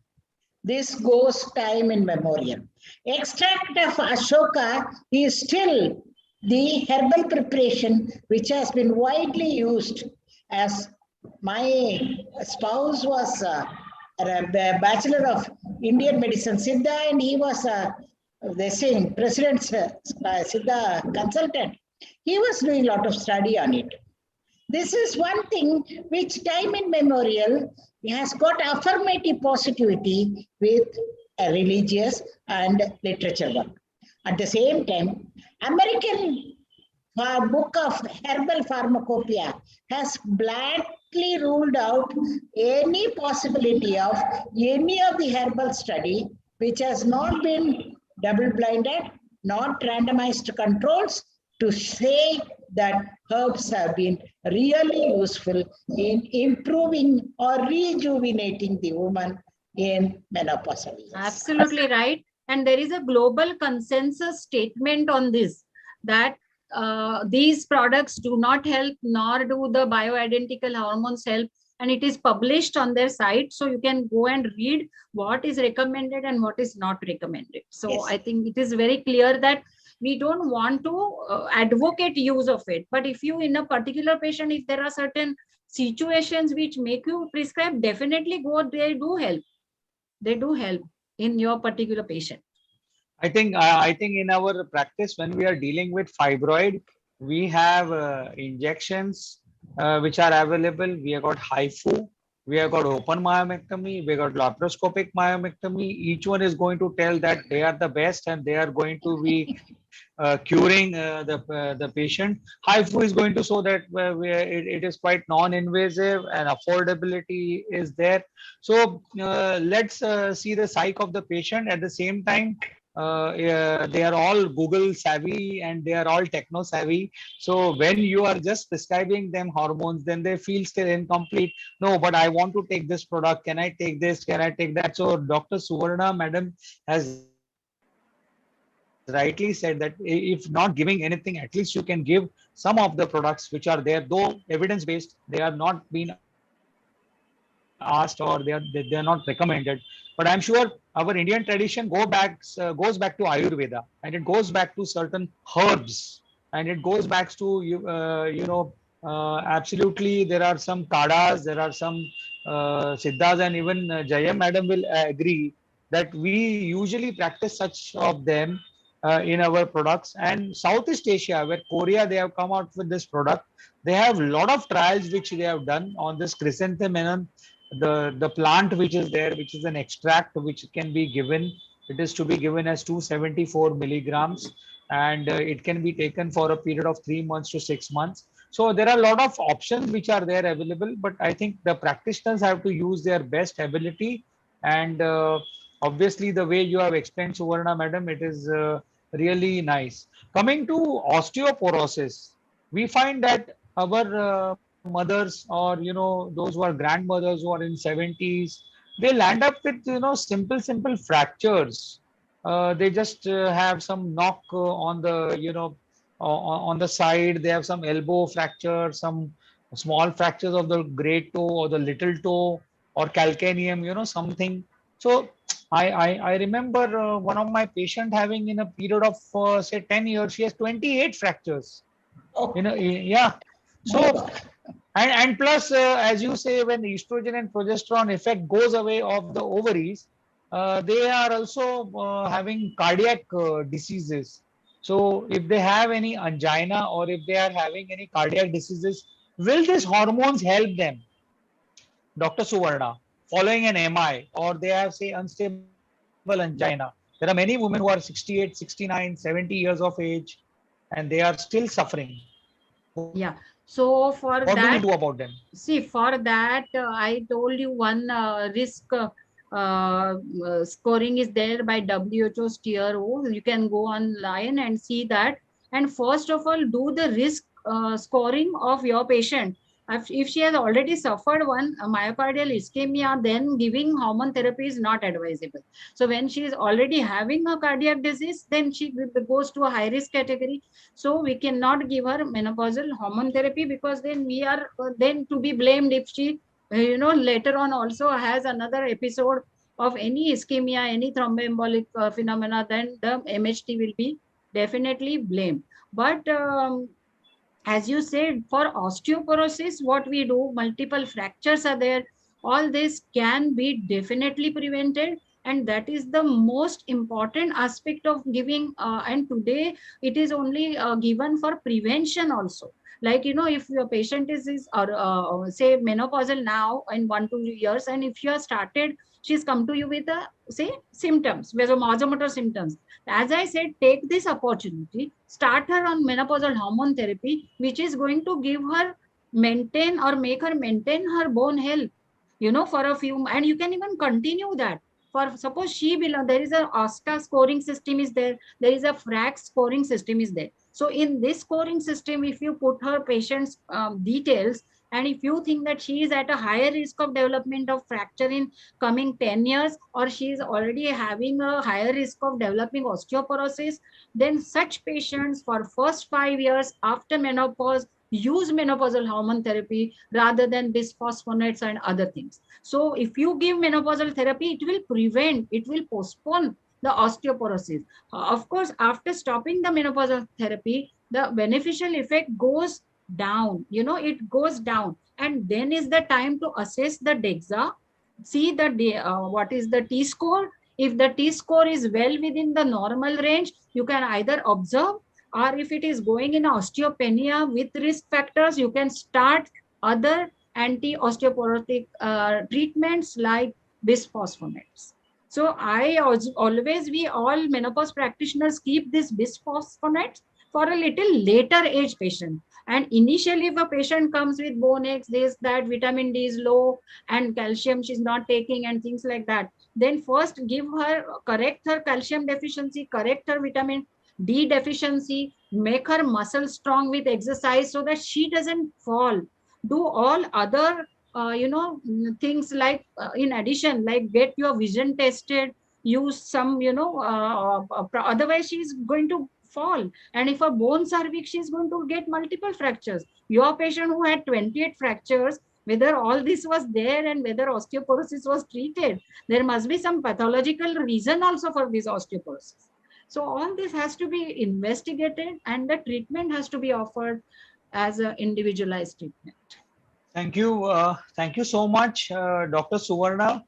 This goes time in memorial. Extract of Ashoka is still the herbal preparation which has been widely used. As my spouse was a Bachelor of Indian Medicine, Siddha, and he was President's Siddha consultant. He was doing a lot of study on it. This is one thing which time in memorial has got affirmative positivity with a religious and literature work. At the same time, American book of herbal pharmacopoeia has blankly ruled out any possibility of any of the herbal study which has not been double-blinded, not randomized controls, to say that herbs have been really useful in improving or rejuvenating the woman in menopause. Absolutely right. And there is a global consensus statement on this, that these products do not help, nor do the bioidentical hormones help, and it is published on their site, so you can go and read what is recommended and what is not recommended. So yes, I think it is very clear that we don't want to advocate use of it, but if you, in a particular patient, if there are certain situations which make you prescribe, definitely go, they do help in your particular patient. I think in our practice, when we are dealing with fibroid, we have injections which are available. We have got HIFU, we have got open myomectomy, we have got laparoscopic myomectomy. Each one is going to tell that they are the best and they are going to be curing the patient. HIFU is going to show that it is quite non-invasive and affordability is there. So let's see the psyche of the patient. At the same time, they are all Google savvy and they are all techno savvy. So when you are just prescribing them hormones, then they feel still incomplete. No, but I want to take this product. Can I take this? Can I take that? So Dr. Suvarna, madam, has rightly said that if not giving anything, at least you can give some of the products which are there, though evidence-based, they are not being asked or they are not recommended. But I'm sure our Indian tradition goes back to Ayurveda, and it goes back to certain herbs, and it goes back to absolutely there are some kadas, there are some siddhas, and even Jayam madam will agree that we usually practice such of them in our products. And Southeast Asia, where Korea, they have come out with this product. They have a lot of trials which they have done on this chrysanthemum, the plant which is there, which is an extract which can be given. It is to be given as 274 milligrams, and it can be taken for a period of 3 months to 6 months. So there are a lot of options which are there available, but I think the practitioners have to use their best ability And obviously, the way you have explained, Suvarna madam, it is really nice. Coming to osteoporosis, we find that our mothers, or those who are grandmothers who are in 70s, they land up with simple fractures. They just have some knock on the on the side. They have some elbow fracture, some small fractures of the great toe or the little toe, or calcaneum, something. So I remember one of my patient having, in a period of say 10 years, she has 28 fractures. Oh, Yeah. So my God. and plus, as you say, when the estrogen and progesterone effect goes away of the ovaries, they are also having cardiac diseases. So if they have any angina, or if they are having any cardiac diseases, will these hormones help them, Dr. Suvarna, following an MI, or they have, say, unstable angina? There are many women who are 68, 69, 70 years of age, and they are still suffering. Yeah. So What for do we do that, about them? see, for that, I told you one risk scoring is there by WHO STEERO. You can go online and see that. And first of all, do the risk scoring of your patient. If she has already suffered one myocardial ischemia, then giving hormone therapy is not advisable. So when she is already having a cardiac disease, then she goes to a high risk category. So we cannot give her menopausal hormone therapy, because then we are then to be blamed if she later on also has another episode of any ischemia, any thromboembolic phenomena. Then the MHT will be definitely blamed. But as you said, for osteoporosis, what we do, multiple fractures are there. All this can be definitely prevented, and that is the most important aspect of giving. And today it is only given for prevention also. Like, if your patient is or say menopausal now in 1 2 years, and if you have started, she's come to you with say symptoms, vasomotor symptoms. As I said, take this opportunity, start her on menopausal hormone therapy, which is going to give her maintain or make her maintain her bone health, for a few, and you can even continue that. For suppose she belong, there is a OSTA scoring system is there is a FRAX scoring system is there. So in this scoring system, if you put her patient's details, and if you think that she is at a higher risk of development of fracture in coming 10 years, or she is already having a higher risk of developing osteoporosis, then such patients for first 5 years after menopause use menopausal hormone therapy rather than bisphosphonates and other things. So if you give menopausal therapy, it will prevent, it will postpone the osteoporosis. Of course, after stopping the menopausal therapy, the beneficial effect goes down, it goes down. And then is the time to assess the DEXA, see the what is the T score. If the T score is well within the normal range, you can either observe, or if it is going in osteopenia with risk factors, you can start other anti-osteoporotic treatments like bisphosphonates. So we all menopause practitioners keep this bisphosphonates for a little later age patient. And initially, if a patient comes with bone aches, this, that, vitamin D is low, and calcium she's not taking, and things like that, then first correct her calcium deficiency, correct her vitamin D deficiency, make her muscle strong with exercise so that she doesn't fall. Do all other things like in addition, like get your vision tested, use some otherwise she's going to fall. And if a bones are weak, she's going to get multiple fractures. Your patient who had 28 fractures, whether all this was there and whether osteoporosis was treated, there must be some pathological reason also for this osteoporosis. So all this has to be investigated, and the treatment has to be offered as an individualized treatment. Thank you so much, Dr. Suvarna.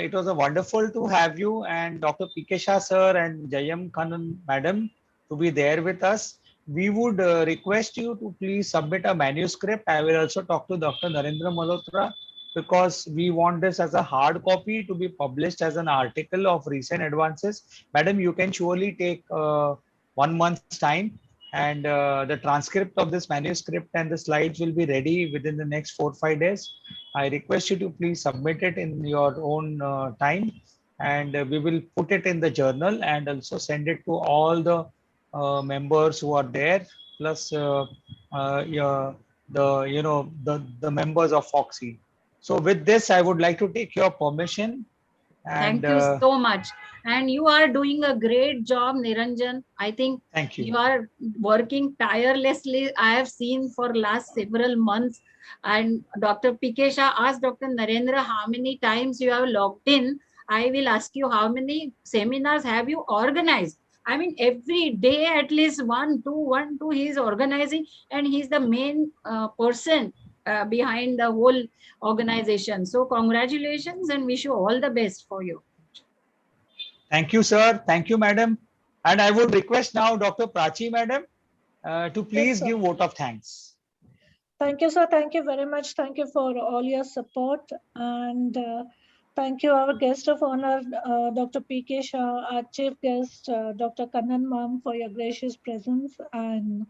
It was a wonderful to have you and Dr. PK Shah sir and Jayam Khannan madam to be there with us. We would request you to please submit a manuscript. I will also talk to Dr. Narendra Malhotra, because we want this as a hard copy to be published as an article of recent advances. Madam, you can surely take 1 month's time, and the transcript of this manuscript and the slides will be ready within the next 4 or 5 days. I request you to please submit it in your own time, and we will put it in the journal and also send it to all the members who are there, plus yeah, the members of Foxy. So with this, I would like to take your permission. And Thank you so much. And you are doing a great job, Niranjan. I think thank you. you are working tirelessly. I have seen for last several months. And Dr. Pikesha asked Dr. Narendra how many times you have logged in. I will ask you how many seminars have you organized. I mean, every day at least one, two, he is organizing, and he's the main person behind the whole organization. So congratulations and wish you all the best for you. Thank you, sir. Thank you, madam. And I would request now Dr. Prachi, madam, to please sir. give vote of thanks. Thank you, sir. Thank you very much. Thank you for all your support. And thank you, our guest of honor, Dr. P.K. Shah, our chief guest, Dr. Kannan Ma'am, for your gracious presence and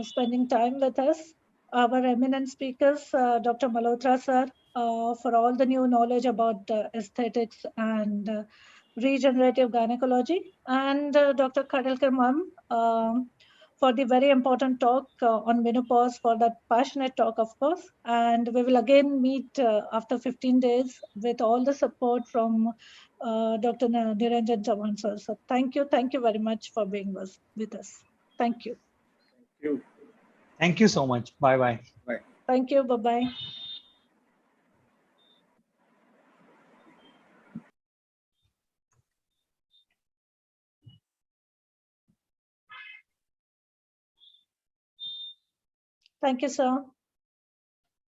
spending time with us. Our eminent speakers, Dr. Malhotra, sir, for all the new knowledge about aesthetics and regenerative gynecology, and Dr. Khadilkar Ma'am, for the very important talk on menopause, for that passionate talk, of course. And we will again meet after 15 days with all the support from Dr. Niranjan Chavan, sir. So thank you very much for being with us. Thank you. Thank you. Thank you so much. Bye-bye. Bye. Thank you. Bye-bye. Thank you, sir.